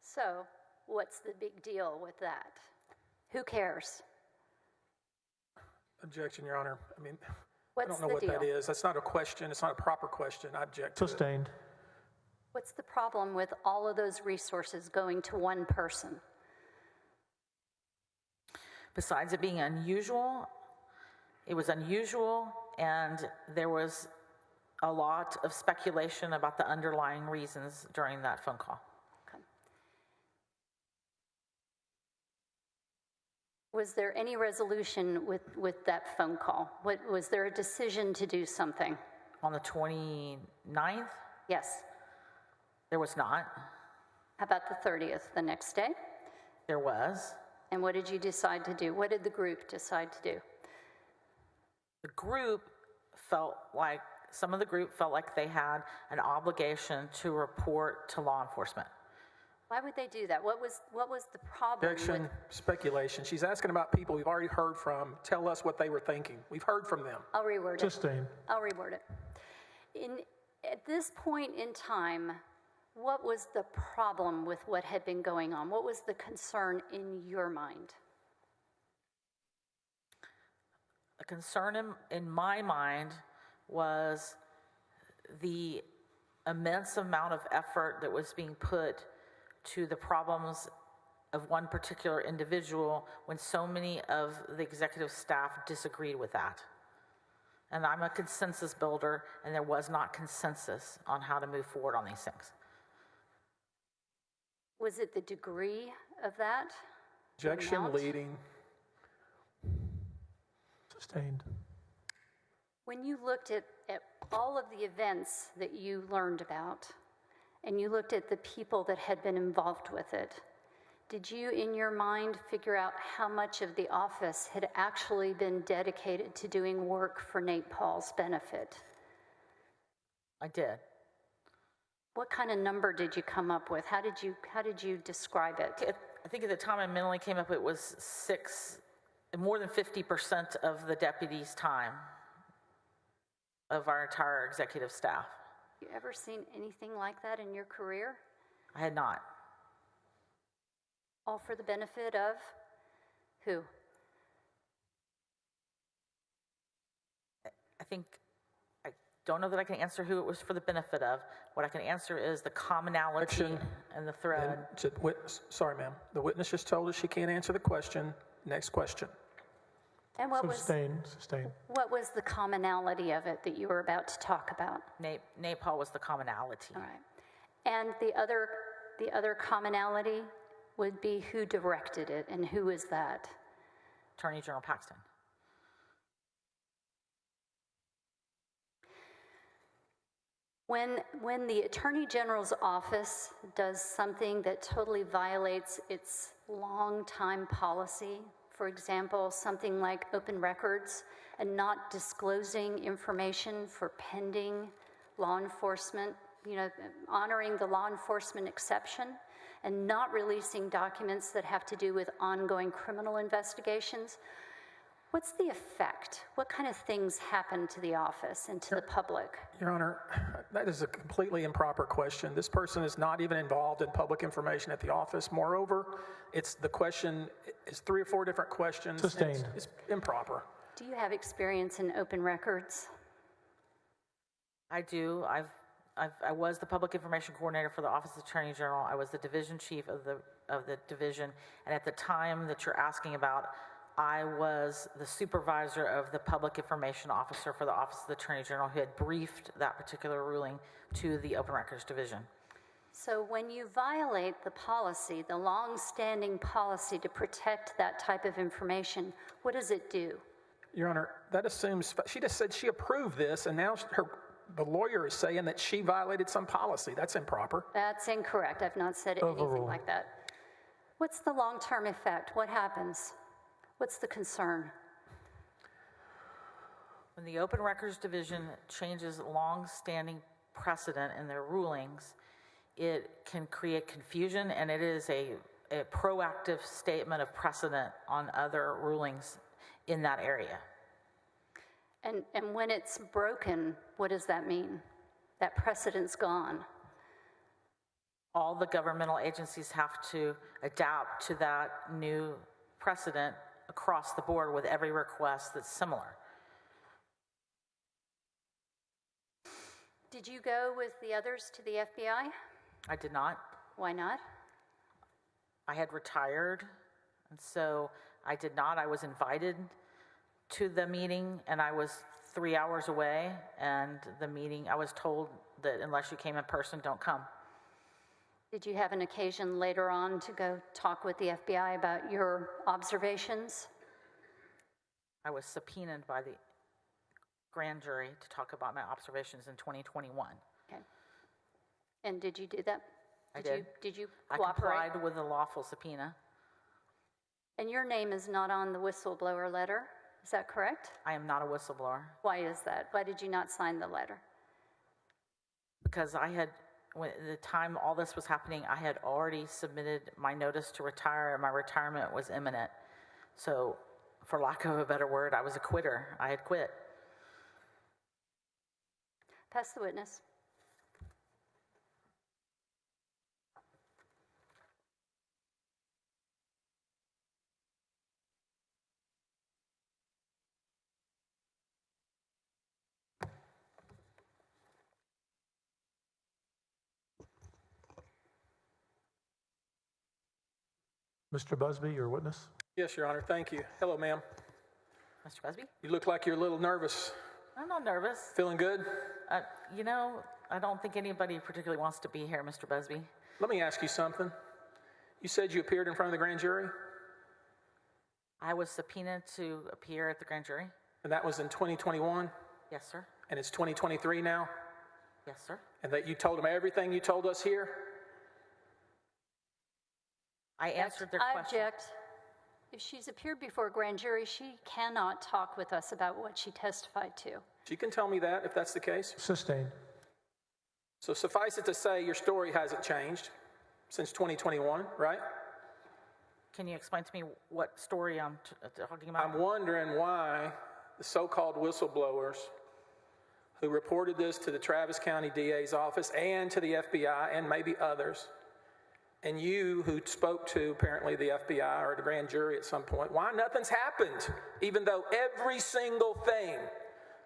So, what's the big deal with that? Who cares? Objection, Your Honor. I mean, I What's don't know the what deal? that is. That's not a question. It's not a proper question. I object to it. Sustained. What's the problem with all of those resources going to one person? Besides it being unusual, it was unusual, and there was a lot of speculation about the underlying reasons during that phone call. Okay. Was there any resolution with that phone call? Was there a decision to do something? On the 29th, Yes. there was not. How about the 30th, the next day? There was. And what did you decide to do? What did the group decide to do? The group felt like, some of the group felt like they had an obligation to report to law enforcement. Why would they do that? What was the problem Objection, with... speculation. She's asking about people we've already heard from. Tell us what they were thinking. We've heard from them. I'll reword it. Sustained. I'll reword it. At this point in time, what was the problem with what had been going on? What was the concern in your mind? The concern in my mind was the immense amount of effort that was being put to the problems of one particular individual when so many of the executive staff disagreed with that. And I'm a consensus builder, and there was not consensus on how to move forward on these things. Was it the degree of that? Objection, amount? leading. Sustained. When you looked at all of the events that you learned about, and you looked at the people that had been involved with it, did you, in your mind, figure out how much of the office had actually been dedicated to doing work for Nate Paul's benefit? I did. What kind of number did you come up with? How did you describe it? I think at the time I mentally came up, it was more than 50% of the deputies' time of our entire executive staff. You ever seen anything like that in your career? I had not. All for the benefit of who? I don't know that I can answer who it was for the benefit of. What I can answer is the commonality Objection. and the thread. Sorry, ma'am. The witness just told us she can't answer the question. Next question. And what was Sustained. what was the commonality of it that you were about to talk about? Nate Paul was the commonality. All right. And the other commonality would be who directed it, and who is that? Attorney General Paxton. When the Attorney General's office does something that totally violates its long-time policy, for example, something like open records and not disclosing information for pending law enforcement, honoring the law enforcement exception, and not releasing documents that have to do with ongoing criminal investigations, what's the effect? What kind of things happen to the office and to the public? Your Honor, that is a completely improper question. This person is not even involved in public information at the office. Moreover, the question is 3 or 4 different questions. Sustained. It's improper. Do you have experience in open records? I do. I was the public information coordinator for the Office of the Attorney General. I was the division chief of the division, and at the time that you're asking about, I was the supervisor of the public information officer for the Office of the Attorney General who had briefed that particular ruling to the Open Records Division. So when you violate the policy, the long-standing policy to protect that type of information, what does it do? Your Honor, that assumes, she just said she approved this, and now the lawyer is saying that she violated some policy. That's improper. That's incorrect. I've not said anything like that. What's the long-term effect? What happens? What's the concern? When the Open Records Division changes long-standing precedent in their rulings, it can create confusion, and it is a proactive statement of precedent on other rulings in that area. And when it's broken, what does that mean? That precedent's gone. All the governmental agencies have to adapt to that new precedent across the board with every request that's similar. Did you go with the others to the FBI? I did not. Why not? I had retired, and so I did not. I was invited to the meeting, and I was 3 hours away, and the meeting, I was told that unless you came in person, don't come. Did you have an occasion later on to go talk with the FBI about your observations? I was subpoenaed by the grand jury to talk about my observations in 2021. Okay. And did you do that? I did. Did you I cooperate? complied with the lawful subpoena. And your name is not on the whistleblower letter, is that correct? I am not a whistleblower Why is that? Why did you not sign the letter? because when the time all this was happening, I had already submitted my notice to retire, and my retirement was imminent. So, for lack of a better word, I was a quitter. I had quit. Pass the witness. Mr. Busby, your witness. Yes, Your Honor. Thank you. Hello, ma'am. Mr. Busby? You look like you're a little nervous. I'm not nervous. Feeling good? I don't think anybody particularly wants to be here, Mr. Busby. Let me ask you something. You said you appeared in front of the grand jury, I was subpoenaed to appear at the grand jury. and that was in 2021, Yes, sir. and it's 2023 now, Yes, sir. and that you told them everything you told us here? I answered their I question. object. If she's appeared before a grand jury, she cannot talk with us about what she testified to. You can tell me that if that's the case. Sustained. So suffice it to say, your story hasn't changed since 2021, right? Can you explain to me what story I'm talking about? I'm wondering why the so-called whistleblowers who reported this to the Travis County DA's office and to the FBI and maybe others, and you who spoke to apparently the FBI or the grand jury at some point, why nothing's happened, even though every single thing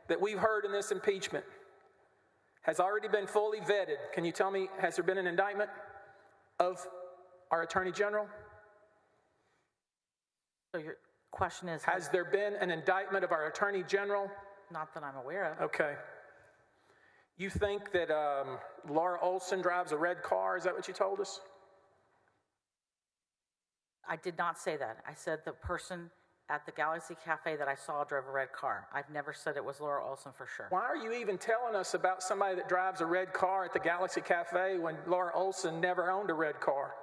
that we've heard in this impeachment has already been fully vetted. Can you tell me, has there been an indictment of our Attorney General? So your question is, Has there been an indictment of our Attorney General? not that I'm aware of. Okay. You think that Laura Olson drives a red car? Is that what you told us? I did not say that. I said the person at the Galaxy Cafe that I saw drove a red car. I've never said it was Laura Olson for sure. Why are you even telling us about somebody that drives a red car at the Galaxy Cafe when Laura Olson never owned a red car?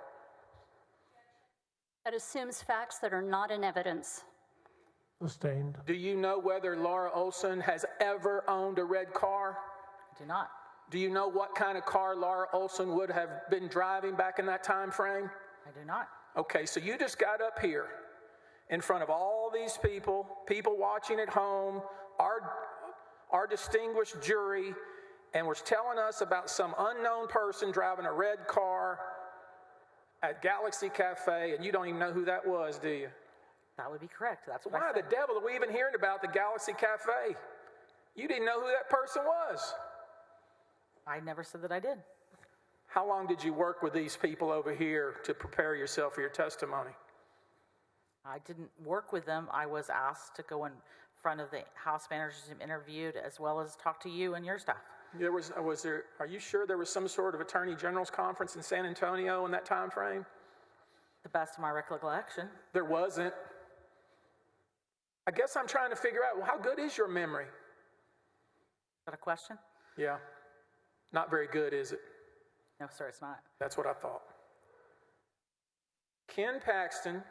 That assumes facts that are not in evidence. Sustained. Do you know whether Laura Olson has ever owned a red car? I do not. Do you know what kind of car Laura Olson would have been driving back in that time frame? I do not. Okay, so you just got up here in front of all these people watching at home, our distinguished jury, and was telling us about some unknown person driving a red car at Galaxy Cafe, and you don't even know who that was, do you? That would be correct. That's what Why I the said. devil are we even hearing about the Galaxy Cafe? You didn't know who that person was. I never said that I did. How long did you work with these people over here to prepare yourself for your testimony? I didn't work with them. I was asked to go in front of the House managers and interviewed, as well as talk to you and your staff. Are you sure there was some sort of Attorney General's conference in San Antonio in that time frame? The best of my recollection. There wasn't. I guess I'm trying to figure out, well, how good is your memory? Is that a question? Yeah. Not very good, is it? No, sir, it's not. That's what I thought. Ken Paxton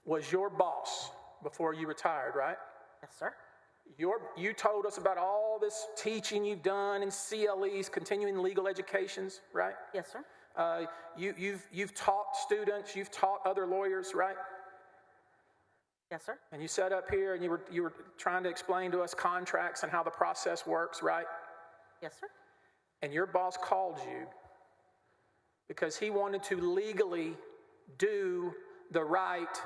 was your boss before you retired, right? Yes, sir. You told us about all this teaching you've done in CLEs, continuing legal educations, right? Yes, sir. You've taught students, you've taught other lawyers, right? Yes, sir. And you sat up here and you were trying to explain to us contracts and how the process works, right? Yes, sir. And your boss called you because he wanted to legally do the right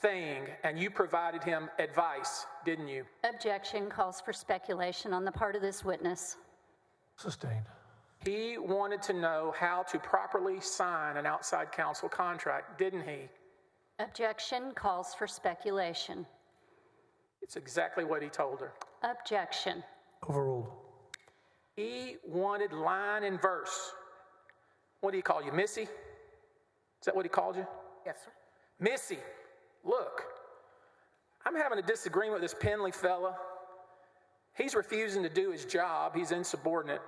thing, and you provided him advice, didn't you? Objection calls for speculation on the part of this witness. Sustained. He wanted to know how to properly sign an outside counsel contract, didn't he? Objection calls for speculation. It's exactly what he told her. Objection. Overruled. He wanted line and verse. What do you call you, Missy? Is that what he called you? Yes, sir. Missy, look, I'm having a disagreement with this Penley fella. He's refusing to do his job. He's insubordinate.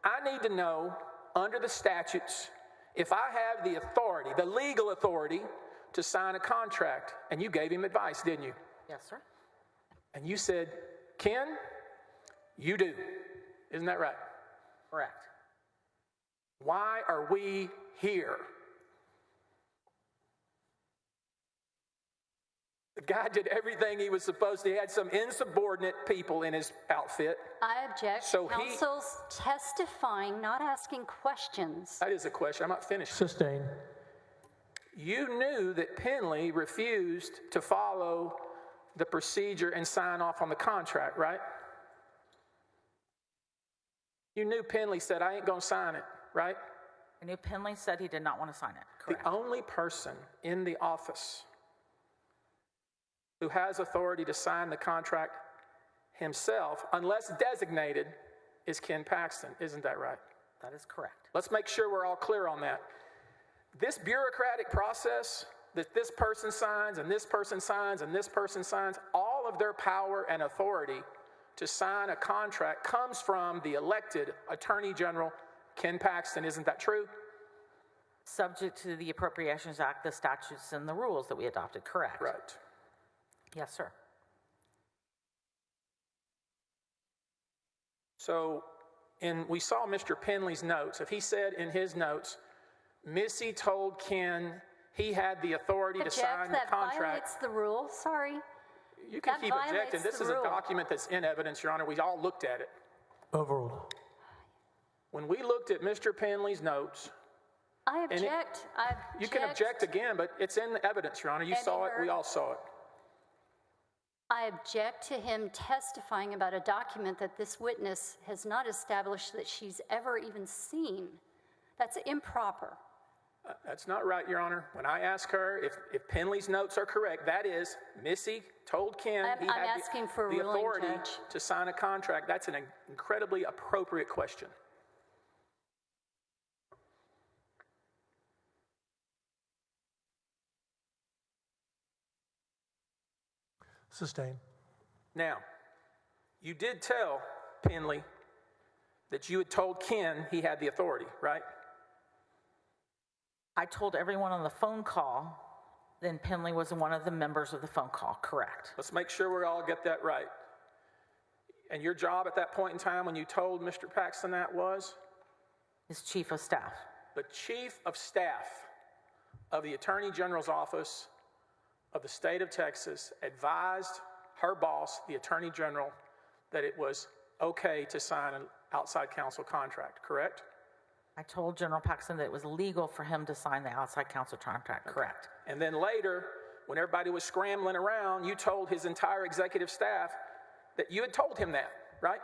I need to know, under the statutes, if I have the authority, the legal authority, to sign a contract. And you gave him advice, didn't you? Yes, sir. And you said, Ken, you do. Isn't that right? Correct. Why are we here? The guy did everything he was supposed to. He had some insubordinate people in his outfit. I object. So Counsel's testifying, not asking questions. That is a question. I'm not finished. Sustained. You knew that Penley refused to follow the procedure and sign off on the contract, right? You knew Penley said, I ain't going to sign it, right? I knew Penley said he did not want to sign it. Correct. The only person in the office who has authority to sign the contract himself, unless designated, is Ken Paxton. Isn't that right? That is correct. Let's make sure we're all clear on that. This bureaucratic process that this person signs and this person signs and this person signs, all of their power and authority to sign a contract comes from the elected Attorney General, Ken Paxton. Isn't that true? Subject to the Appropriations Act, the statutes, and the rules that we adopted. Correct. Right. Yes, sir. So, we saw Mr. Penley's notes. If he said in his notes, Missy told Ken he had the authority to sign the That contract. violates the rule. Sorry. You can that keep violates objecting. This the is a rule. document that's in evidence, Your Honor. We all looked at it. Overruled. When we looked at Mr. Penley's notes, I object. you can object again, but it's in the evidence, Your Honor. You saw it. We all saw it. I object to him testifying about a document that this witness has not established that she's ever even seen. That's improper. That's not right, Your Honor. When I ask her if Penley's notes are correct, that is, Missy told Ken he I'm had asking for a the ruling, authority Judge. to sign a contract. That's an incredibly appropriate question. Sustained. Now, you did tell Penley that you had told Ken he had the authority, right? I told everyone on the phone call, then Penley was one of the members of the phone call, correct? Let's make sure we all get that right. And your job at that point in time when you told Mr. Paxton that was? His chief of staff. The chief of staff of the Attorney General's office of the state of Texas advised her boss, the Attorney General, that it was okay to sign an outside counsel contract, correct? I told General Paxton that it was legal for him to sign the outside counsel contract, correct? And then later, when everybody was scrambling around, you told his entire executive staff that you had told him that, right?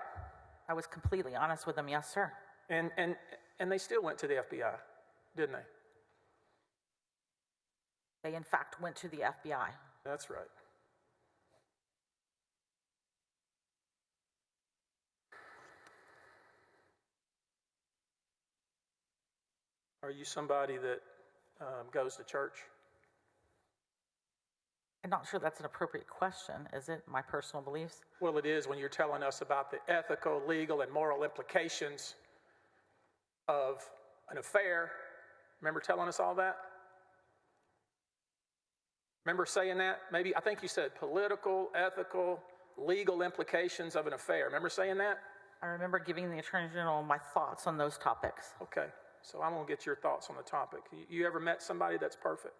I was completely honest with him, yes, sir. And they still went to the FBI, didn't they? They, in fact, went to the FBI. That's right. Are you somebody that goes to church? I'm not sure that's an appropriate question, is it? My personal beliefs? Well, it is when you're telling us about the ethical, legal, and moral implications of an affair. Remember telling us all that? Remember saying that? Maybe, I think you said political, ethical, legal implications of an affair. Remember saying that? I remember giving the Attorney General my thoughts on those topics. Okay, so I'm gonna get your thoughts on the topic. You ever met somebody that's perfect?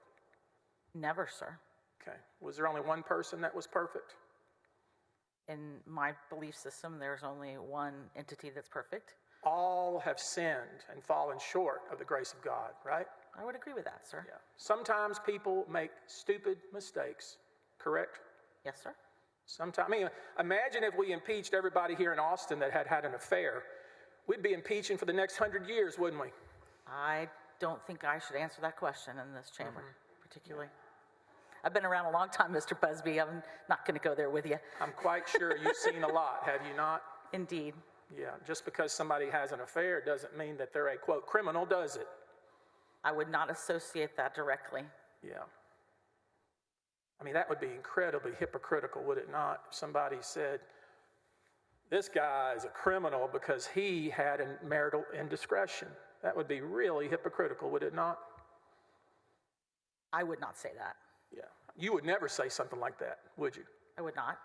Never, sir. Okay, was there only one person that was perfect? In my belief system, there's only one entity that's perfect. All have sinned and fallen short of the grace of God, right? I would agree with that, sir. Yeah. Sometimes people make stupid mistakes, correct? Yes, sir. Sometimes, I mean, imagine if we impeached everybody here in Austin that had had an affair. We'd be impeaching for the next 100 years, wouldn't we? I don't think I should answer that question in this chamber, particularly. I've been around a long time, Mr. Busby. I'm not going to go there with you. I'm quite sure you've seen a lot, have you not? Indeed. Yeah, just because somebody has an affair doesn't mean that they're a, quote, criminal, does it? I would not associate that directly. Yeah. I mean, that would be incredibly hypocritical, would it not? If somebody said, this guy is a criminal because he had a marital indiscretion. That would be really hypocritical, would it not? I would not say that. Yeah. You would never say something like that, would you? I would not.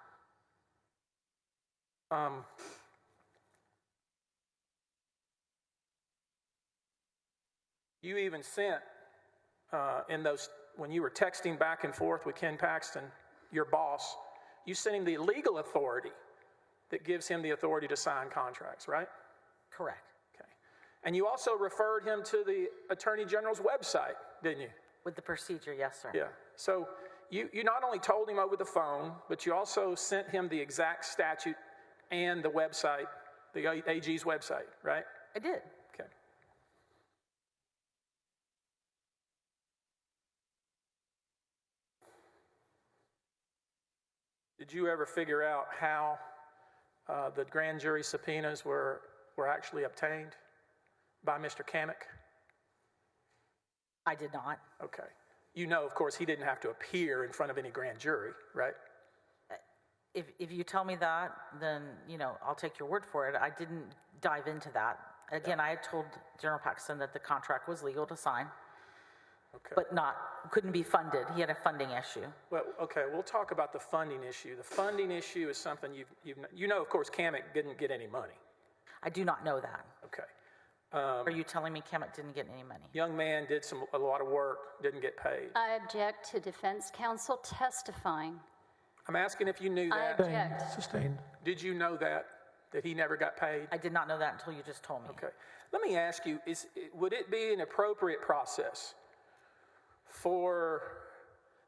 You even sent in those, when you were texting back and forth with Ken Paxton, your boss, you sent him the legal authority that gives him the authority to sign contracts, right? Correct. Okay. And you also referred him to the Attorney General's website, didn't you? With the procedure, yes, sir. Yeah. So you not only told him over the phone, but you also sent him the exact statute and the website, the AG's website, right? I did. Okay. Did you ever figure out how the grand jury subpoenas were actually obtained by Mr. Kamek? I did not. Okay. You know, of course, he didn't have to appear in front of any grand jury, right? If you tell me that, then, you know, I'll take your word for it. I didn't dive into that. Again, I had told General Paxton that the contract was legal to sign, Okay. but couldn't be funded. He had a funding issue. Well, okay, we'll talk about the funding issue. The funding issue is something you know, of course, Kamek didn't get any money. I do not know that. Okay. Are you telling me Kemet didn't get any money? Young man did a lot of work, didn't get paid. I object to defense counsel testifying. I'm asking if you knew I that. object. Sustained. Did you know that he never got paid? I did not know that until you just told me. Okay. Let me ask you, would it be an appropriate process for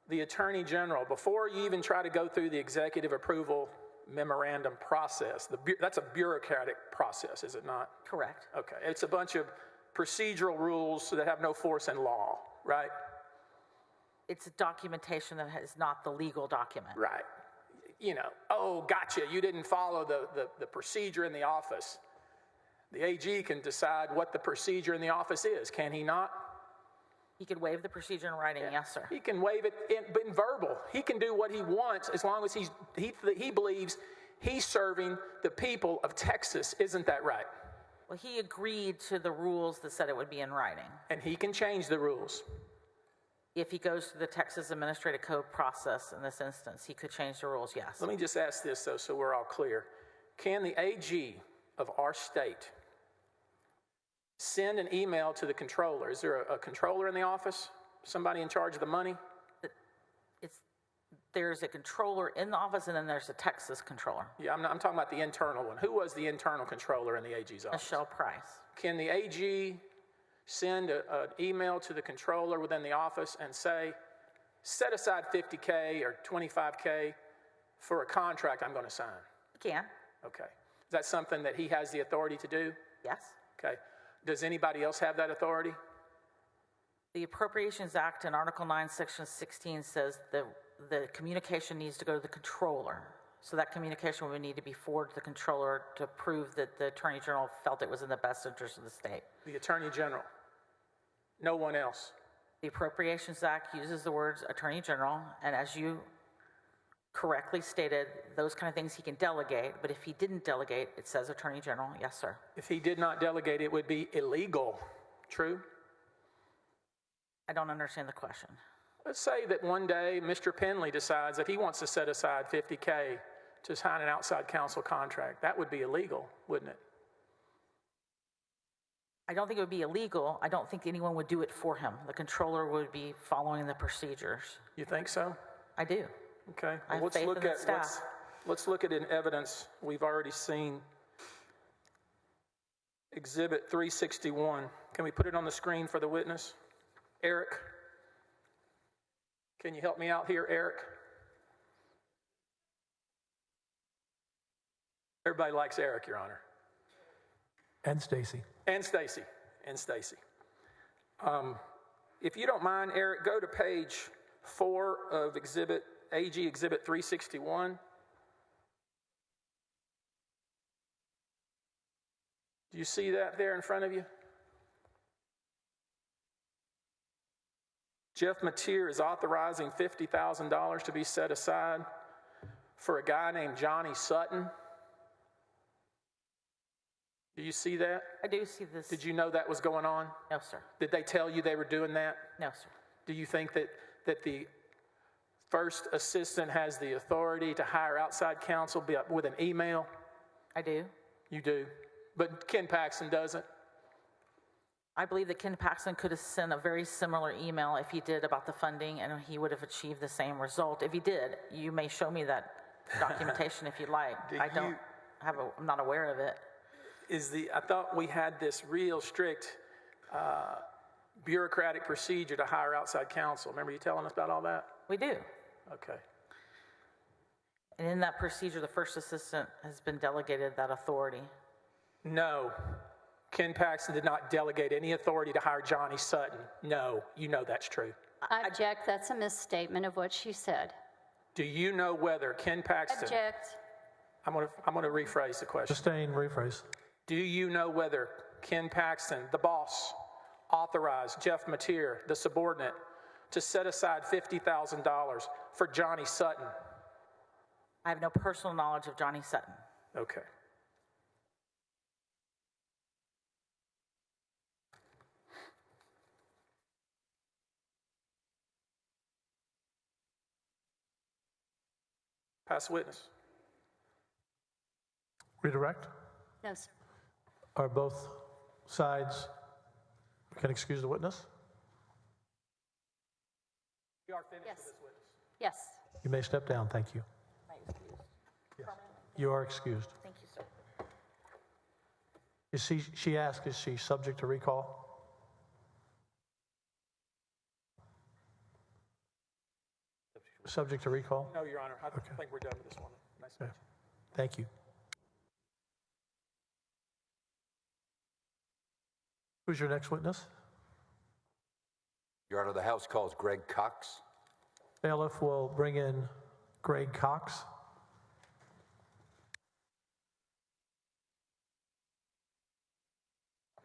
the Attorney General, before you even try to go through the executive approval memorandum process, that's a bureaucratic process, is it not? Correct. Okay. It's a bunch of procedural rules that have no force in law, right? It's a documentation that is not the legal document. Right. You know, oh, gotcha, you didn't follow the procedure in the office. The AG can decide what the procedure in the office is, can he not? He could waive the procedure in writing, yes, sir. He can waive it in verbal. He can do what he wants as long as he believes he's serving the people of Texas. Isn't that right? Well, he agreed to the rules that said it would be in writing. And he can change the rules. If he goes through the Texas Administrative Code process in this instance, he could change the rules, yes. Let me just ask this, though, so we're all clear. Can the AG of our state send an email to the controller? Is there a controller in the office? Somebody in charge of the money? There's a controller in the office, and then there's a Texas controller. Yeah, I'm talking about the internal one. Who was the internal controller in the AG's office? Michelle Price. Can the AG send an email to the controller within the office and say, set aside $50K or $25K for a contract I'm going to sign? He can. Okay. Is that something that he has the authority to do? Yes. Okay. Does anybody else have that authority? The Appropriations Act in Article 9, Section 16 says the communication needs to go to the controller. So that communication would need to be forwarded to the controller to prove that the Attorney General felt it was in the best interest of the state. The Attorney General. No one else. The Appropriations Act uses the words Attorney General, and as you correctly stated, those kind of things he can delegate, but if he didn't delegate, it says Attorney General. Yes, sir. If he did not delegate, it would be illegal. True? I don't understand the question. Let's say that one day Mr. Penley decides that he wants to set aside $50K to sign an outside counsel contract. That would be illegal, wouldn't it? I don't think it would be illegal. I don't think anyone would do it for him. The controller would be following the procedures. You think so? I do. Okay. I have Let's faith look in the at staff. let's look at an evidence we've already seen. Exhibit 361. Can we put it on the screen for the witness? Eric, can you help me out here, Eric? Everybody likes Eric, Your Honor. And Stacy. And Stacy. And Stacy. If you don't mind, Eric, go to page 4 of AG Exhibit 361. Do you see that there in front of you? Jeff Mateer is authorizing $50,000 to be set aside for a guy named Johnny Sutton. Do you see that? I do see this. Did you know that was going on? No, sir. Did they tell you they were doing that? No, sir. Do you think that the first assistant has the authority to hire outside counsel with an email? I do. You do. But Ken Paxton doesn't? I believe that Ken Paxton could have sent a very similar email if he did about the funding, and he would have achieved the same result. If he did, you may show me that documentation if you'd like. I'm not aware of it. I thought we had this real strict bureaucratic procedure to hire outside counsel. Remember you telling us about all that? We do. Okay. And in that procedure, the first assistant has been delegated that authority. No. Ken Paxton did not delegate any authority to hire Johnny Sutton. No, you know that's true. I object. That's a misstatement of what she said. Do you know whether Ken Paxton... Object. I'm going to rephrase the question. Sustain, rephrase. Do you know whether Ken Paxton, the boss, authorized Jeff Mateer, the subordinate, to set aside $50,000 for Johnny Sutton? I have no personal knowledge of Johnny Sutton. Okay. Pass witness. Redirect. No, sir. Are both sides can excuse the witness? We are finished Yes. with this witness. Yes. You may step down. Thank you. Yes. You are excused. Thank you, sir. She asked, is she subject to recall? Subject to recall? No, Your Honor. I think we're done with this one. Nice to meet you. Thank you. Who's your next witness? Your Honor, the House calls Greg Cox. Bailiff will bring in Greg Cox.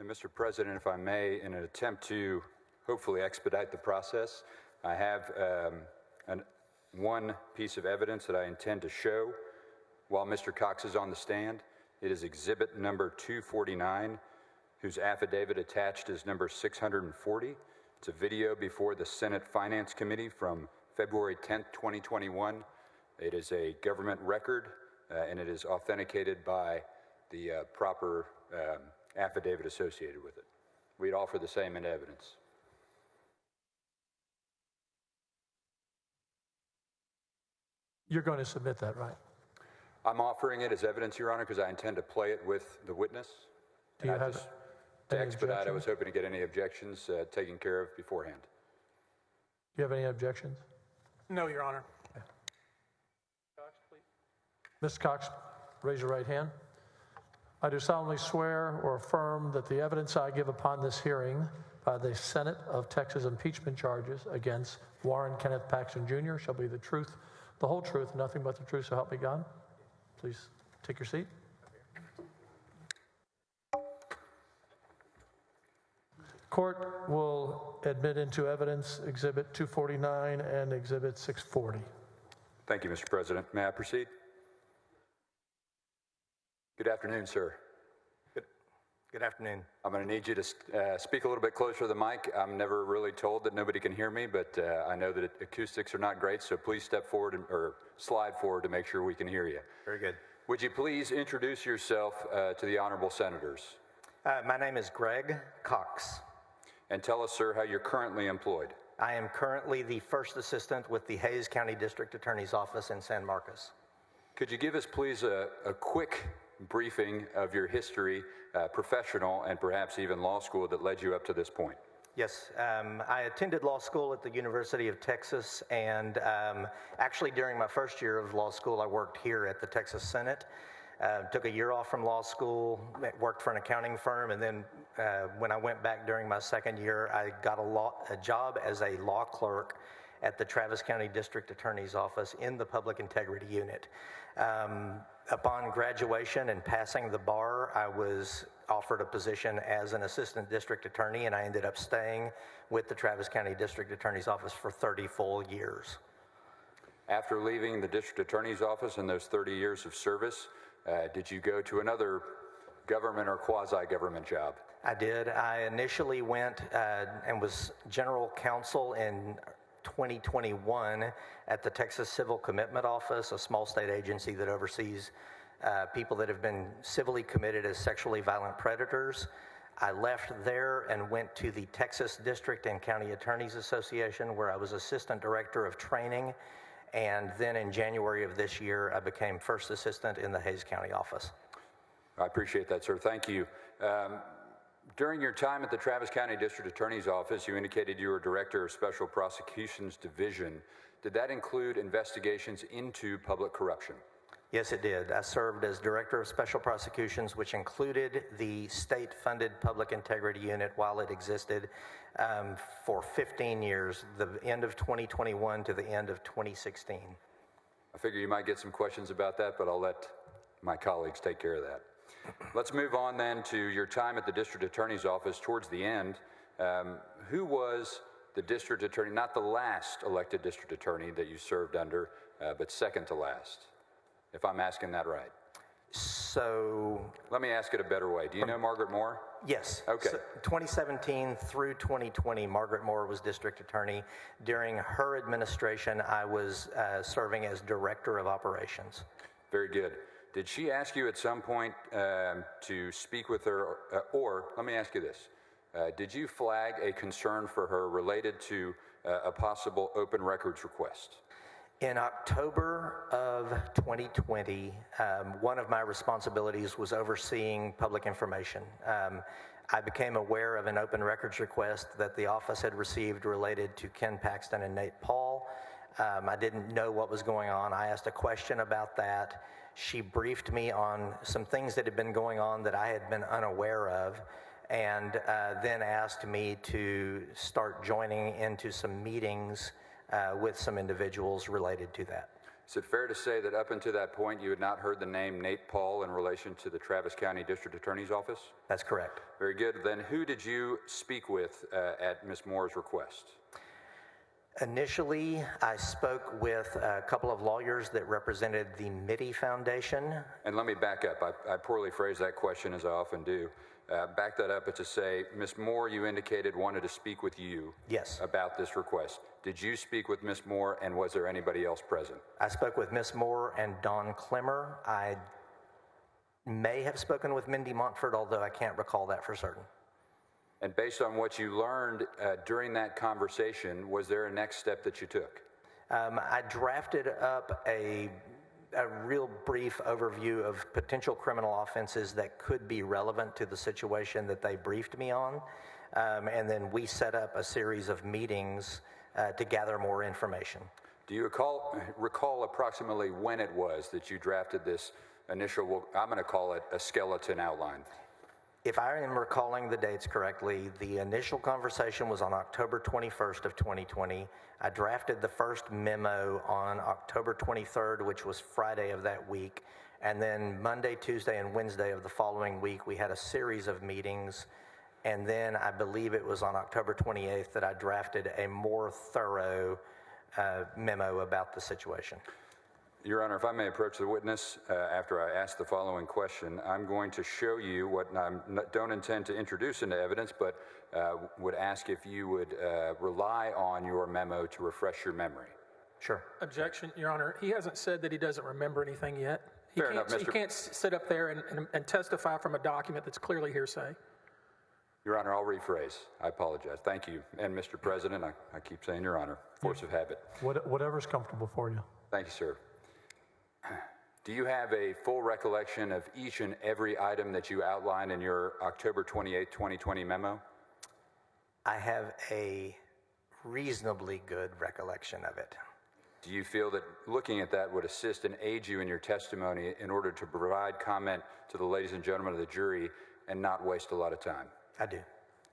And Mr. President, if I may, in an attempt to hopefully expedite the process. I have one piece of evidence that I intend to show while Mr. Cox is on the stand. It is exhibit number 249, whose affidavit attached is number 640. It's a video before the Senate Finance Committee from February 10th, 2021. It is a government record, and it is authenticated by the proper affidavit associated with it. We'd offer the same in evidence. You're going to submit that, right? I'm offering it as evidence, Your Honor, because I intend to play it with the witness. Do you have To any expedite, I objections? was hoping to get any objections taken care of beforehand. Do you have any objections? No, Your Honor. Mr. Cox, raise your right hand. I do solemnly swear or affirm that the evidence I give upon this hearing by the Senate of Texas impeachment charges against Warren Kenneth Paxton Jr. shall be the truth, the whole truth, and nothing but the truth, so help me God. Please take your seat. Court will admit into evidence Exhibit 249 and Exhibit 640. Thank you, Mr. President. May I proceed? Good afternoon, sir. Good afternoon. I'm going to need you to speak a little bit closer to the mic. I'm never really told that nobody can hear me, but I know that acoustics are not great, so please step forward or slide forward to make sure we can hear you. Very good. Would you please introduce yourself to the honorable senators? My name is Greg Cox. And tell us, sir, how you're currently employed. I am currently the first assistant with the Hays County District Attorney's Office in San Marcos. Could you give us, please, a quick briefing of your history, professional and perhaps even law school, that led you up to this point? Yes, I attended law school at the University of Texas, and actually during my first year of law school, I worked here at the Texas Senate. Took a year off from law school, worked for an accounting firm, and then when I went back during my second year, I got a job as a law clerk at the Travis County District Attorney's Office in the Public Integrity Unit. Upon graduation and passing the bar, I was offered a position as an assistant district attorney, and I ended up staying with the Travis County District Attorney's Office for 30 full years. After leaving the district attorney's office in those 30 years of service, did you go to another government or quasi-government job? I did. I initially went and was general counsel in 2021 at the Texas Civil Commitment Office, a small state agency that oversees people that have been civilly committed as sexually violent predators. I left there and went to the Texas District and County Attorneys Association, where I was assistant director of training. And then in January of this year, I became first assistant in the Hays County office. I appreciate that, sir. Thank you. During your time at the Travis County District Attorney's Office, you indicated you were Director of Special Prosecutions Division. Did that include investigations into public corruption? Yes, it did. I served as Director of Special Prosecutions, which included the state-funded Public Integrity Unit while it existed for 15 years, the end of 2021 to the end of 2016. I figure you might get some questions about that, but I'll let my colleagues take care of that. Let's move on then to your time at the District Attorney's Office towards the end. Who was the District Attorney, not the last elected District Attorney that you served under, but second to last, if I'm asking that right? So... Let me ask it a better way. Do you know Margaret Moore? Yes. Okay. So 2017 through 2020, Margaret Moore was district attorney. During her administration, I was serving as Director of Operations. Very good. Did she ask you at some point to speak with her, or let me ask you this, did you flag a concern for her related to a possible open records request? In October of 2020, one of my responsibilities was overseeing public information. I became aware of an open records request that the office had received related to Ken Paxton and Nate Paul. I didn't know what was going on. I asked a question about that. She briefed me on some things that had been going on that I had been unaware of, and then asked me to start joining into some meetings with some individuals related to that. Is it fair to say that up until that point, you had not heard the name Nate Paul in relation to the Travis County District Attorney's Office? That's correct. Very good. Then who did you speak with at Ms. Moore's request? Initially, I spoke with a couple of lawyers that represented the Mitty Foundation. And let me back up. I poorly phrased that question, as I often do. Back that up to say, Ms. Moore, you indicated wanted to speak with you. Yes. About this request. Did you speak with Ms. Moore, and was there anybody else present? I spoke with Ms. Moore and Don Clemmer. I may have spoken with Mindy Montford, although I can't recall that for certain. And based on what you learned during that conversation, was there a next step that you took? I drafted up a real brief overview of potential criminal offenses that could be relevant to the situation that they briefed me on. And then we set up a series of meetings to gather more information. Do you recall approximately when it was that you drafted this initial, well, I'm going to call it a skeleton outline? If I am recalling the dates correctly, the initial conversation was on October 21st of 2020. I drafted the first memo on October 23rd, which was Friday of that week. And then Monday, Tuesday, and Wednesday of the following week, we had a series of meetings. And then I believe it was on October 28th that I drafted a more thorough memo about the situation. Your Honor, if I may approach the witness after I ask the following question, I'm going to show you what I don't intend to introduce into evidence, but would ask if you would rely on your memo to refresh your memory. Sure. Objection, Your Honor. He hasn't said that he doesn't remember anything yet. Fair enough, He can't sit up there and testify from a document that's clearly hearsay. Your Honor, I'll rephrase. I apologize. Thank you. And Mr. President, I keep saying Your Honor, force of habit. Whatever's comfortable for you. Thank you, sir. Do you have a full recollection of each and every item that you outlined in your October 28, 2020 memo? I have a reasonably good recollection of it. Do you feel that looking at that would assist and aid you in your testimony in order to provide comment to the ladies and gentlemen of the jury and not waste a lot of time? I do.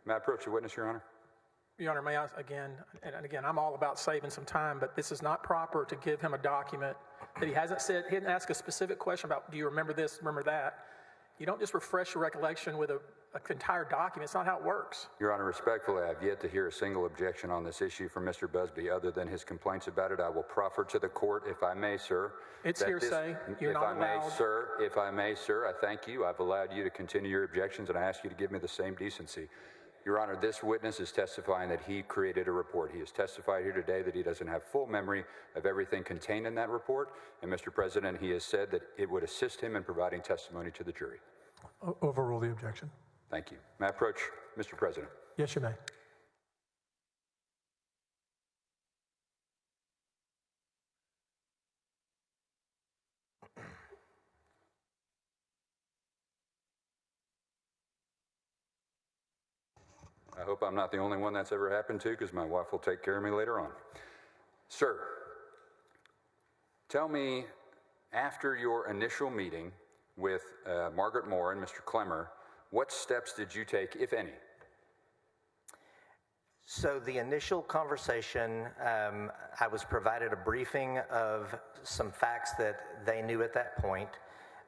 May I approach the witness, Your Honor? Your Honor, may I again, and again, I'm all about saving some time, but this is not proper to give him a document that he hasn't said, he didn't ask a specific question about, do you remember this, remember that? You don't just refresh your recollection with an entire document. It's not how it works. Your Honor, respectfully, I've yet to hear a single objection on this issue from Mr. Busby other than his complaints about it. I will proffer to the court, if I may, sir. It's hearsay. You're not allowed. If I may, sir, I thank you. I've allowed you to continue your objections, and I ask you to give me the same decency. Your Honor, this witness is testifying that he created a report. He has testified here today that he doesn't have full memory of everything contained in that report. And Mr. President, he has said that it would assist him in providing testimony to the jury. Overrule the objection. Thank you. May I approach Mr. President? Yes, you may. I hope I'm not the only one that's ever happened to, because my wife will take care of me later on. Sir, tell me, after your initial meeting with Margaret Moore and Mr. Clemmer, what steps did you take, if any? So the initial conversation, I was provided a briefing of some facts that they knew at that point.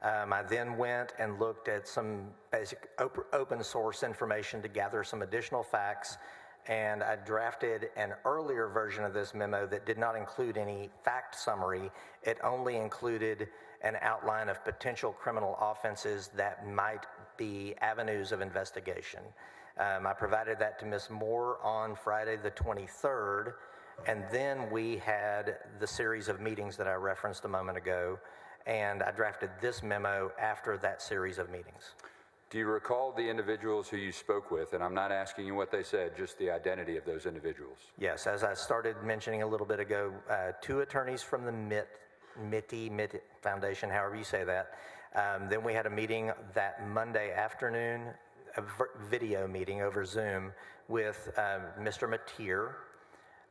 I then went and looked at some basic open source information to gather some additional facts, and I drafted an earlier version of this memo that did not include any fact summary. It only included an outline of potential criminal offenses that might be avenues of investigation. I provided that to Ms. Moore on Friday the 23rd, and then we had the series of meetings that I referenced a moment ago, and I drafted this memo after that series of meetings. Do you recall the individuals who you spoke with? And I'm not asking you what they said, just the identity of those individuals. Yes, as I started mentioning a little bit ago, two attorneys from the Mitty Foundation, however you say that. Then we had a meeting that Monday afternoon, a video meeting over Zoom with Mr. Mateer.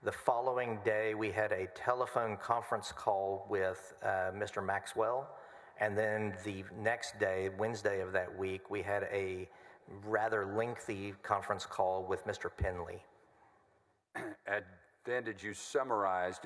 The following day, we had a telephone conference call with Mr. Maxwell. And then the next day, Wednesday of that week, we had a rather lengthy conference call with Mr. Penley. then did you summarize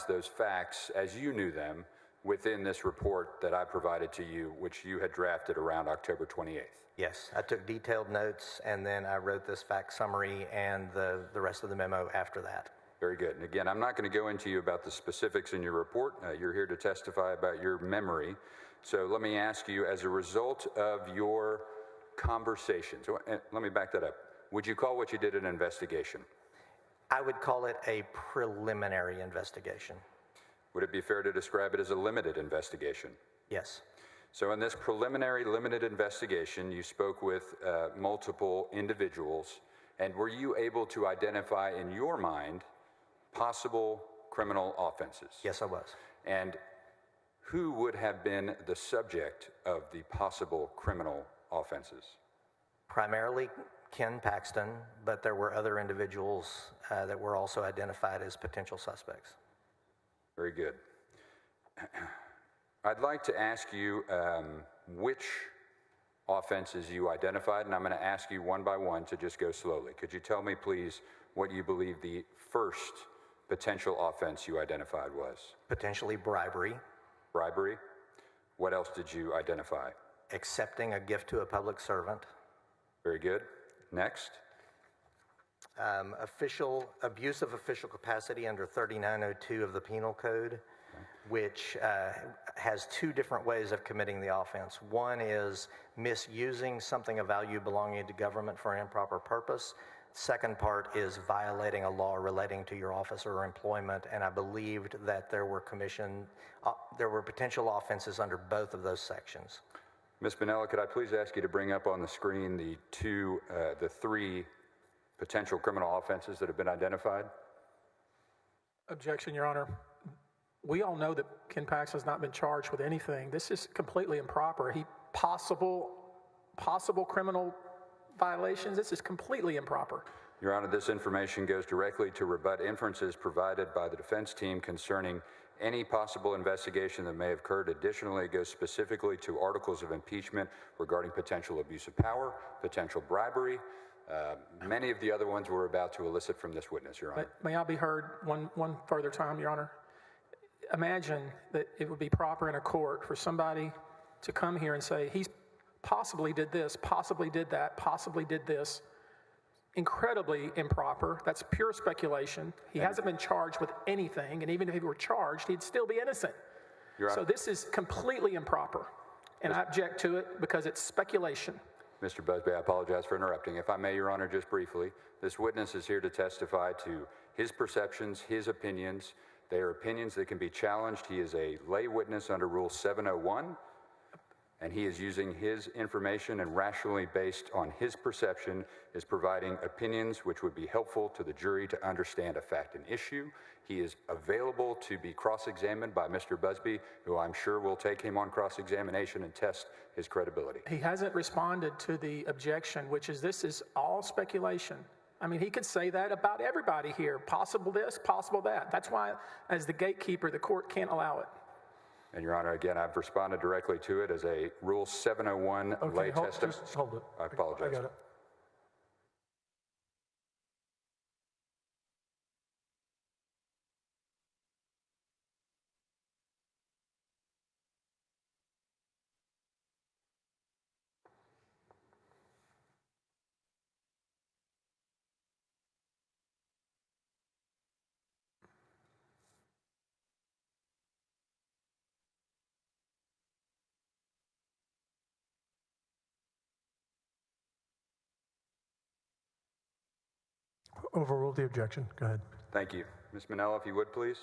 those facts as you knew them within this report that I provided to you, which you had drafted around October 28th? Yes, I took detailed notes, and then I wrote this fact summary and the rest of the memo after that. Very good. And again, I'm not going to go into you about the specifics in your report. You're here to testify about your memory. So let me ask you, as a result of your conversations, let me back that up. Would you call what you did an investigation? I would call it a preliminary investigation. Would it be fair to describe it as a limited investigation? Yes. So in this preliminary limited investigation, you spoke with multiple individuals, and were you able to identify in your mind possible criminal offenses? Yes, I was. And who would have been the subject of the possible criminal offenses? Primarily Ken Paxton, but there were other individuals that were also identified as potential suspects. Very good. I'd like to ask you which offenses you identified, and I'm going to ask you one by one to just go slowly. Could you tell me, please, what you believe the first potential offense you identified was? Potentially bribery. Bribery. What else did you identify? Accepting a gift to a public servant. Very good. Next. Abuse of official capacity under 3902 of the Penal Code, which has two different ways of committing the offense. One is misusing something of value belonging to government for an improper purpose. Second part is violating a law relating to your office or employment, and I believed that there were potential offenses under both of those sections. Ms. Bonella, could I please ask you to bring up on the screen the three potential criminal offenses that have been identified? Objection, Your Honor. We all know that Ken Paxton has not been charged with anything. This is completely improper. Possible criminal violations. This is completely improper. Your Honor, this information goes directly to rebut inferences provided by the defense team concerning any possible investigation that may have occurred. Additionally, it goes specifically to articles of impeachment regarding potential abuse of power, potential bribery. Many of the other ones we're about to elicit from this witness, Your Honor. May I be heard one further time, Your Honor? Imagine that it would be proper in a court for somebody to come here and say, he's possibly did this, possibly did that, possibly did this. Incredibly improper. That's pure speculation. He hasn't been charged with anything, and even if he were charged, he'd still be innocent. So this is completely improper, and I object to it because it's speculation. Mr. Busby, I apologize for interrupting. If I may, Your Honor, just briefly, this witness is here to testify to his perceptions, his opinions. They are opinions that can be challenged. He is a lay witness under Rule 701, and he is using his information and rationally based on his perception is providing opinions which would be helpful to the jury to understand a fact and issue. He is available to be cross-examined by Mr. Busby, who I'm sure will take him on cross-examination and test his credibility. He hasn't responded to the objection, which is this is all speculation. I mean, he could say that about everybody here. Possible this, possible that. That's why, as the gatekeeper, the court can't allow it. And, Your Honor, again, I've responded directly to it as a Rule 701 lay testimony. Just hold it. I apologize. I got it. Overrule the objection. Go ahead. Thank you. Ms. Manella, if you would, please.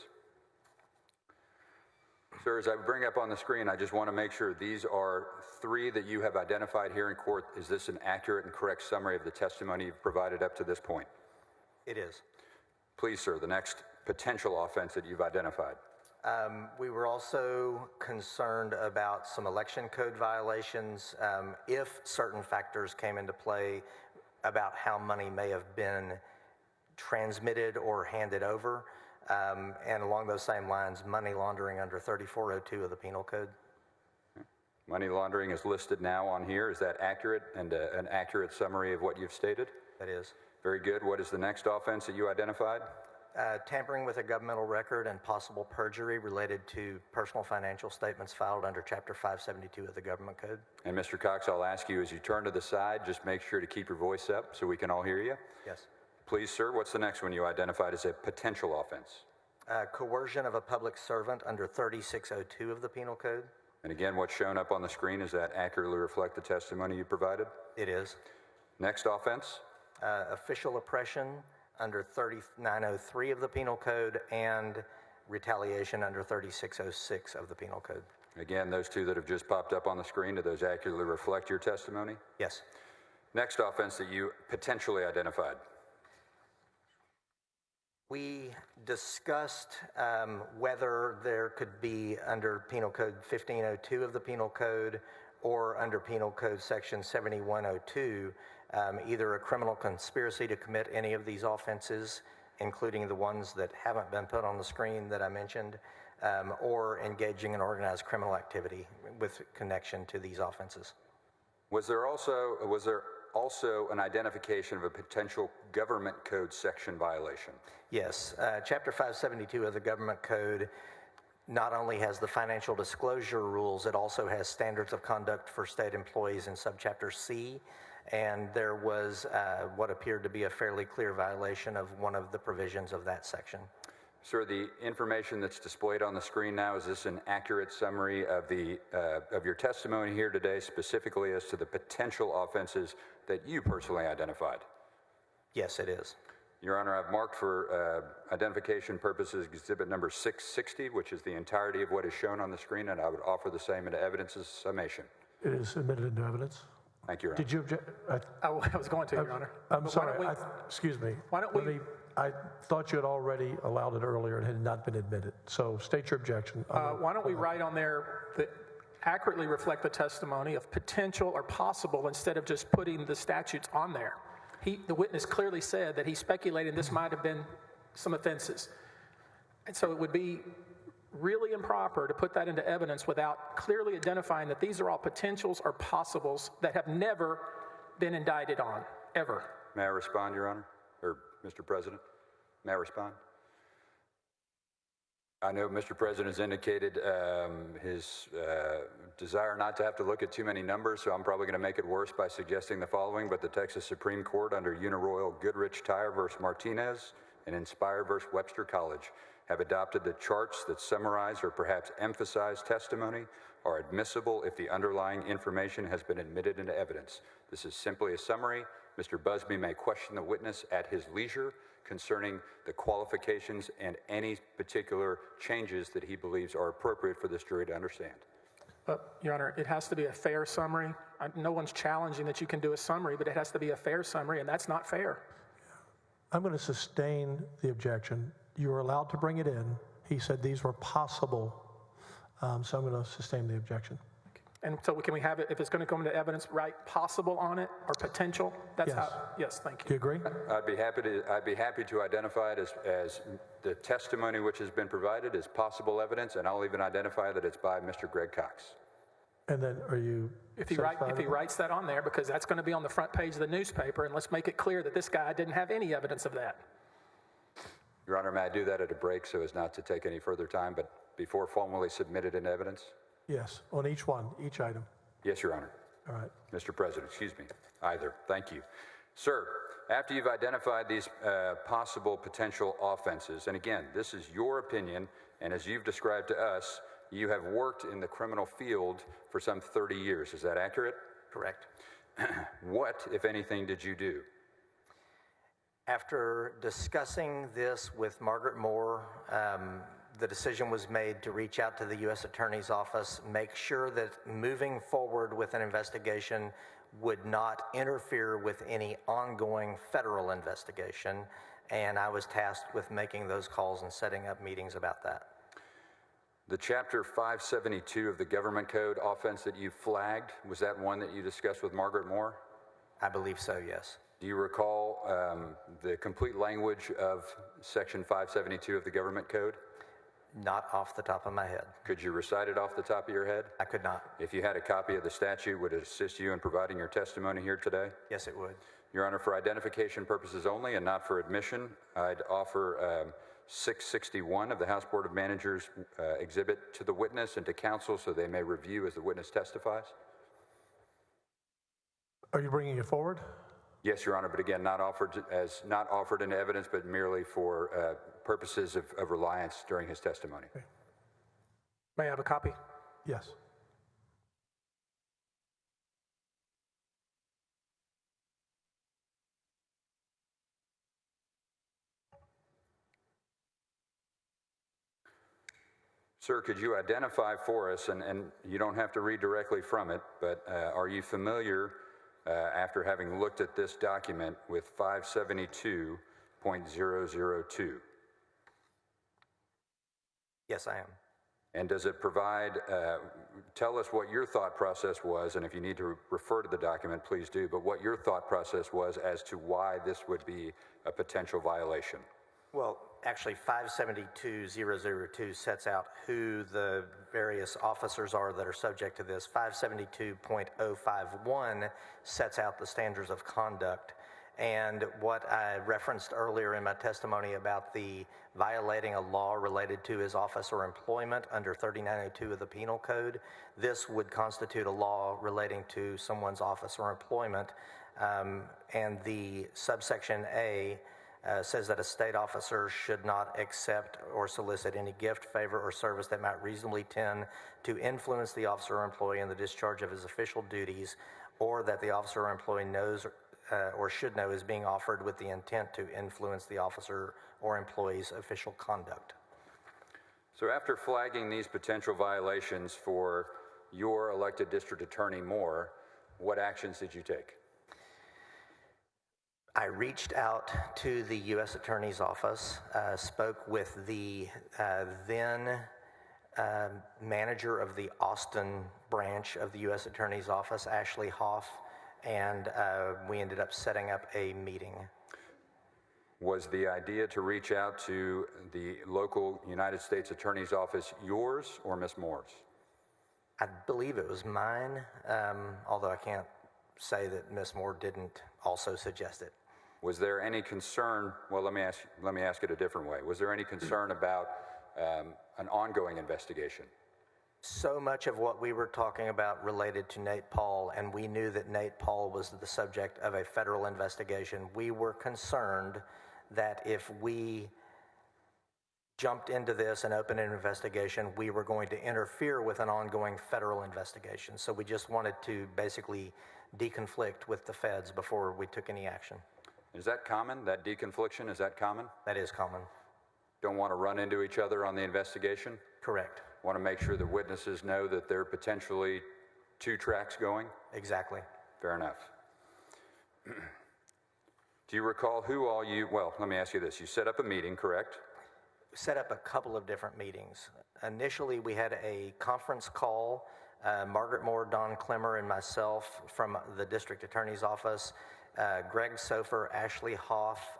Sir, as I bring up on the screen, I just want to make sure these are three that you have identified here in court. Is this an accurate and correct summary of the testimony you've provided up to this point? It is. Please, sir, the next potential offense that you've identified. We were also concerned about some election code violations if certain factors came into play about how money may have been transmitted or handed over. And along those same lines, money laundering under 3402 of the Penal Code. Money laundering is listed now on here. Is that accurate and an accurate summary of what you've stated? That is. Very good. What is the next offense that you identified? tampering with a governmental record and possible perjury related to personal financial statements filed under Chapter 572 of the Government Code. And Mr. Cox, I'll ask you as you turn to the side, just make sure to keep your voice up so we can all hear you. Yes. Please, sir, what's the next one you identified as a potential offense? Coercion of a public servant under 3602 of the Penal Code. And again, what's shown up on the screen, does that accurately reflect the testimony you provided? It is. Next offense? Official oppression under 3903 of the Penal Code and retaliation under 3606 of the Penal Code. Again, those two that have just popped up on the screen, do those accurately reflect your testimony? Yes. Next offense that you potentially identified? We discussed whether there could be under Penal Code 1502 of the Penal Code or under Penal Code Section 7102, either a criminal conspiracy to commit any of these offenses, including the ones that haven't been put on the screen that I mentioned, or engaging in organized criminal activity with connection to these offenses. Was there also an identification of a potential government code section violation? Yes. Chapter 572 of the Government Code not only has the financial disclosure rules, it also has standards of conduct for state employees in subchapter C, and there was what appeared to be a fairly clear violation of one of the provisions of that section. Sir, the information that's displayed on the screen now, is this an accurate summary of your testimony here today, specifically as to the potential offenses that you personally identified? Yes, it is. Your Honor, I've marked for identification purposes exhibit number 660, which is the entirety of what is shown on the screen, and I would offer the same into evidence as summation. It is admitted into evidence. Thank you, Your Honor. Did you object? I was going to, Your Honor. I'm But sorry. Excuse me. why don't we- I thought you had already allowed it earlier and had not been admitted. So state your objection. Why don't we write on there that accurately reflect the testimony of potential or possible instead of just putting the statutes on there? The witness clearly said that he speculated this might have been some offenses. And so it would be really improper to put that into evidence without clearly identifying that these are all potentials or possibles that have never been indicted on, ever. May I respond, Your Honor? Or Mr. President? May I respond? I know Mr. President has indicated his desire not to have to look at too many numbers, so I'm probably going to make it worse by suggesting the following, but the Texas Supreme Court under Uniroyal Goodrich Tire versus Martinez and Inspire versus Webster College have adopted the charts that summarize or perhaps emphasize testimony are admissible if the underlying information has been admitted into evidence. This is simply a summary. Mr. Busby may question the witness at his leisure concerning the qualifications and any particular changes that he believes are appropriate for this jury to understand. Your Honor, it has to be a fair summary. No one's challenging that you can do a summary, but it has to be a fair summary, and that's not fair. I'm going to sustain the objection. You were allowed to bring it in. He said these were possible. So I'm going to sustain the objection. And so can we have it, if it's going to come into evidence, write possible on it or potential? That's Yes. Yes, thank you. Do you agree? I'd be happy to identify it as the testimony which has been provided as possible evidence, and I'll even identify that it's by Mr. Greg Cox. And then are you If he satisfied with writes that on there, because that's going to be on the front page of the newspaper, and let's make it clear that this guy didn't have any evidence of that. Your Honor, may I do that at a break so as not to take any further time, but before formally submitted in evidence? Yes, on each one, each item. Yes, Your Honor. All right. Mr. President, excuse me. Either. Thank you. Sir, after you've identified these possible potential offenses, and again, this is your opinion, and as you've described to us, you have worked in the criminal field for some 30 years. Is that accurate? Correct. What, if anything, did you do? After discussing this with Margaret Moore, the decision was made to reach out to the U.S. Attorney's Office, make sure that moving forward with an investigation would not interfere with any ongoing federal investigation, and I was tasked with making those calls and setting up meetings about that. The Chapter 572 of the Government Code offense that you flagged, was that one that you discussed with Margaret Moore? I believe so, yes. Do you recall the complete language of Section 572 of the Government Code? Not off the top of my head. Could you recite it off the top of your head? I could not. If you had a copy of the statute, would it assist you in providing your testimony here today? Yes, it would. Your Honor, for identification purposes only and not for admission, I'd offer 661 of the House Board of Managers exhibit to the witness and to counsel so they may review as the witness testifies. Are you bringing it forward? Yes, Your Honor, but again, not offered into evidence, but merely for purposes of reliance during his testimony. Okay. May I have a copy? Yes. Sir, could you identify for us, and you don't have to read directly from it, but are you familiar, after having looked at this document, with 572.002? Yes, I am. And does it provide, tell us what your thought process was, and if you need to refer to the document, please do, but what your thought process was as to why this would be a potential violation? Well, actually, 572.002 sets out who the various officers are that are subject to this. 572.051 sets out the standards of conduct. And what I referenced earlier in my testimony about the violating a law related to his office or employment under 3902 of the Penal Code, this would constitute a law relating to someone's office or employment. And the subsection A says that a state officer should not accept or solicit any gift, favor, or service that might reasonably tend to influence the officer or employee in the discharge of his official duties, or that the officer or employee knows or should know is being offered with the intent to influence the officer or employee's official conduct. So after flagging these potential violations for your elected district attorney Moore, what actions did you take? I reached out to the U.S. Attorney's Office, spoke with the then manager of the Austin branch of the U.S. Attorney's Office, Ashley Hoff, and we ended up setting up a meeting. Was the idea to reach out to the local United States Attorney's Office yours or Ms. Moore's? I believe it was mine, although I can't say that Ms. Moore didn't also suggest it. Was there any concern, well, let me ask it a different way. Was there any concern about an ongoing investigation? So much of what we were talking about related to Nate Paul, and we knew that Nate Paul was the subject of a federal investigation. We were concerned that if we jumped into this and opened an investigation, we were going to interfere with an ongoing federal investigation. So we just wanted to basically deconflict with the feds before we took any action. Is that common, that deconfliction, is that common? That is common. Don't want to run into each other on the investigation? Correct. Want to make sure the witnesses know that there are potentially two tracks going? Exactly. Fair enough. Do you recall who all you, well, let me ask you this. You set up a meeting, correct? Set up a couple of different meetings. Initially, we had a conference call, Margaret Moore, Don Clemmer, and myself from the district attorney's office, Greg Sofer, Ashley Hoff,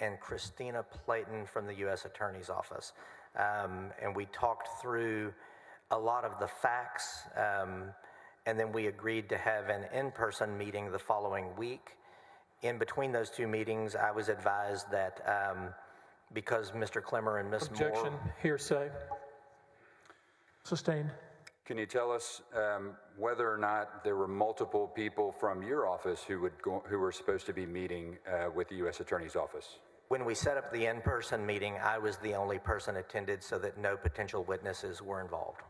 and Christina Playton from the U.S. Attorney's Office. And we talked through a lot of the facts, and then we agreed to have an in-person meeting the following week. In between those two meetings, I was advised that because Mr. Clemmer and Ms. Moore... Objection, hearsay. Sustained. Can you tell us whether or not there were multiple people from your office who were supposed to be meeting with the U.S. Attorney's Office? When we set up the in-person meeting, I was the only person attended so that no potential witnesses were involved.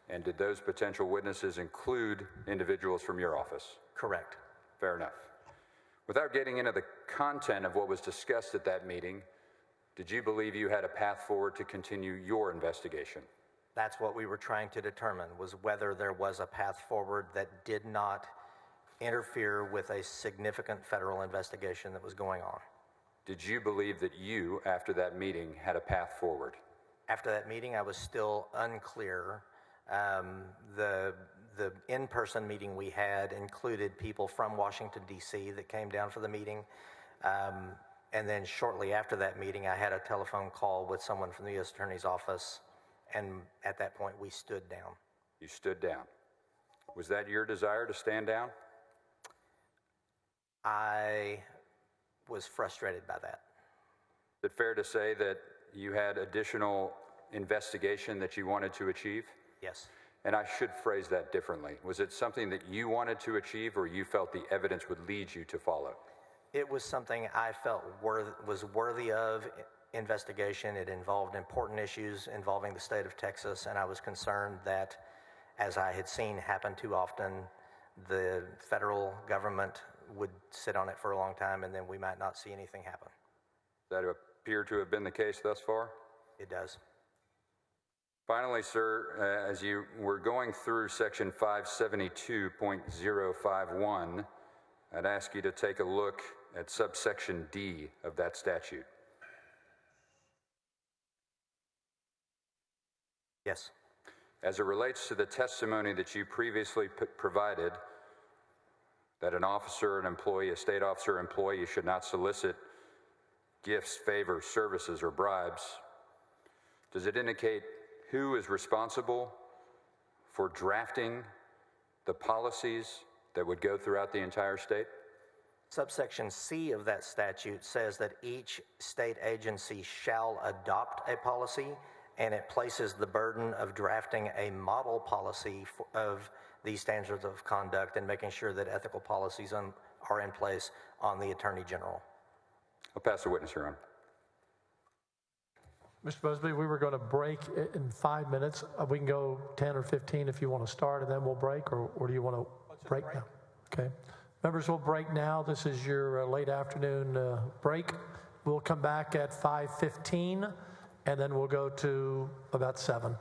And did those potential witnesses include individuals from your office? Correct. Fair enough. Without getting into the content of what was discussed at that meeting, did you believe you had a path forward to continue your investigation? That's what we were trying to determine, was whether there was a path forward that did not interfere with a significant federal investigation that was going on. Did you believe that you, after that meeting, had a path forward? After that meeting, I was still unclear. The in-person meeting we had included people from Washington, D.C. that came down for the meeting. And then shortly after that meeting, I had a telephone call with someone from the U.S. Attorney's Office, and at that point, we stood down. You stood down. Was that your desire to stand down? I was frustrated by that. Is it fair to say that you had additional investigation that you wanted to achieve? Yes. And I should phrase that differently. Was it something that you wanted to achieve or you felt the evidence would lead you to follow? It was something I felt was worthy of investigation. It involved important issues involving the state of Texas, and I was concerned that, as I had seen happen too often, the federal government would sit on it for a long time and then we might not see anything happen. Does that appear to have been the case thus far? It does. Finally, sir, as you were going through section 572.051, I'd ask you to take a look at subsection D of that statute. Yes. As it relates to the testimony that you previously provided, that an officer, an employee, a state officer, employee should not solicit gifts, favors, services, or bribes, does it indicate who is responsible for drafting the policies that would go throughout the entire state? Subsection C of that statute says that each state agency shall adopt a policy, and it places the burden of drafting a model policy of these standards of conduct and making sure that ethical policies are in place on the Attorney General. I'll pass the witness, Your Honor. Mr. Busby, we were going to break in 5 minutes. We can go 10 or 15 if you want to start, and then we'll break, or do you want to break now? Okay. Members, we'll break now. This is your late afternoon break. We'll come back at 5:15, and then we'll go to about 7.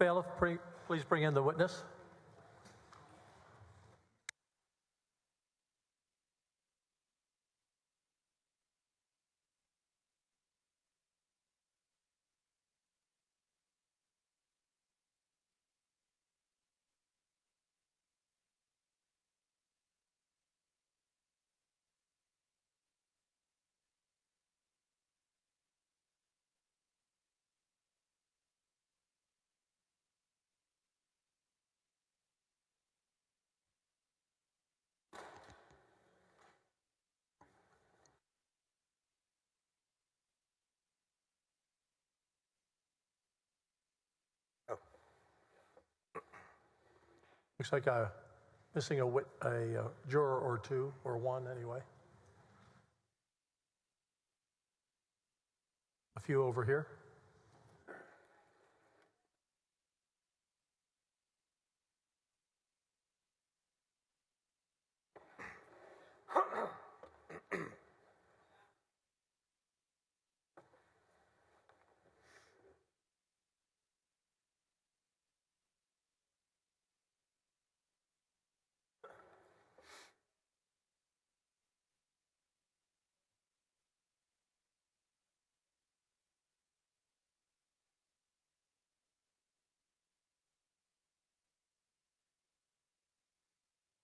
bailiff, please bring in the witness. Looks like I'm missing a juror or two, or one anyway. A few over here.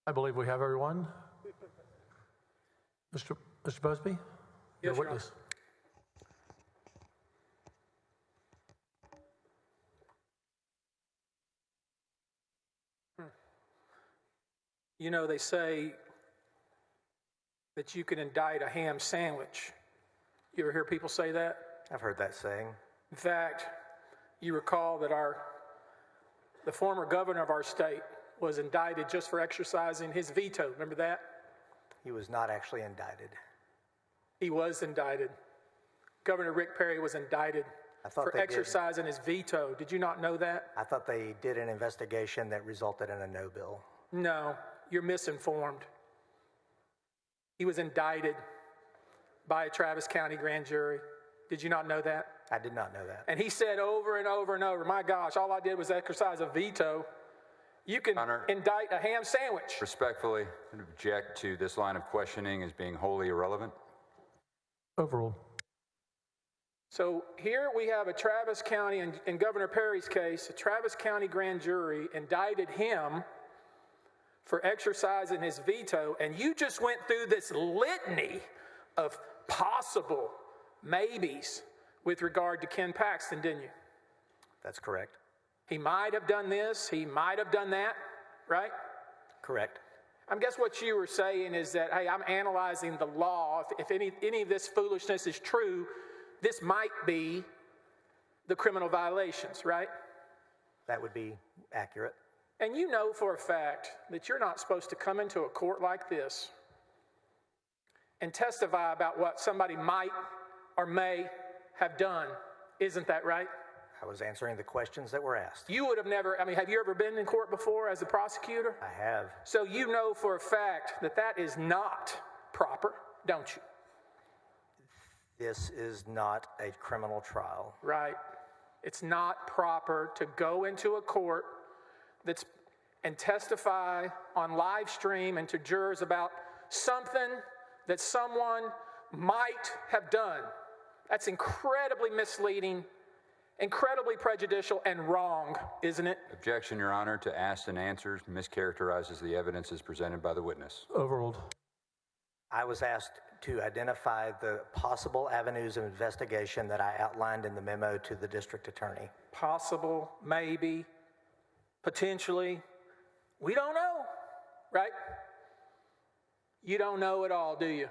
I believe we have everyone. Mr. Busby, your witness. You know, they say that you can indict a ham sandwich. You ever hear people say that? I've heard that saying. In fact, you recall that the former governor of our state was indicted just for exercising his veto. Remember that? He was not actually indicted. He was indicted. Governor Rick Perry was indicted for exercising his veto. Did you not know that? I thought they did an investigation that resulted in a no bill. No, you're misinformed. He was indicted by a Travis County grand jury. Did you not know that? I did not know that. And he said over and over and over, my gosh, all I did was exercise a veto. You can indict a ham sandwich. Respectfully, I object to this line of questioning as being wholly irrelevant. Overruled. So here we have a Travis County, in Governor Perry's case, a Travis County grand jury indicted him for exercising his veto, and you just went through this litany of possible maybes with regard to Ken Paxton, didn't you? That's correct. He might have done this, he might have done that, right? Correct. I guess what you were saying is that, hey, I'm analyzing the law. If any of this foolishness is true, this might be the criminal violations, right? That would be accurate. And you know for a fact that you're not supposed to come into a court like this and testify about what somebody might or may have done. Isn't that right? I was answering the questions that were asked. You would have never, have you ever been in court before as a prosecutor? I have. So you know for a fact that that is not proper, don't you? This is not a criminal trial. Right. It's not proper to go into a court and testify on live stream and to jurors about something that someone might have done. That's incredibly misleading, incredibly prejudicial, and wrong, isn't it? Objection, Your Honor, to asked and answers mischaracterizes the evidence as presented by the witness. Overruled. I was asked to identify the possible avenues of investigation that I outlined in the memo to the district attorney. Possible, maybe, potentially. We don't know, right? You don't know at all, do you?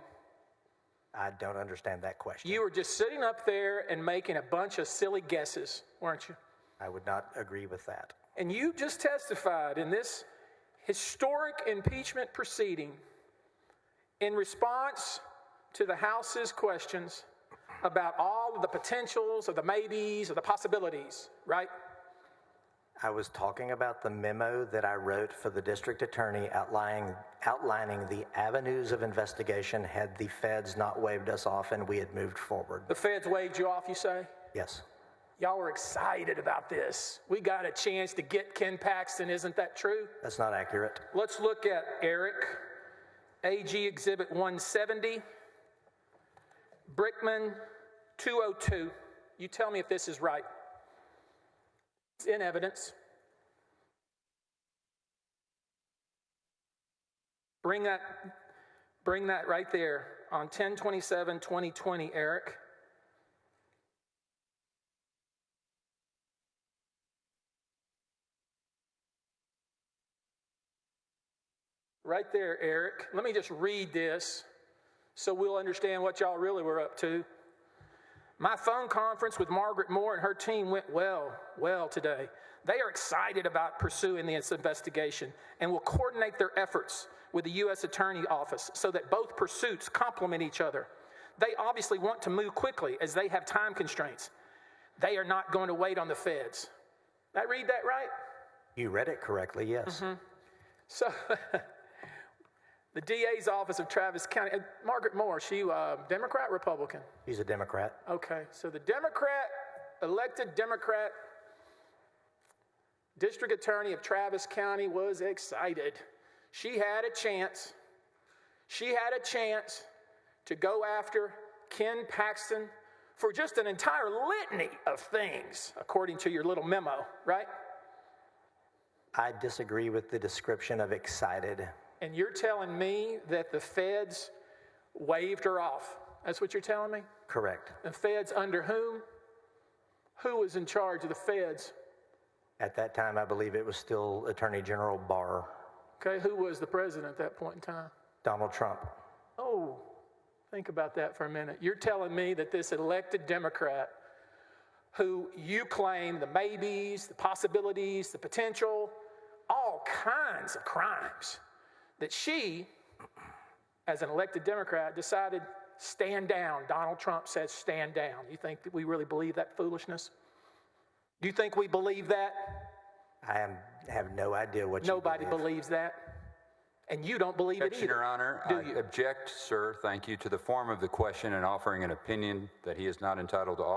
I don't understand that question. You were just sitting up there and making a bunch of silly guesses, weren't you? I would not agree with that. And you just testified in this historic impeachment proceeding in response to the House's questions about all of the potentials, of the maybes, of the possibilities, right? I was talking about the memo that I wrote for the district attorney outlining the avenues of investigation had the feds not waved us off and we had moved forward. The feds waved you off, you say? Yes. Y'all were excited about this. We got a chance to get Ken Paxton, isn't that true? That's not accurate. Let's look at Eric, AG Exhibit 170, Brickman 202. You tell me if this is right. It's in evidence. Bring that right there on 10/27/2020, Eric. Right there, Eric. Let me just read this so we'll understand what y'all really were up to. My phone conference with Margaret Moore and her team went well today. They are excited about pursuing this investigation and will coordinate their efforts with the U.S. Attorney Office so that both pursuits complement each other. They obviously want to move quickly as they have time constraints. They are not going to wait on the feds. Did I read that right? You read it correctly, yes. So the DA's office of Travis County, Margaret Moore, she Democrat, Republican? He's a Democrat. Okay, so the elected Democrat district attorney of Travis County was excited. She had a chance to go after Ken Paxton for just an entire litany of things, according to your little memo, right? I disagree with the description of excited. And you're telling me that the feds waved her off. That's what you're telling me? Correct. The feds under whom? Who was in charge of the feds? At that time, I believe it was still Attorney General Barr. Okay, who was the president at that point in time? Donald Trump. Oh, think about that for a minute. You're telling me that this elected Democrat, who you claim the maybes, the possibilities, the potential, all kinds of crimes, that she, as an elected Democrat, decided, stand down. Donald Trump says stand down. You think that we really believe that foolishness? Do you think we believe that? I have no idea what Nobody you believe. believes that. And you don't believe it Objection, either. Your Honor. Do I you? object, sir, thank you, to the form of the question and offering an opinion that he is not entitled to offer.